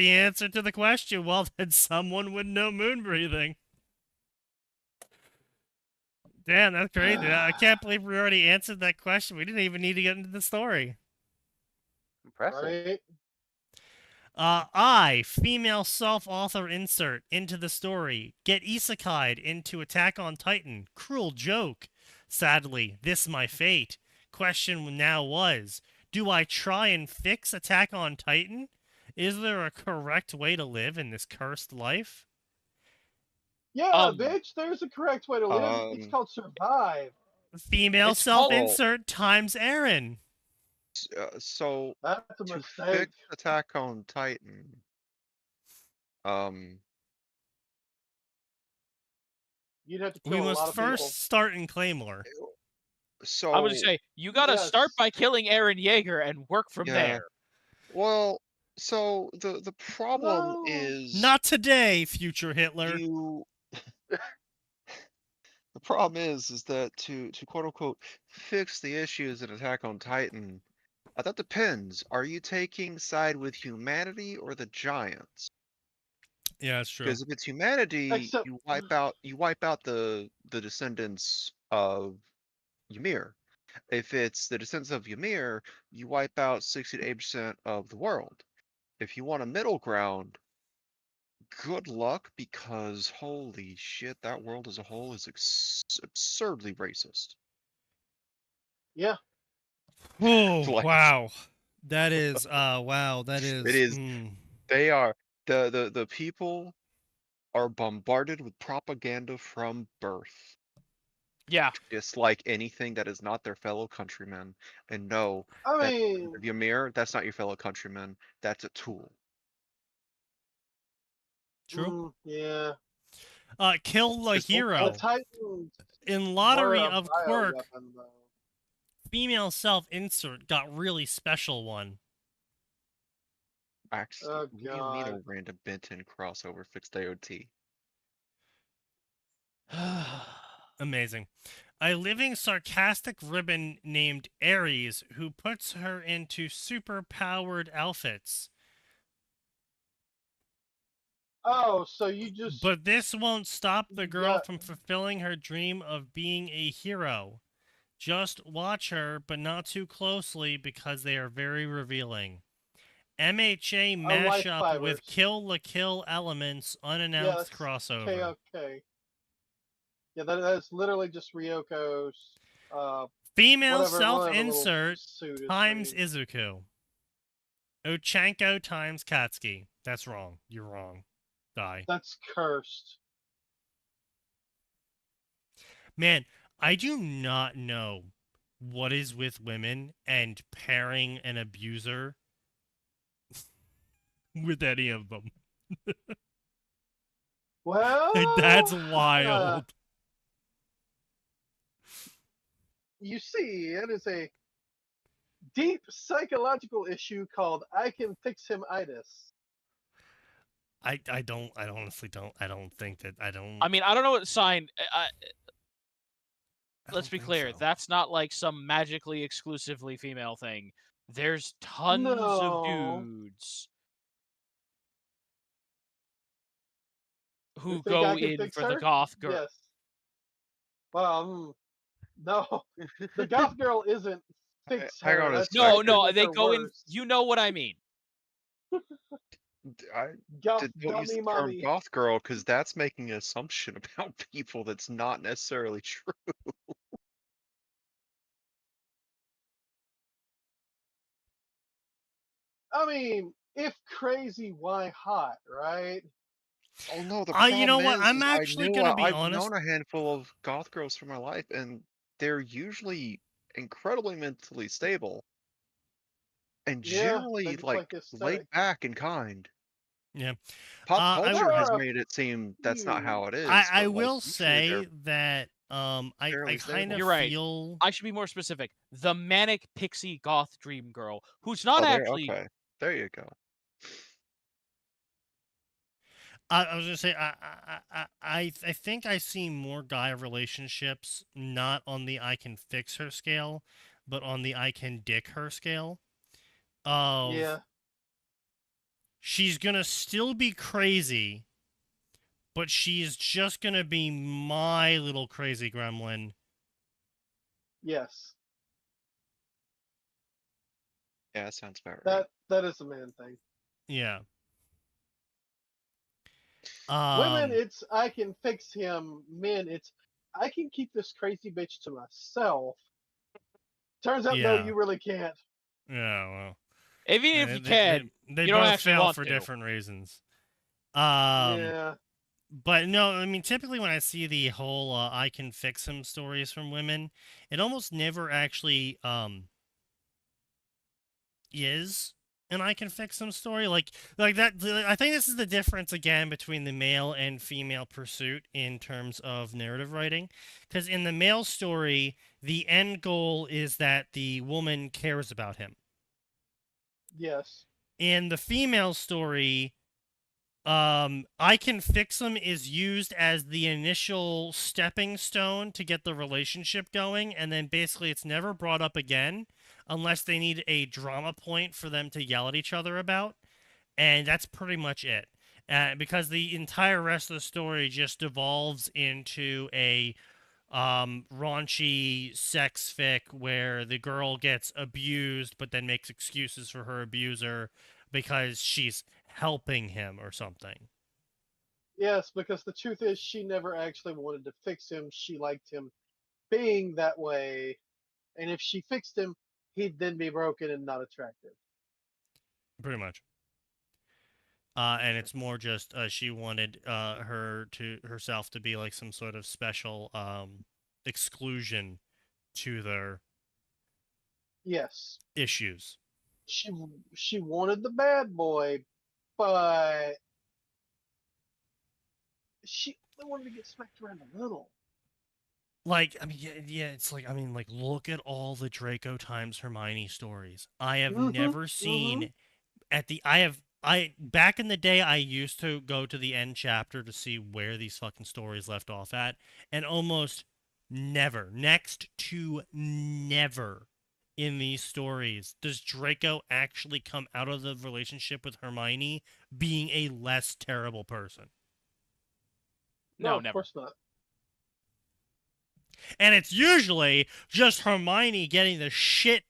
answer to the question. Well, then someone with no moon breathing. Damn, that's crazy. I can't believe we already answered that question. We didn't even need to get into the story. Impressive. Right? Female self-author insert into the story. Get isekai'd into Attack on Titan. Cruel joke. Sadly, this my fate. Question now was, do I try and fix Attack on Titan? Is there a correct way to live in this cursed life? Yeah, bitch, there's a correct way to live. It's called survive. Female self-insert times Aaron. So that's a to mistake. fix Attack on Titan, you'd have to kill we a lot must of first people. start in Claymore. So I would say you gotta start Yes. by killing Aaron Yeager and work from Yeah. there. Well, so the problem No. is Not today, future Hitler. you. The problem is that to quote unquote fix the issues in Attack on Titan, that depends. Are you taking side with humanity or the giants? Yeah, that's true. Because if it's humanity, Except you wipe out the descendants of Ymir. If it's the descendants of Ymir, you wipe out 60 to 80% of the world. If you want a middle ground, good luck, because holy shit, that world as a whole is absurdly racist. yeah. Oh, Like, wow. That is, wow, that is. it is. They are the people are bombarded with propaganda from birth. Yeah. Just like anything that is not their fellow countrymen. And no, I that mean, Ymir, that's not your fellow countrymen. That's a tool. True. yeah. Kill the Just don't hero. The Titans In were Lottery a of Quirk, bioweapon, though. female self-insert got really special one. Actually, Oh, what do you mean a God. random Benton crossover fixed AOT? Amazing. A living sarcastic ribbon named Ares who puts her into super-powered outfits. Oh, so you just... But this won't stop the girl Yeah. from fulfilling her dream of being a hero. Just watch her, but not too closely because they are very revealing. MHA life mashup with fibers. Kill la Kill elements, unannounced Yes. crossover. KOK. Yeah, that's literally just Ryoko's... Female whatever little self-insert suit is times made. Izuku. Ochanko times Katsuki. That's wrong. You're wrong. Die. That's cursed. Man, I do not know what is with women and pairing an abuser with any of them. Well... That's wild. You see, it is a deep psychological issue called I can fix him itis. I honestly don't. I don't think that. I don't. I mean, I don't know what sign. I Let's don't be think clear. so. That's not like some magically exclusively female thing. There's tons of No. dudes You who think go I can in fix for the her? goth girl. Yes. Well, no. The goth girl isn't fix Hang her. on a That's second. actually No, make they her go in. worse. You know what I mean. Goth Don't use dummy the term mommy. goth girl, because that's making an assumption about people that's not necessarily true. I mean, if crazy, why hot, right? Oh no, the You know problem what? I'm is actually gonna be I've honest. known a handful of goth girls from my life, and they're usually incredibly mentally stable and Yeah, they generally just like like the laid aesthetic. back and kind. Yeah. Pop I culture There has are a made it seem that's not how it is, I but like will usually they're say that I fairly kind of stable. You're right. feel I should be more specific. The manic pixie goth dream girl, who's not Oh, there, actually. okay. There you go. I was gonna say I think I see more guy relationships not on the I can fix her scale, but on the I can dick her scale. Of Yeah. she's gonna still be crazy, but she's just gonna be my little crazy gremlin. Yes. Yeah, that sounds about right. That is a man thing. Yeah. Women, it's I can fix him. Men, it's I can keep this crazy bitch to myself. Turns out, no, Yeah. you really can't. Yeah, well. Even if you can, they you don't both actually fail want for to. different reasons. Yeah. But no, I mean, typically when I see the whole I can fix him stories from women, it almost never actually is an I can fix them story, like that. I think this is the difference again between the male and female pursuit in terms of narrative writing, because in the male story, the end goal is that the woman cares about him. Yes. In the female story, I can fix them is used as the initial stepping stone to get the relationship going, and then basically it's never brought up again unless they need a drama point for them to yell at each other about, and that's pretty much it. Because the entire rest of the story just devolves into a raunchy sex fic where the girl gets abused but then makes excuses for her abuser because she's helping him or something. Yes, because the truth is she never actually wanted to fix him. She liked him being that way. And if she fixed him, he'd then be broken and not attractive. Pretty much. And it's more just she wanted herself to be like some sort of special exclusion to their issues. She wanted the bad boy, but she wanted to get smacked around a little. Like, I mean, yeah, it's like, I mean, like, look at all the Draco times Hermione stories. I have never seen back in the day, I used to go to the end chapter to see where these fucking stories left off at, and almost never, next to never in these stories does Draco actually come out of the relationship with Hermione being a less terrible person. No, never. Of course not. And it's usually just Hermione getting the shit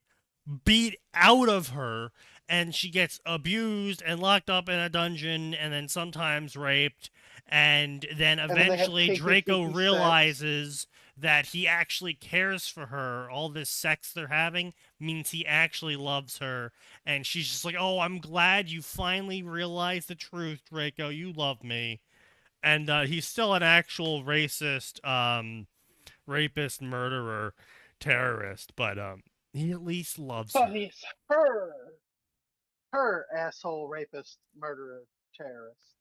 beat out of her, and she gets abused and locked up in a dungeon and then sometimes raped, and then eventually Draco realizes that he actually cares for her. All this sex they're having means he actually loves her, and she's just like, oh, I'm glad you finally realized the truth, Draco. You love me. And he's still an actual racist, rapist, murderer, terrorist, but he at least loves her. But he's her asshole, rapist, murderer, terrorist,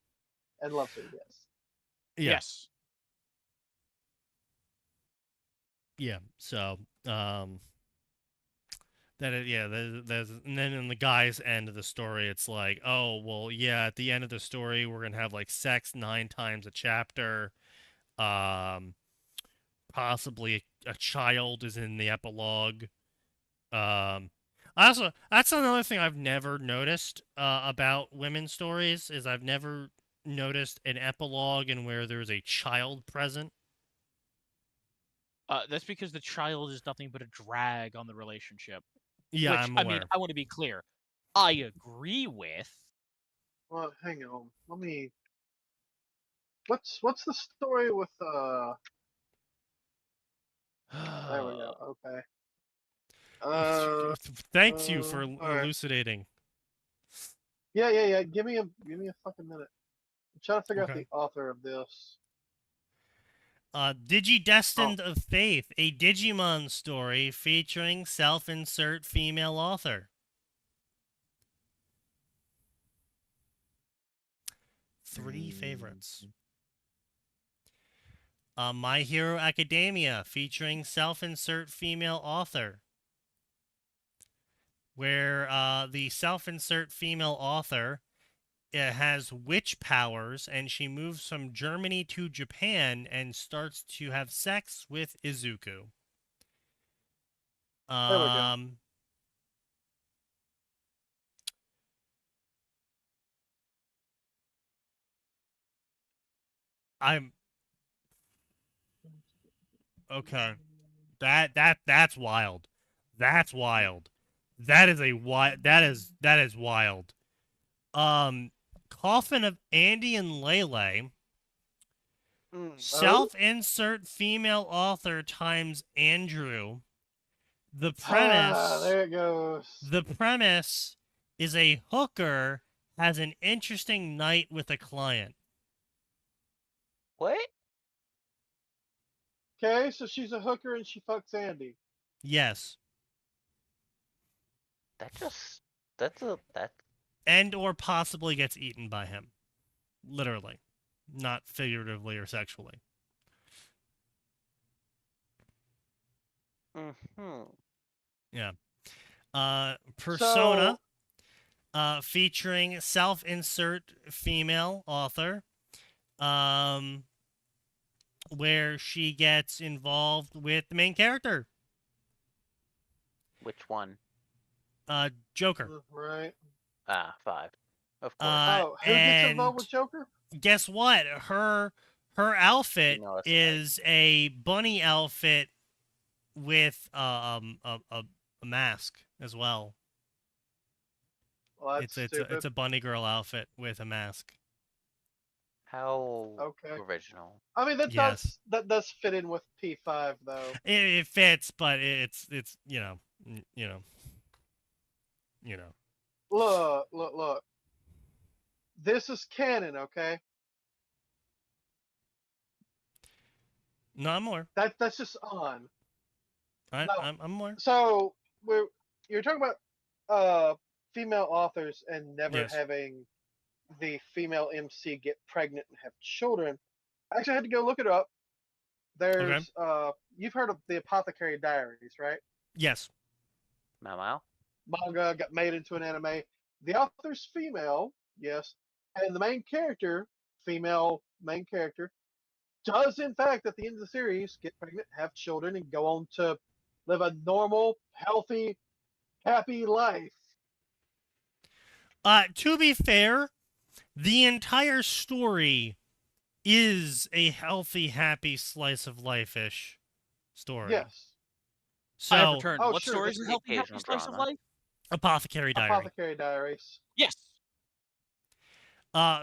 and loves her. Yes. Yeah. So there's and then in the guy's end of the story, it's like, oh well, yeah. At the end of the story, we're gonna have like sex 9 times a chapter. Possibly a child is in the epilogue. Also, that's another thing I've never noticed about women's stories is I've never noticed an epilogue in where there's a child present. That's because the child is nothing but a drag on the relationship. Yeah, which, I'm aware. I mean, I want to be clear. I agree with. Well, hang on. Let me. What's the story with There we go. Okay. Thanks you for elucidating. Yeah. Give me a fucking minute. I'm trying to figure out the author of this. Digidestined of Faith, a Digimon story featuring self-insert female author. 3 favorites. My Hero Academia, featuring self-insert female author. Where the self-insert female author has witch powers, and she moves from Germany to Japan and starts to have sex with Izuku. There we go. Okay. That's wild. That's wild. That is wild. Coffin of Andy and Lele. Self-insert female author times Andrew. The premise. There it goes. The premise is a hooker has an interesting night with a client. What? Okay, so she's a hooker and she fucks Andy. Yes. That's And or possibly gets eaten by him. Literally. Not figuratively or sexually. Mm-hmm. Yeah. Persona, So, featuring self-insert female author, where she gets involved with the main character, Which one? Joker. right. Ah, 5. Of course. Oh, who gets involved with Joker? Guess what? Her outfit Female escort. is a bunny outfit with a mask as well. Well, that's stupid. It's a bunny girl outfit with a mask. How Okay. original. I mean, that Yes. does fit in with P5 though. It fits, but it's you know. Look. This is canon, okay? No, I'm more. That's just on. No. I'm more. So you're talking about female authors and never Yes. having the female MC get pregnant and have children. I actually had to go look it up. There's you've heard of the Apothecary Diaries, right? Yes. Mau. Manga got made into an anime. The author's female, yes, and the main character, female main character, does in fact at the end of the series get pregnant, have children, and go on to live a normal, healthy, happy life. To be fair, the entire story is a healthy, happy slice of life-ish story. Yes. So, I have returned. Oh, What sure, stories this in is Healthy Happy occasional Slice of drama. Life? Apothecary Diary. Apothecary Diaries. Yes.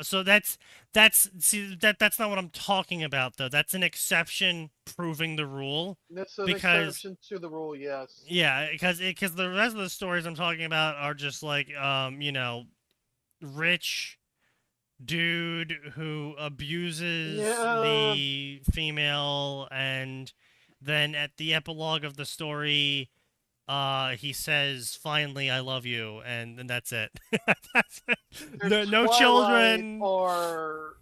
So that's not what I'm talking about though. That's an exception proving the rule. That's an Because- exception to the rule, yes. Yeah, because the rest of the stories I'm talking about are just like rich dude who abuses Yeah. the female, and then at the epilogue of the story, he says, "Finally, I love you," and then that's it. That's it. They're No Twilight children. Or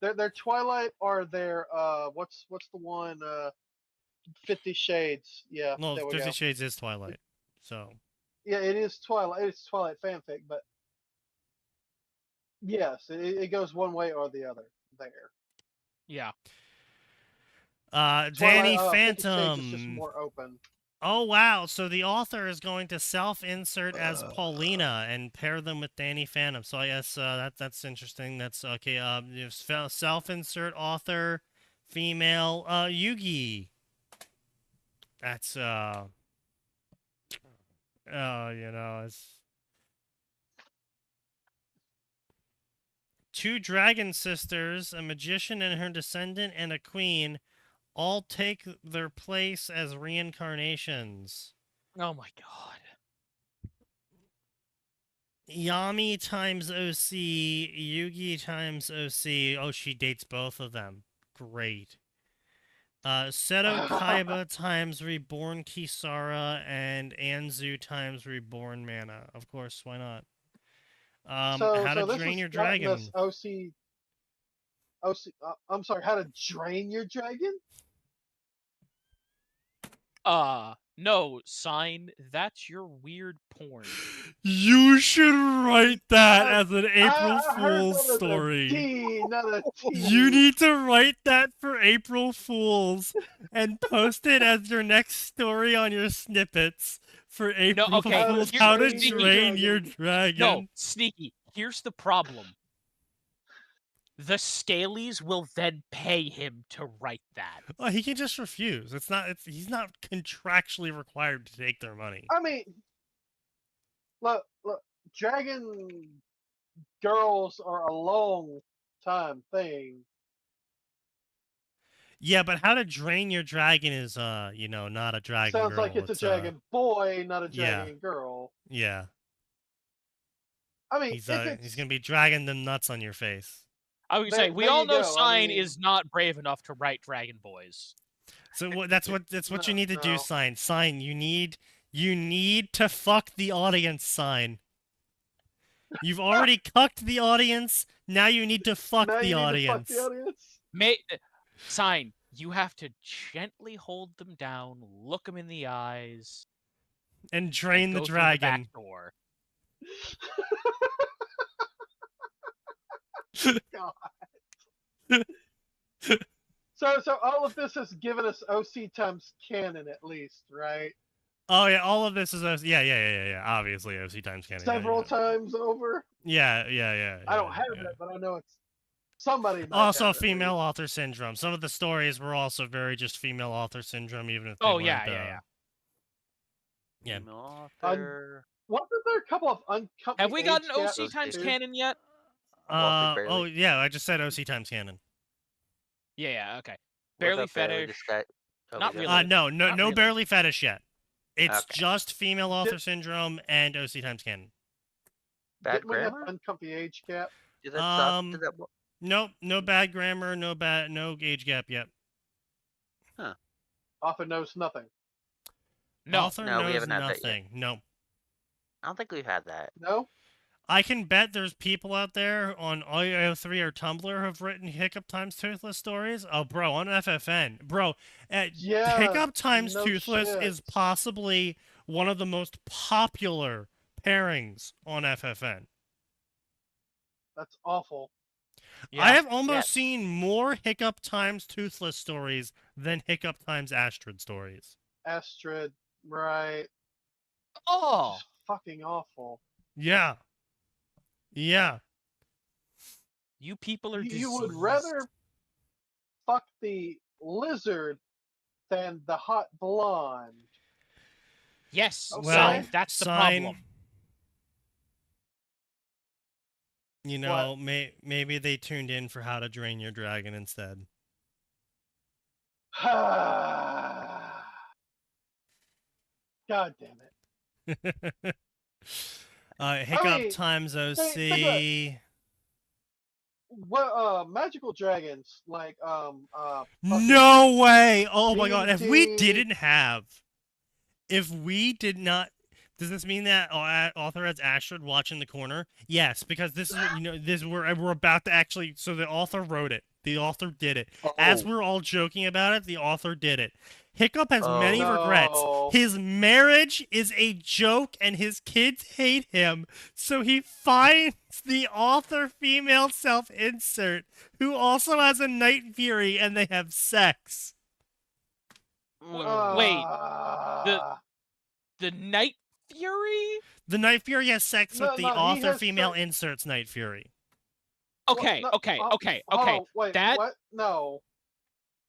they're Twilight or they're what's the one 50 Shades. Yeah, No, there we 50 go. Shades is Twilight. So Yeah, it is Twilight. It's Twilight fanfic, but yes, it goes one way or the other there. Yeah. Danny Twilight, 50 Shades is just Phantom. more open. Oh wow! So the author is going to self-insert as Paulina and pair them with Danny Phantom. So I guess that's interesting. That's okay. Self-insert author, female, Yugi. That's it's two dragon sisters, a magician and her descendant, and a queen. All take their place as reincarnations. Oh my god. Yami times OC, Yugi times OC. Oh, she dates both of them. Great. Seto Kaiba times Reborn Kisara, and Anzu times Reborn Mana. Of course, why not? How to this drain is your gotten dragon. us I'm sorry, how to drain your dragon? No, sign, that's your weird porn. You should write that I- as an I April heard Fool's that as a story. T, not a T. You need to write that for April Fools and post it as your next story on your snippets for April okay, Fools. here's How to Drain Your drain your Dragon. dragon. No, Sneaky, here's the problem. The Staleys will then pay him to write that. Oh, he can just refuse. He's not contractually required to take their money. I mean, look, dragon girls are a long time thing. Yeah, but how to drain your dragon is not a dragon Sounds girl. like it's a dragon boy, not a yeah. dragon girl. Yeah. I mean, He's gonna be dragging them nuts on your face. I would There- say we there all you know go, I Sign mean- is not brave enough to write Dragon Boys. So that's what you need to do. No. Sign. You need to fuck the audience. Sign. You've already cucked the audience. Now you need to fuck Now the you need to audience. fuck the audience. Sign. You have to gently hold them down, look them in the eyes, And drain and the go through dragon. back door. God. So all of this has given us OC times canon at least, right? Oh yeah, all of this is yeah. Obviously, OC times canon. Several times over. Yeah. I don't have that, but I know it's somebody. Might Also, have it, at female least. author syndrome. Some of the stories were also very just female author syndrome, even if they Oh weren't, yeah. Yeah. Female author. Wasn't there a couple of uncomfortable? Have we got an gaps OC times too? canon yet? Walter Oh Bailey. yeah, I just said OC times canon. Yeah. Okay. What Barely about Barely? fetish. This guy. Oh, Not we got- really. No, Not really. barely fetish yet. It's Okay. just female author syndrome and OC times canon. Bad Didn't we have grammar? uncomfy age gap? Did that stop? Did that? Nope, no bad grammar, no age gap yet. Author knows nothing. No. Author No, we knows haven't had that yet. nothing. No. I don't think we've had that. No. I can bet there's people out there on IO3 or Tumblr who have written Hiccup times Toothless stories. Oh, bro, on FFN. Bro, Yeah. Hiccup times no Toothless shit. is possibly one of the most popular pairings on FFN. That's awful. Yeah. I have almost seen more Hiccup times Toothless stories than Hiccup times Astrid stories. Astrid, right? Oh. It's fucking awful. Yeah. Yeah. You people are You would diseased. rather fuck the lizard than the hot blonde. Yes. Okay. Sign. That's the Sign. problem. You know, maybe they tuned in for How to Drain Your Dragon instead. God damn it. Hiccup times OC. think Well, magical dragons like No way! Oh my god! If we D&D. did not, does this mean that author has Astrid watching the corner? Yes, because this is we're about to actually. So the author wrote it. The author did it. As we're all joking about it, the author did it. Hiccup has many regrets. No. His marriage is a joke and his kids hate him. So he finds the author female self-insert who also has a Night Fury and they have sex. Wait. The Night Fury? The Night Fury has sex with the he author has female sex- inserts Night Fury. Okay. Well, Okay. hold on, wait, That- what? No.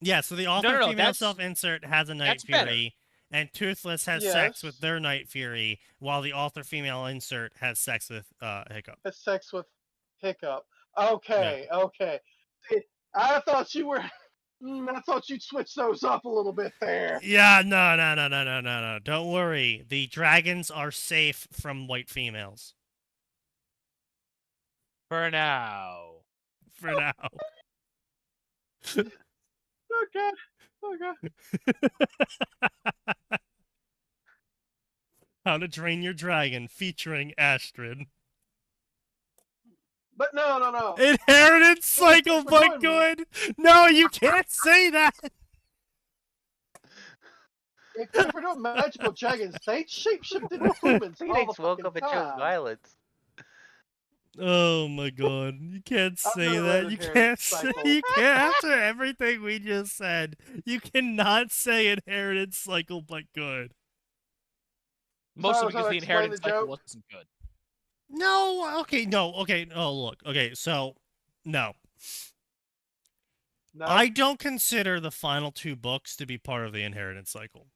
Yeah, so the author no, female that's- self-insert has a Night that's better. Fury, and Toothless has sex Yes. with their Night Fury, while the author female insert has sex with Hiccup. Has sex with Hiccup. Okay, okay. I thought you were. I thought you'd switch those up a little bit there. Yeah, no. Don't worry. The dragons are safe from white females. For now. For now. Okay. How to Drain Your Dragon, featuring Astrid. But no. Inherited cycle, for but doing good. No, you can't say that. Except for doing magical dragons, they shapeshift into humans all the Phoenix woke fucking up and chose time. violence. Oh my god, you can't say never that. read You Inherited can't say. Cycle. You can't. After everything we just said, you cannot say inherited cycle, but good. Mostly So because the explain inheritance the cycle joke. wasn't good. No, okay. Oh, look, okay. So, no, No. I don't consider the final two books to be part of the inheritance cycle.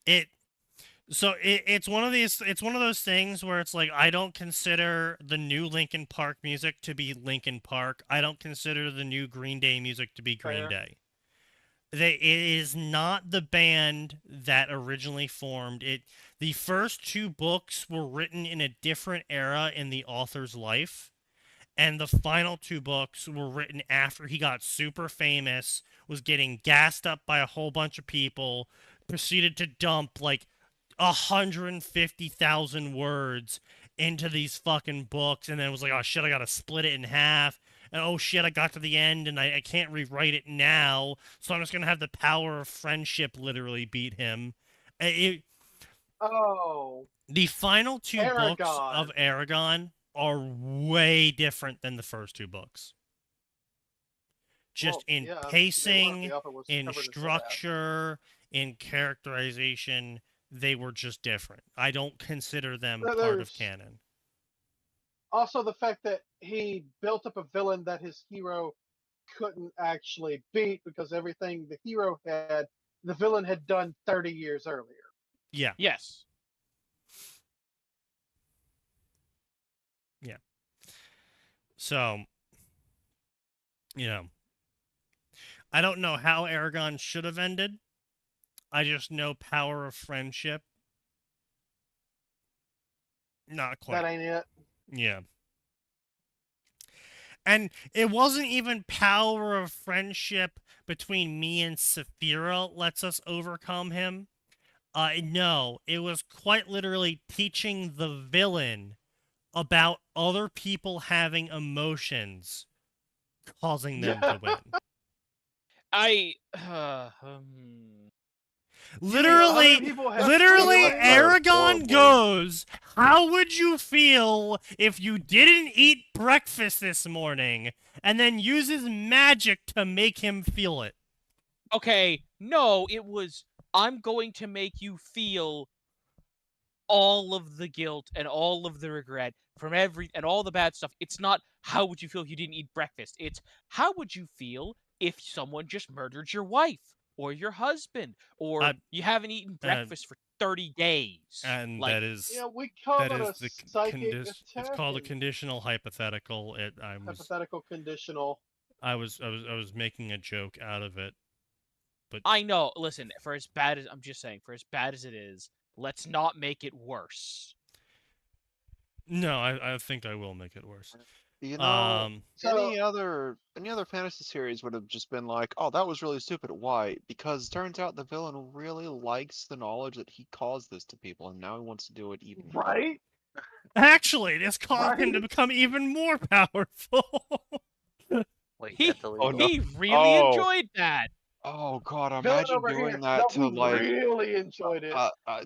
It's one of those things where it's like I don't consider the new Linkin Park music to be Linkin Park. I don't consider the new Green Day music to be Green Fair. Day. It is not the band that originally formed it. The first two books were written in a different era in the author's life, and the final two books were written after he got super famous, was getting gassed up by a whole bunch of people, proceeded to dump like 150,000 words into these fucking books, and then it was like, oh shit, I gotta split it in half, and oh shit, I got to the end, and I can't rewrite it now, so I'm just gonna have the power of friendship literally beat him. Oh, The final two books Aragon. of Aragon are way different than the first two books. Just Well, in yeah, they were. pacing, The author was in covered in that. structure, in characterization, they were just different. I don't consider them part of There's canon. also the fact that he built up a villain that his hero couldn't actually beat because everything the hero had, the villain had done 30 years earlier. Yeah. Yes. Yeah. So, you know, I don't know how Aragon should have ended. I just know power of friendship. Not quite. That ain't it. Yeah. And it wasn't even power of friendship between me and Saphira lets us overcome him. No, it was quite literally teaching the villain about other people having emotions, causing them to win. Literally, Aragon goes, how would you feel if you didn't eat breakfast this morning? And then uses magic to make him feel it. Okay, no, it was, I'm going to make you feel all of the guilt and all of the regret from and all the bad stuff. It's not, how would you feel if you didn't eat breakfast? It's, how would you feel if someone just murdered your wife? Or your husband, or you haven't eaten breakfast for 30 days. And like, that is, yeah, we call that it is a psychic attack. It's called a conditional hypothetical. Hypothetical conditional. I was making a joke out of it, but I know. Listen, for as bad as I'm just saying, for as bad as it is, let's not make it worse. No, I think I will make it worse. You know, any other fantasy series would have just been like, oh, that was really stupid. Why? Because it turns out the villain really likes the knowledge that he caused this to people, and now he wants to do it even more. Right? Actually, this caused him to become even more powerful. Wait, he no. really enjoyed that. Oh god, imagine doing that to like. Really enjoyed it.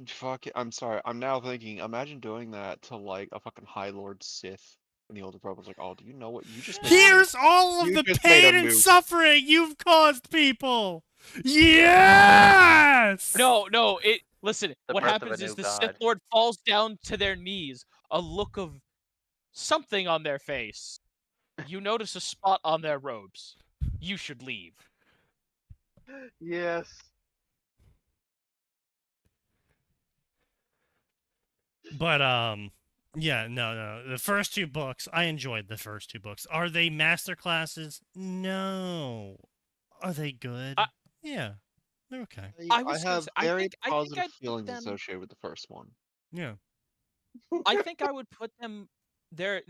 Fuck it. I'm sorry. I'm now thinking. Imagine doing that to like a fucking High Lord Sith. And the older brother was like, "Oh, do you know what you just made? Here's all of the pain and suffering you've caused people." Yes. No. Listen. What happens is the Sith Lord falls down to their knees, a look of something on their face. You notice a spot on their robes. You should leave. Yes. But yeah, no. The first two books, I enjoyed the first two books. Are they masterclasses? No. Are they good? Yeah. They're okay. I have very positive feelings associated with the first one. Yeah. I think I would put them. They're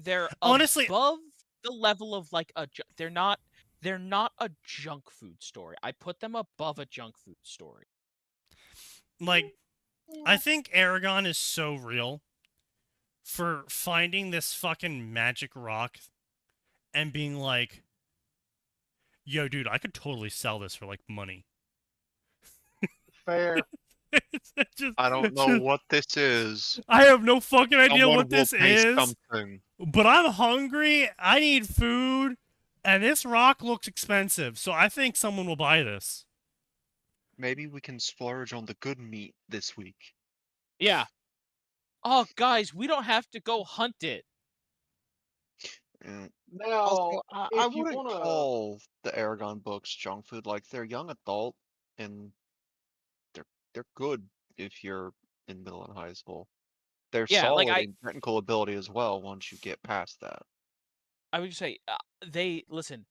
honestly above the level of like they're not a junk food story. I put them above a junk food story. Like, I think Aragon is so real for finding this fucking magic rock and being like, yo, dude, I could totally sell this for, like, money. Fair. I don't know what this is. I have no fucking idea what this is. But I'm hungry, I need food, and this rock looks expensive, so I think someone will buy this. Maybe we can splurge on the good meat this week. Yeah. Oh, guys, we don't have to go hunt it. Now, also, I wouldn't call the Aragon books junk food. Like, they're young adult, and they're good if you're in middle and high school. They're solid in technical ability as well once you get past that. I would say listen.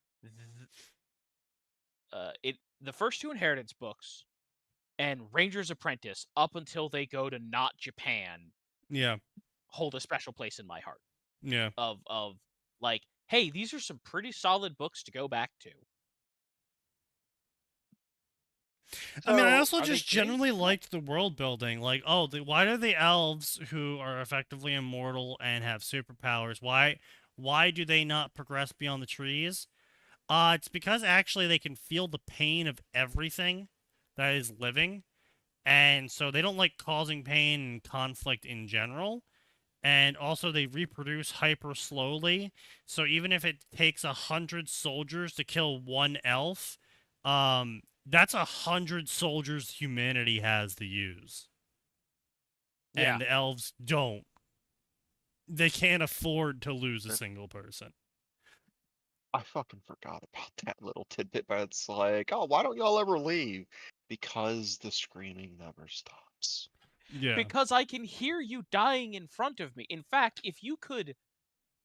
The first two Inheritance books and Ranger's Apprentice, up until they go to not Japan, yeah, hold a special place in my heart. Yeah. Of like, hey, these are some pretty solid books to go back to. I mean, I So, also are they just gay? generally liked the world building. Like, oh, why do the elves who are effectively immortal and have superpowers? Why do they not progress beyond the trees? It's because actually they can feel the pain of everything that is living, and so they don't like causing pain and conflict in general. And also they reproduce hyper slowly. So even if it takes 100 soldiers to kill one elf, that's 100 soldiers humanity has to use. Yeah. And the elves don't. They can't afford to lose a single person. I fucking forgot about that little tidbit, but it's like, oh, why don't y'all ever leave? Because the screaming never stops. Yeah. Because I can hear you dying in front of me. In fact, if you could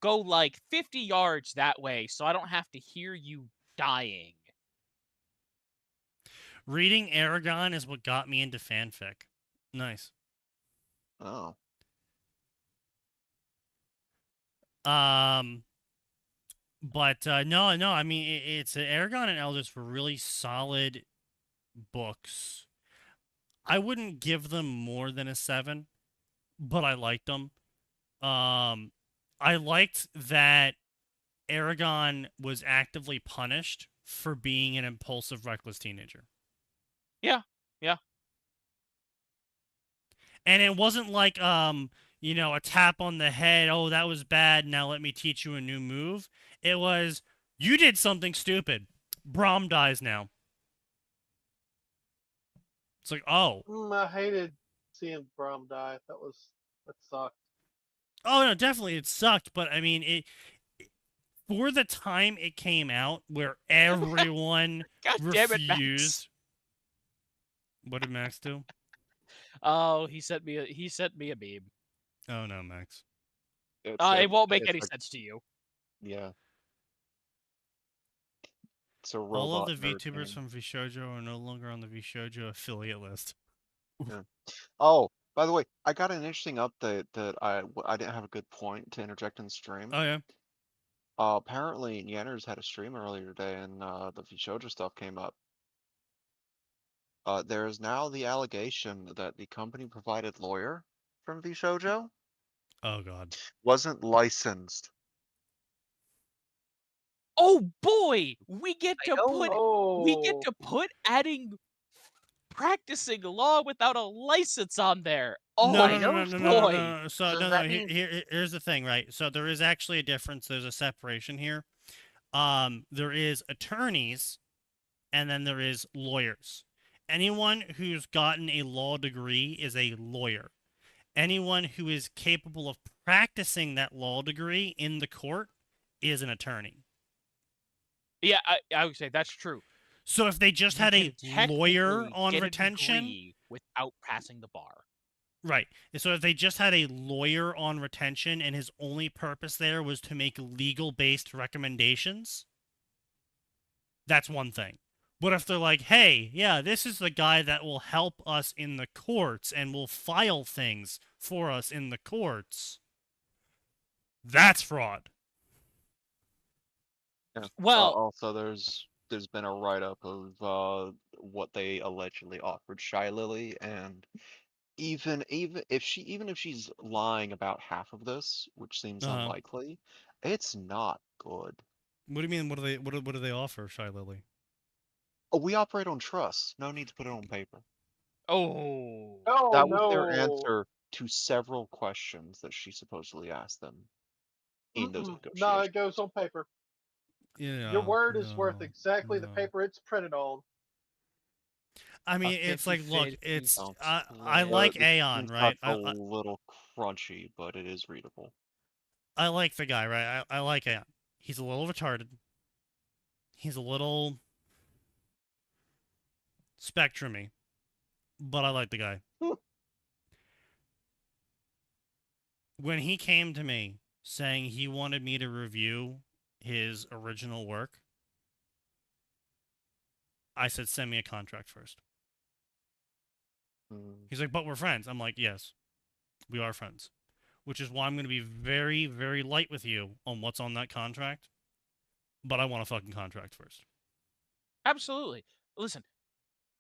go like 50 yards that way so I don't have to hear you dying. Reading Aragon is what got me into fanfic. Nice. Oh. But no, I mean it's Aragon and Eldest were really solid books. I wouldn't give them more than a 7, but I liked them. I liked that Aragon was actively punished for being an impulsive, reckless teenager. Yeah. And it wasn't like you know, a tap on the head, oh, that was bad, now let me teach you a new move. It was, you did something stupid. Braum dies now. It's like, oh. I hated seeing Brom die. That sucked. Oh, no, definitely it sucked, but I mean, it for the time it came out where everyone God damn it, Max. refused. What did Max do? Oh, he sent me a meme. Oh, no, Max. It won't make it's any like- sense to you. Yeah. It's a All of robot the nerd VTubers meme. from Vishojo are no longer on the Vishojo affiliate list. Oh, by the way, I got an interesting update that I didn't have a good point to interject in the stream. Oh, yeah? Apparently, Yanners had a stream earlier today, and the Vishojo stuff came up. There is now the allegation that the company-provided lawyer from Vishojo Oh, God. wasn't licensed. Oh boy, we get to Oh, put adding practicing law without a license on there. Oh No, I no, know, no, no, no, no, boy. no, no. So, So no, that no, means- here's the thing, right? So there is actually a difference. There's a separation here. There is attorneys, and then there is lawyers. Anyone who's gotten a law degree is a lawyer. Anyone who is capable of practicing that law degree in the court is an attorney. Yeah, I would say that's true. So if they just You had a can lawyer technically on get a retention, degree without passing the bar. right. So if they just had a lawyer on retention and his only purpose there was to make legal-based recommendations, that's one thing. But if they're like, hey, yeah, this is the guy that will help us in the courts and will file things for us in the courts, that's fraud. Yeah. Well- also there's been a write-up of what they allegedly offered Shy Lily, and even if she's lying about half of this, which seems unlikely, it's not good. What do you mean? What do they offer, Shy Lily? Oh, we operate on trust. No need to put it on paper. Oh. oh That no. was their answer to several questions that she supposedly asked them in those No, negotiations. it goes on paper. Yeah. Your word is worth exactly the no. paper it's printed on. I mean, it's like, look, 50-50 it's Sounds I like the Aeon, screenshot's right? a little crunchy, but it is readable. I like the guy, right? I like Aeon. He's a little retarded. He's a little spectrumy, but I like the guy. When he came to me saying he wanted me to review his original work, I said, send me a contract first. He's like, but we're friends. I'm like, yes, we are friends. Which is why I'm going to be very, very light with you on what's on that contract. But I want a fucking contract first. Absolutely. Listen,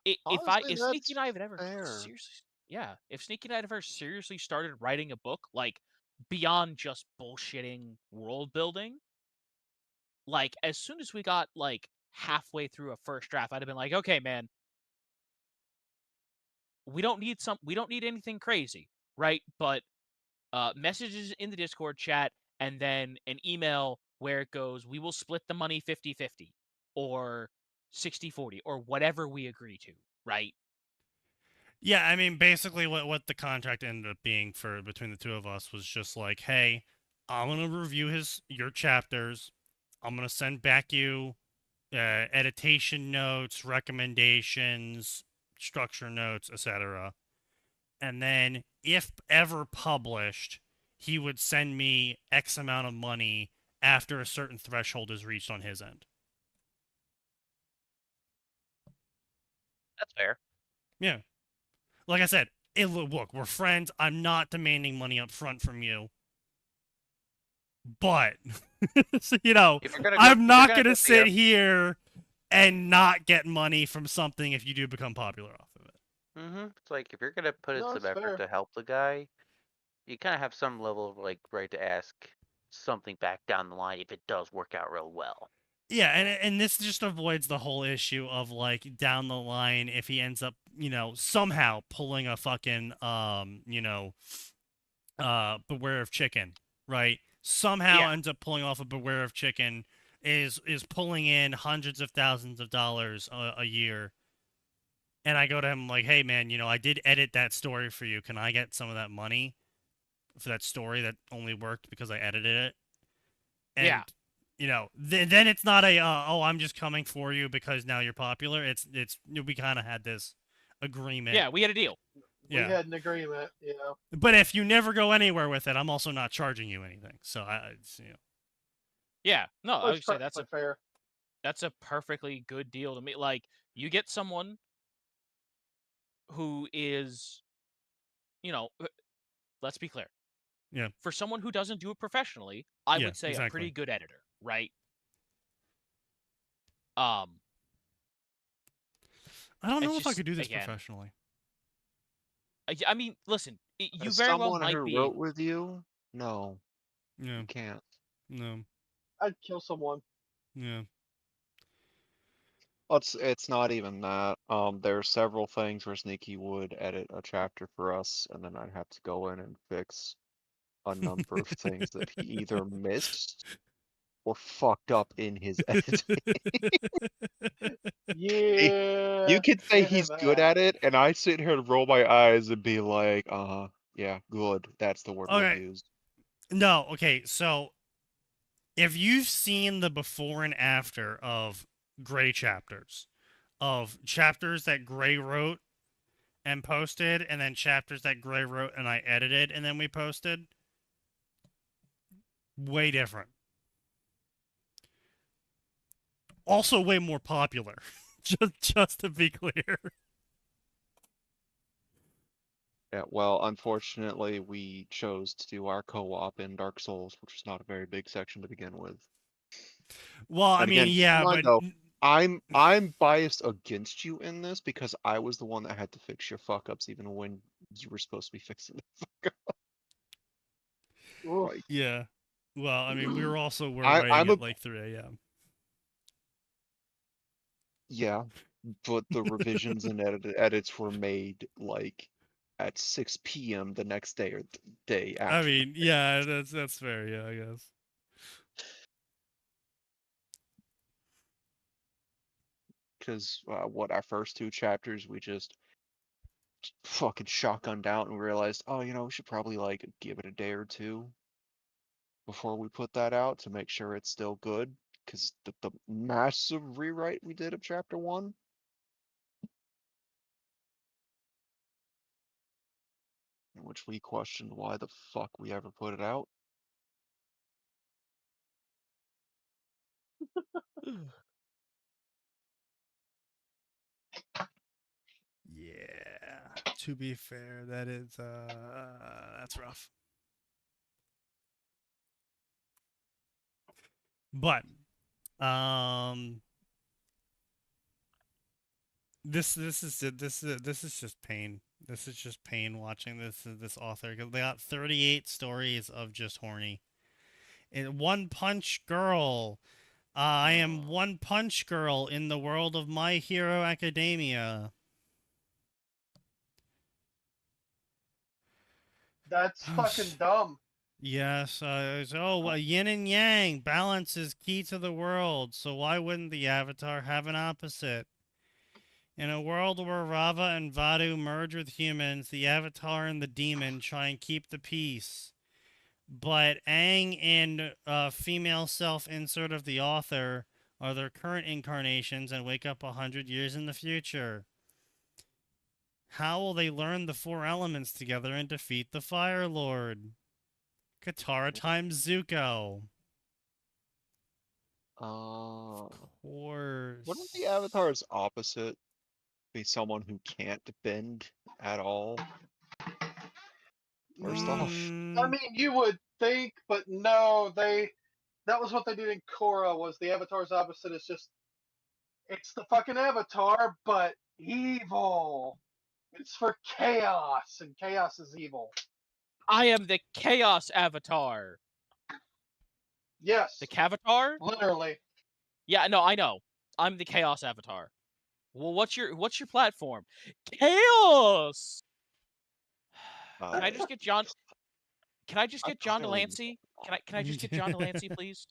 Honestly, if that's Sneaky and I have ever fair. seriously, yeah, if Sneaky and I have ever seriously started writing a book, like beyond just bullshitting world building, like as soon as we got like halfway through a first draft, I'd have been like, okay, man, we don't need anything crazy, right? But messages in the Discord chat, and then an email where it goes, we will split the money 50-50 or 60-40 or whatever we agree to, right? Yeah, I mean, basically, what the contract ended up being for between the two of us was just like, hey, I'm gonna review your chapters. I'm gonna send back you editation notes, recommendations, structure notes, etc. And then, if ever published, he would send me X amount of money after a certain threshold is reached on his end. That's fair. Yeah. Like I said, look, we're friends. I'm not demanding money up front from you. But, so, I'm not going to sit here and not get money from something if you do become popular off of it. Mm-hmm. It's like, if you're going to put in No, some it's effort fair. to help the guy, you kind of have some level of, like, right to ask something back down the line if it does work out real well. Yeah, and this just avoids the whole issue of, like, down the line, if he ends up, somehow pulling a fucking, Beware of Chicken, right? Somehow ends up pulling off a Beware of Chicken, is pulling in hundreds of thousands of dollars a year. And I go to him like, hey, man, I did edit that story for you. Can I get some of that money for that story that only worked because I edited it? And, then it's not I'm just coming for you because now you're popular. It's we kind of had this agreement. Yeah, we had a deal. We had an agreement, But if you never go anywhere with it, I'm also not charging you anything. So Yeah, no, I would say that's fair. That's a perfectly good deal to me. Like, you get someone who is, let's be clear. Yeah. For someone who doesn't do it professionally, I would say a pretty good editor, right? I don't know if I could do this professionally. I mean, listen, you As very well someone might who be wrote able. with you, no, Yeah. you can't. No. I'd kill someone. Yeah. It's not even that. There are several things where Sneaky would edit a chapter for us, and then I'd have to go in and fix a number of things that he either missed or fucked up in his editing. Yeah. You could say give him he's good that. at it, and I sit here and roll my eyes and be like, yeah, good. That's the word we'll use. No, okay, so if you've seen the before and after of Gray chapters, of chapters that Gray wrote and posted, and then chapters that Gray wrote and I edited and then we posted, way different. Also way more popular, just to be clear. Yeah, well, unfortunately, we chose to do our co-op in Dark Souls, which is not a very big section to begin with. Well, I mean, yeah, but though, I'm biased against you in this because I was the one that had to fix your fuck ups even when you were supposed to be fixing the fuck up. Right. Yeah. Well, I mean, we were writing at like 3 a.m. Yeah, but the revisions and edits were made like at 6 p.m. the next day or the day after. I mean, yeah, that's fair. Yeah, I guess. Because our first two chapters we just fucking shotgunned out and realized, oh, we should probably like give it a day or two before we put that out to make sure it's still good. Because the massive rewrite we did of chapter 1. In which we questioned why the fuck we ever put it out. Yeah, to be fair, that's rough. But This is just pain. This is just pain watching this author, 'cause they got 38 stories of just horny. And One Punch Girl. I am One Punch Girl in the world of My Hero Academia. That's fucking dumb. Yes, yin and yang, balance is key to the world, so why wouldn't the Avatar have an opposite? In a world where Rava and Vadu merge with humans, the Avatar and the demon try and keep the peace. But Aang and female self-insert of the author are their current incarnations and wake up 100 years in the future. How will they learn the 4 elements together and defeat the Fire Lord? Katara times Zuko. Of course. Wouldn't the Avatar's opposite be someone who can't bend at all? First off. I mean, you would think, but no, that was what they did in Korra, was the Avatar's opposite is just, it's the fucking Avatar, but evil. It's for chaos, and chaos is evil. I am the Chaos Avatar. Yes. The Cavatar? Literally. Yeah, no, I know. I'm the Chaos Avatar. Well, what's your platform? Chaos. Can I just get John? Can I just get John Delancey? Can I just get John Delancey, please?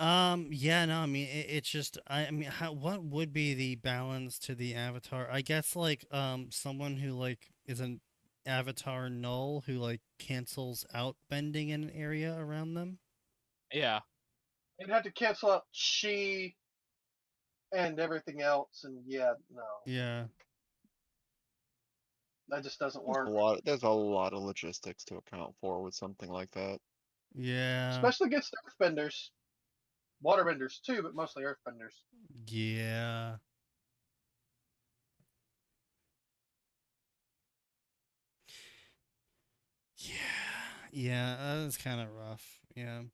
Yeah, no, I mean, it's just, I mean, what would be the balance to the Avatar? I guess, like, someone who, like, is an Avatar null who, like, cancels out bending in an area around them? Yeah. You'd have to cancel out chi and everything else, and yeah, no. Yeah. That just doesn't work. There's a lot of logistics to account for with something like that. Yeah. Especially against earthbenders. Waterbenders too, but mostly earthbenders. Yeah. Yeah, that's kind of rough. Yeah.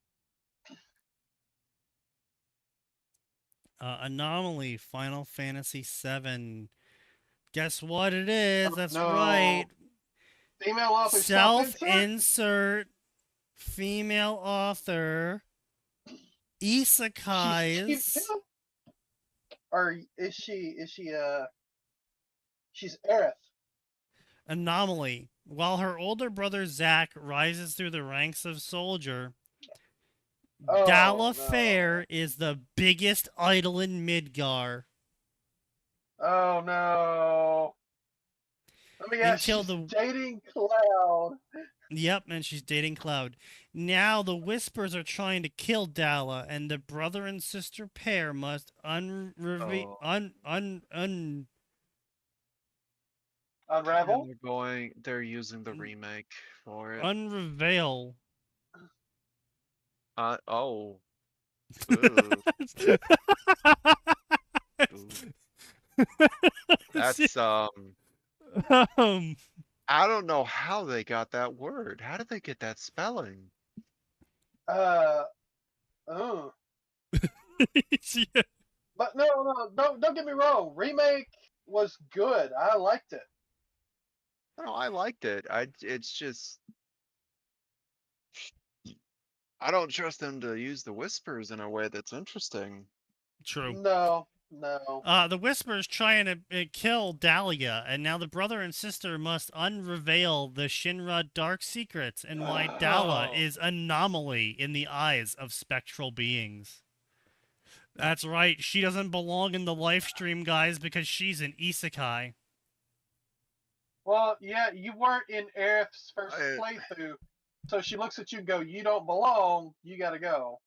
Anomaly, Final Fantasy VII. Guess what it is? That's no. right. Female author Self-insert. Female author. Isekais. Or is she she's Aerith. Anomaly. While her older brother Zack rises through the ranks of soldier, Dalla Fair is the biggest idol in Midgar. Oh no. Let me guess, she's dating Cloud. Yep, and she's dating Cloud. Now the Whispers are trying to kill Dalla, and the brother and sister pair must Unravel? They're using the remake for it. Unreveal. Oh. That's I don't know how they got that word. How did they get that spelling? Oh. Yeah. But no, don't get me wrong. Remake was good. I liked it. No, I liked it. It's just I don't trust them to use the Whispers in a way that's interesting. True. No. The Whisper's trying to kill Dahlia, and now the brother and sister must unreveal the Shinra dark secrets and why Dalla is anomaly in the eyes of spectral beings. That's right, she doesn't belong in the live stream, guys, because she's an isekai. Well, yeah, you weren't in Aerith's first playthrough, so she looks at you and go, "You don't belong, you gotta go."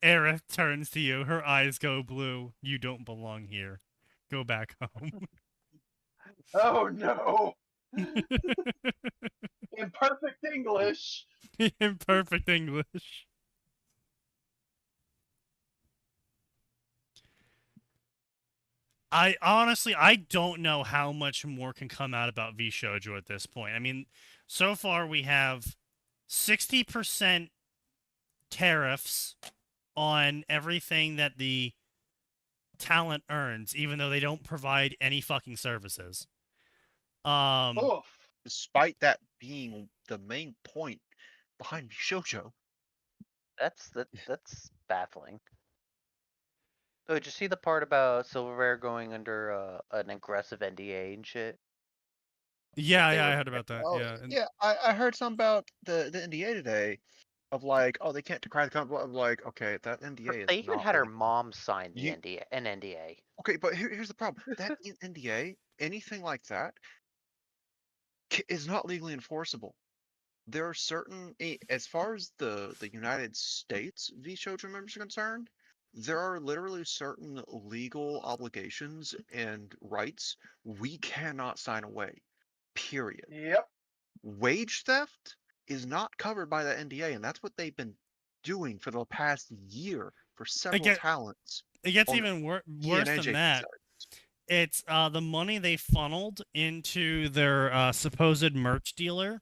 Aerith turns to you, her eyes go blue. You don't belong here. Go back home. Oh no! In perfect English. In perfect English. I honestly don't know how much more can come out about V Shoujo at this point. I mean, so far we have 60% tariffs on everything that the talent earns, even though they don't provide any fucking services. Oof. Despite that being the main point behind Shoujo. That's baffling. Oh, did you see the part about Silverware going under an aggressive NDA and shit? Yeah, They I were- heard about that. Oh, Yeah, and- yeah, I heard something about the NDA today, of like, oh, they can't decry the company. I'm like, okay, that NDA is They even not had her legal. mom sign the You- NDA. Okay, but here's the problem. That NDA, anything like that, is not legally enforceable. There are certain, as far as the United States V-Shoujo members are concerned, there are literally certain legal obligations and rights we cannot sign away. Period. Yep. Wage theft is not covered by the NDA, and that's what they've been doing for the past year for several talents. It gets on even worse ENJ than that. sites. It's the money they funneled into their supposed merch dealer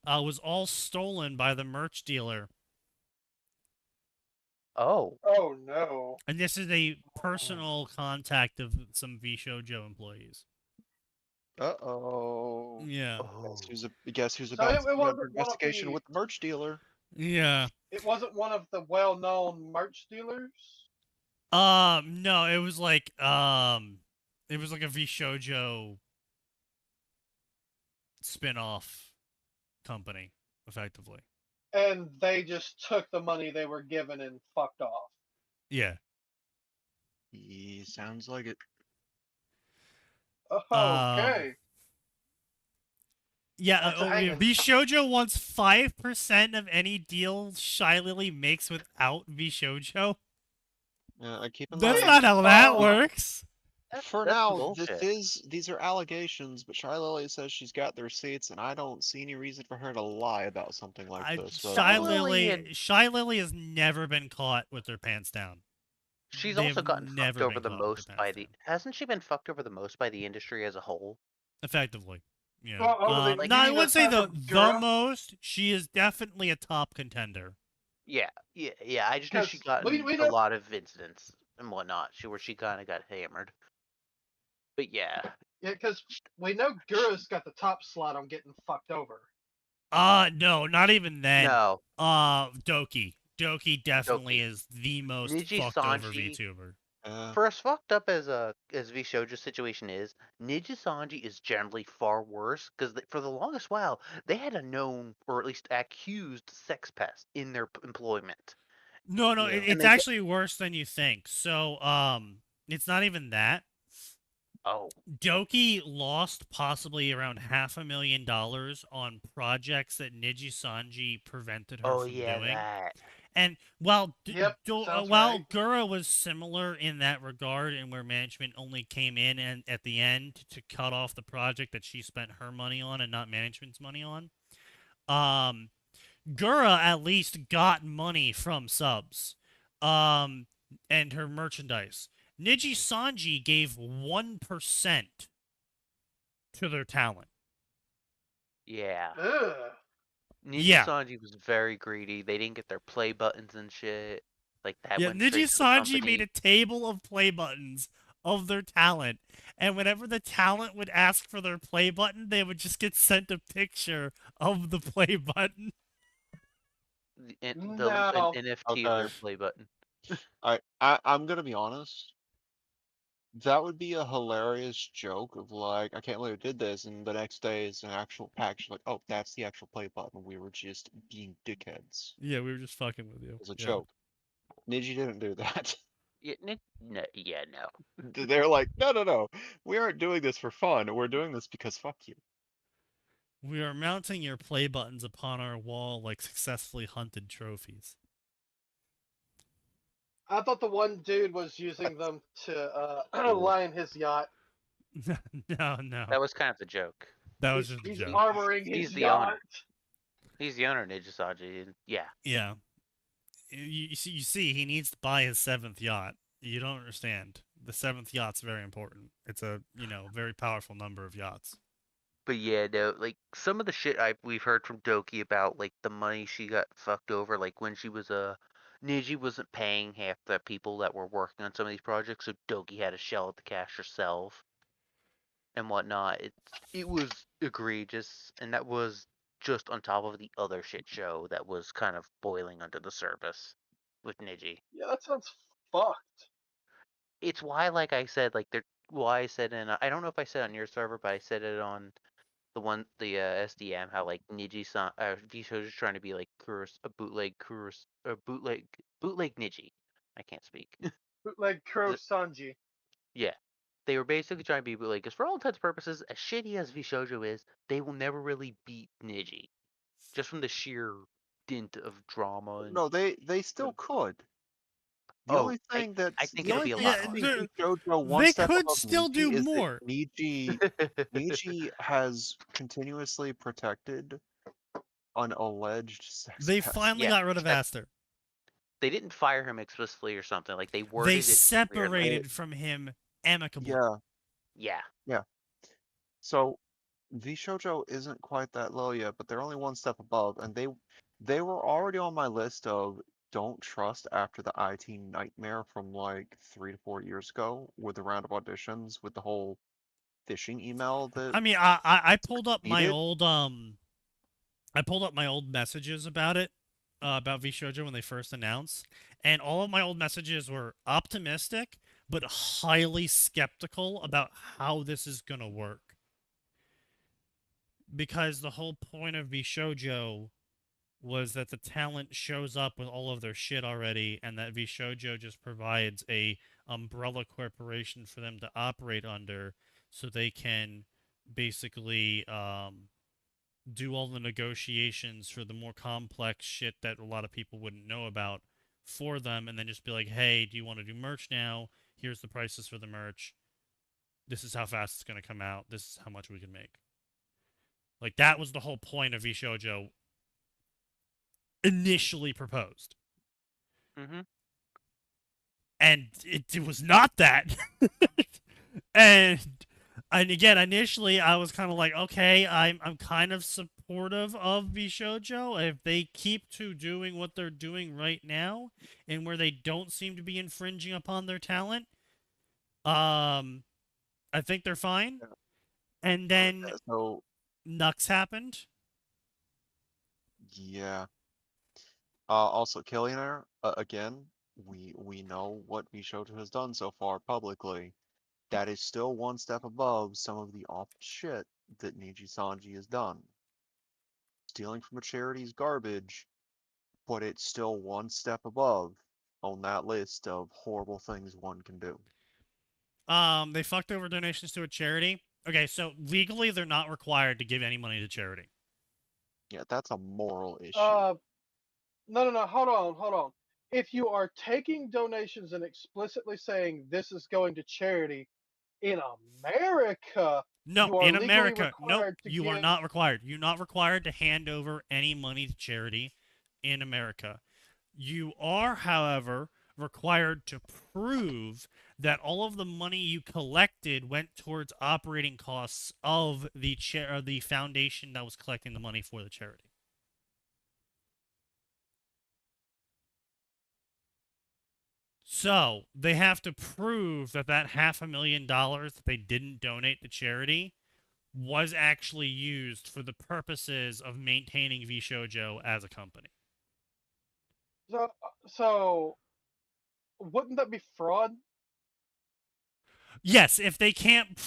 was all stolen by the merch dealer. Oh. Oh no. And this is a personal contact of some V-Shoujo employees. Uh-oh. Yeah. Oh. Guess who's So about it to be wasn't under one of investigation the- with the merch dealer? Yeah. It wasn't one of the well-known merch dealers. No, it was like a V-Shoujo spin-off company, effectively. And they just took the money they were given and fucked off. Yeah. Sounds like it. Okay. Yeah, That's a hanging. V-Shoujo wants 5% of any deal Shy Lily makes without V-Shoujo. I keep in That's mind. not how that Oh. works. For That's now, bullshit. these are allegations, but Shy Lily says she's got the receipts, and I don't see any reason for her to lie about something like this. So Shy Lily and- Lily has never been caught with her pants down. She's They've also gotten never fucked over been the caught with most their by pants the. down. Hasn't she been fucked over the most by the industry as a whole? Effectively. Yeah. Well, over the Like, no, I union wouldn't say aside the from Gura, most. She is definitely a top contender. Yeah. I just know she 'Cause got we in a know- lot of incidents and whatnot. Where she kind of got hammered. But yeah, Yeah, because we know Gura's got the top slot on getting fucked over. No, not even then. no. Doki. Doki definitely Doki. is the most Niji fucked over Sanji- VTuber. For as fucked up as V-Shoujo's situation is, Niji Sanji is generally far worse because for the longest while they had a known or at least accused sex pest in their employment. No, Yeah. it's And they actually worse than you think. So, it's not even that. Oh, Doki lost possibly around $500,000 on projects that Niji Sanji prevented her from doing. that. And while Yep, sounds while right. Gura was similar in that regard, and where management only came in and at the end to cut off the project that she spent her money on and not management's money on, Gura at least got money from subs, and her merchandise. Niji Sanji gave 1% to their talent. Yeah. Ugh. Niji Yeah. Sanji was very greedy. They didn't get their play buttons and shit. Like that Yeah, went Niji straight to the Sanji made a table of play buttons of their talent, and whenever the talent would ask for their play button, they would just get sent a picture of the play button. company. No. An NFT of their play button. I'm gonna be honest. That would be a hilarious joke of like, I can't believe we did this, and the next day is an actual package. Like, oh, that's the actual play button. We were just being dickheads. Yeah, we were just fucking with you. It was a joke. Niji didn't do that. No. They're like, no. We aren't doing this for fun. We're doing this because fuck you. We are mounting your play buttons upon our wall like successfully hunted trophies. I thought the one dude was using them to line his yacht. No. That was kind of the joke. That was just a He's joke. armoring his He's the yacht. owner. He's the owner of Niji Sanji. And yeah. Yeah. You see, he needs to buy his 7th yacht. You don't understand. The 7th yacht's very important. It's a, very powerful number of yachts. But yeah, no, like some of the shit we've heard from Doki about like the money she got fucked over, like when she was Niji wasn't paying half the people that were working on some of these projects, so Doki had to shell out the cash herself and whatnot. It was egregious, and that was just on top of the other shit show that was kind of boiling under the surface with Niji. Yeah, that sounds fucked. It's why, like I said, why I said I don't know if I said it on your server, but I said it on the SDM, how like Niji-san, Visho is trying to be like a bootleg bootleg Niji. I can't speak. Bootleg Kuro Sanji. Yeah. They were basically trying to be bootleg, because for all intents and purposes, as shitty as Vishojo is, they will never really beat Niji. Just from the sheer dint of drama and... No, they still could. The Oh, only thing that I think the it'll only be a thing lot that harder. makes JoJo one They step could above still do Niji is that more. Niji has continuously protected an alleged sex They pest. finally Yeah, got rid of except Aster. They didn't fire him explicitly or something. Like, they worded They it weirdly. separated from him amicably. Yeah. Yeah. So Vishojo isn't quite that low yet, but they're only one step above, and they were already on my list of don't trust after the IT nightmare from like 3 to 4 years ago with the round of auditions with the whole phishing email that I mean, I pulled up my Needed? old I pulled up my old messages about it, about VShojo when they first announced, and all of my old messages were optimistic but highly skeptical about how this is gonna work. Because the whole point of VShojo was that the talent shows up with all of their shit already, and that VShojo just provides a umbrella corporation for them to operate under, so they can basically do all the negotiations for the more complex shit that a lot of people wouldn't know about for them, and then just be like, hey, do you want to do merch now? Here's the prices for the merch. This is how fast it's going to come out. This is how much we can make. Like, that was the whole point of VShojo initially proposed. Mm-hmm. And it was not that. and again, initially I was kind of like, okay, I'm kind of supportive of VShojo if they keep to doing what they're doing right now, and where they don't seem to be infringing upon their talent. I think they're fine. And then so Nux happened. yeah. Also, Killionaire, again, we know what Vishojo has done so far publicly. That is still one step above some of the awful shit that Niji Sanji has done. Stealing from a charity is garbage, but it's still one step above on that list of horrible things one can do. They fucked over donations to a charity. Okay, so legally they're not required to give any money to charity. Yeah, that's a moral issue. No, hold on. If you are taking donations and explicitly saying this is going to charity in America, No, in America, no, you are give... not required. You're not required to hand over any money to charity in America. You are, however, required to prove that all of the money you collected went towards operating costs of the the foundation that was collecting the money for the charity. So they have to prove that that $500,000 that they didn't donate to charity was actually used for the purposes of maintaining VShojo as a company. So wouldn't that be fraud? Yes, if they can't,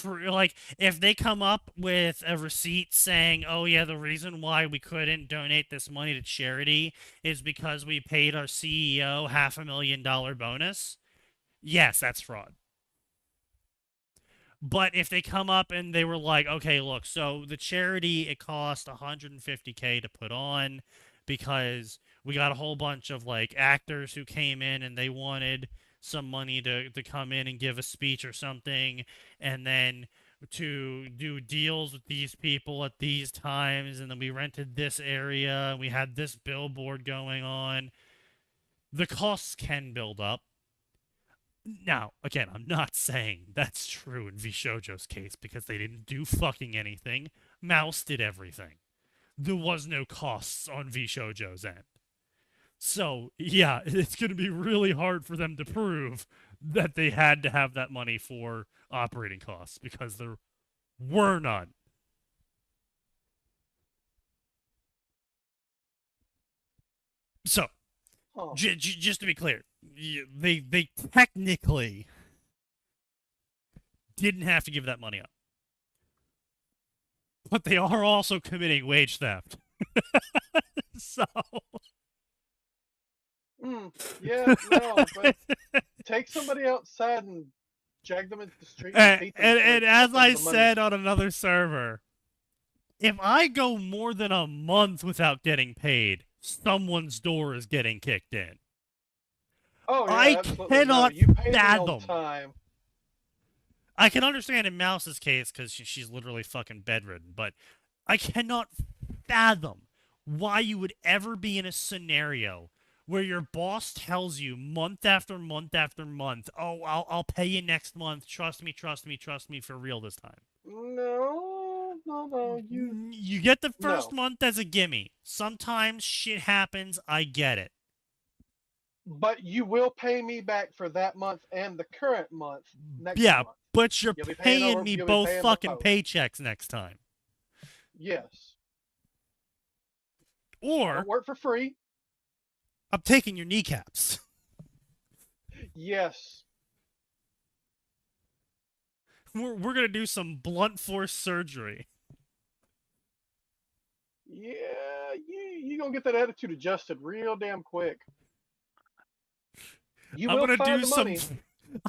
if they come up with a receipt saying, oh yeah, the reason why we couldn't donate this money to charity is because we paid our CEO $500,000 bonus, yes, that's fraud. But if they come up and they were like, okay, look, so the charity, it cost $150K to put on because we got a whole bunch of like actors who came in and they wanted some money to come in and give a speech or something, and then to do deals with these people at these times, and then we rented this area and we had this billboard going on. The costs can build up. Now, again, I'm not saying that's true in VShojo's case because they didn't do fucking anything. Mouse did everything. There was no costs on VShojo's end. So, yeah, it's going to be really hard for them to prove that they had to have that money for operating costs because there were none. So, Huh. just to be clear, they technically didn't have to give that money up. But they are also committing wage theft. So... Yeah, no, but take somebody outside and drag them into the street and beat them. And as I said on another server, if I go more than a month without getting paid, someone's door is getting kicked in. Oh, yeah, I absolutely. cannot No, you pay me fathom. on time. I can understand in Mouse's case because she's literally fucking bedridden, but I cannot fathom why you would ever be in a scenario where your boss tells you month after month after month, "Oh, I'll pay you next month. Trust me, trust me, trust me for real this time." No. You get the first No. month as a gimme. Sometimes shit happens. I get it. But you will pay me back for that month and the current month next Yeah, month. but you're You'll be paying paying over- me you'll be both paying fucking both. paychecks next time. Yes. I Or don't work for free. I'm taking your kneecaps. Yes. We're gonna do some blunt force surgery. Yeah, you gonna get that attitude adjusted real damn quick. You will find the money.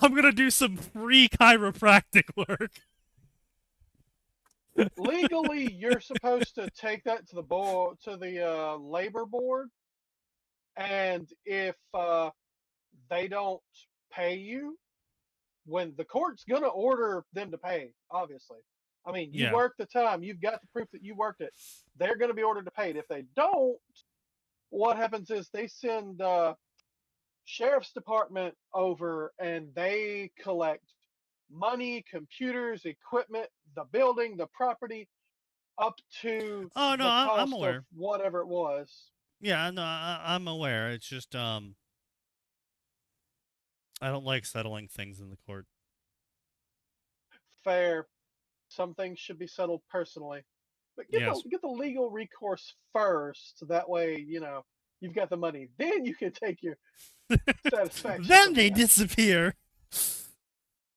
I'm gonna do some free chiropractic work. Legally, you're supposed to take that to the labor board, and if they don't pay you, when the court's gonna order them to pay, obviously. I mean, you Yeah. work the time, you've got the proof that you worked it. They're gonna be ordered to pay it. If they don't, what happens is they send sheriff's department over, and they collect money, computers, equipment, the building, the property, up to Oh no, the I'm cost aware. of whatever it was. Yeah, no, I'm aware. It's just I don't like settling things in the court. Fair. Some things should be settled personally, but Yes. get the legal recourse first. So that way, you've got the money. Then you can take your satisfaction. Then from they that. disappear.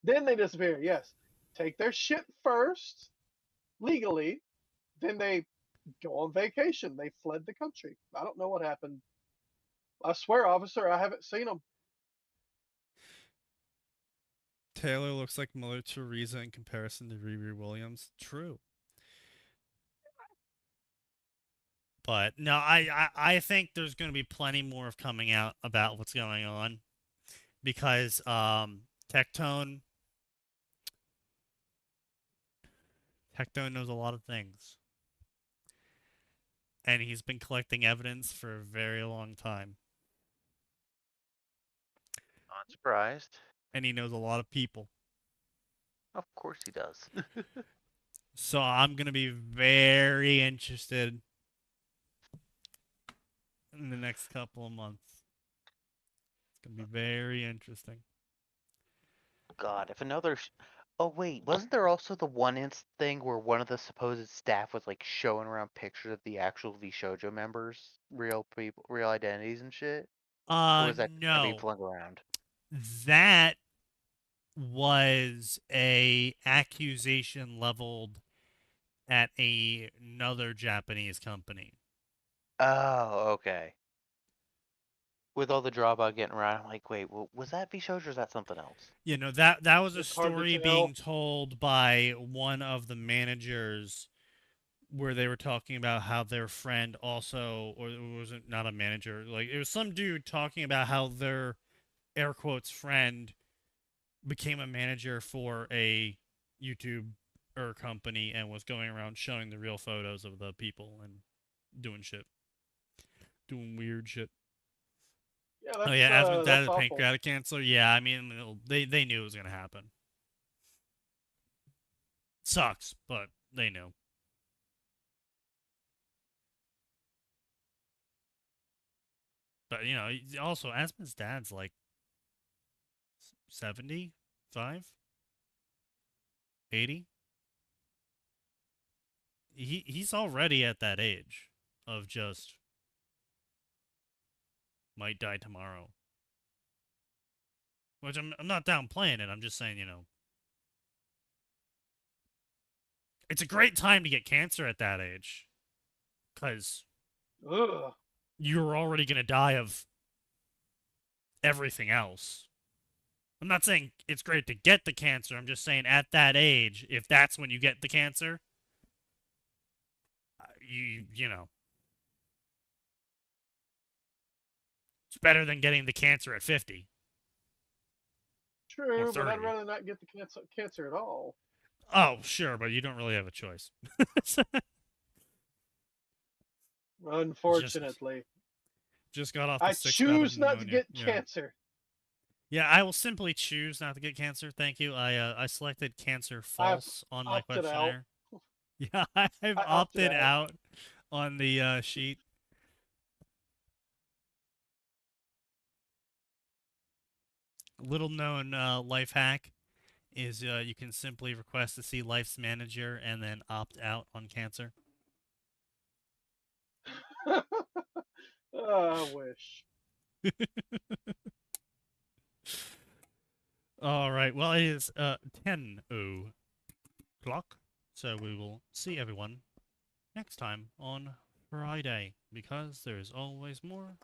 Then they disappear. Yes, take their shit first, legally. Then they go on vacation. They fled the country. I don't know what happened. I swear, officer, I haven't seen them. Taylor looks like Mother Teresa in comparison to Riri Williams. True. But no, I think there's going to be plenty more of coming out about what's going on because Tectone knows a lot of things. And he's been collecting evidence for a very long time. Not surprised. And he knows a lot of people. Of course he does. So I'm going to be very interested in the next couple of months. It's going to be very interesting. God, if another... Oh, wait, wasn't there also the one-inch thing where one of the supposed staff was, like, showing around pictures of the actual VShojo members? Real people, real identities and shit? Or was that No. being flung around? That was a accusation leveled at another Japanese company. Oh, okay. With all the drama about getting around, I'm like, wait, was that VShojo or is that something else? You know, that was a It's hard to story tell. being told by one of the managers where they were talking about how their friend also, or it wasn't not a manager, like it was some dude talking about how their air quotes friend became a manager for a YouTube company and was going around showing the real photos of the people and doing shit. Doing weird shit. Yeah, that's, Oh yeah, Aspen died that's of awful. pancreatic cancer. Yeah, I mean, they knew it was gonna happen. Sucks, but they knew. But you know, also Aspen's dad's like 75, 80. He's already at that age of just might die tomorrow. Which I'm not downplaying it. I'm just saying, you know, it's a great time to get cancer at that age, because you're already gonna die of everything else. I'm not saying it's great to get the cancer. I'm just saying at that age, if that's when you get the cancer, you know, it's better than getting the cancer at 50. True, but 30. I'd rather not get the cancer at all. Oh, sure, but you don't really have a choice. Unfortunately. Just got off the I sick choose bout not of to pneumonia. get cancer. Yeah, I will simply choose not to get cancer. Thank you. I selected cancer false on my opted out. questionnaire. Yeah, I've I opted out on the sheet. Little known life hack is you can simply request to see Life's manager and then opt out on cancer. I wish. All right. Well, it is 10:00, so we will see everyone next time on Friday, because there's always more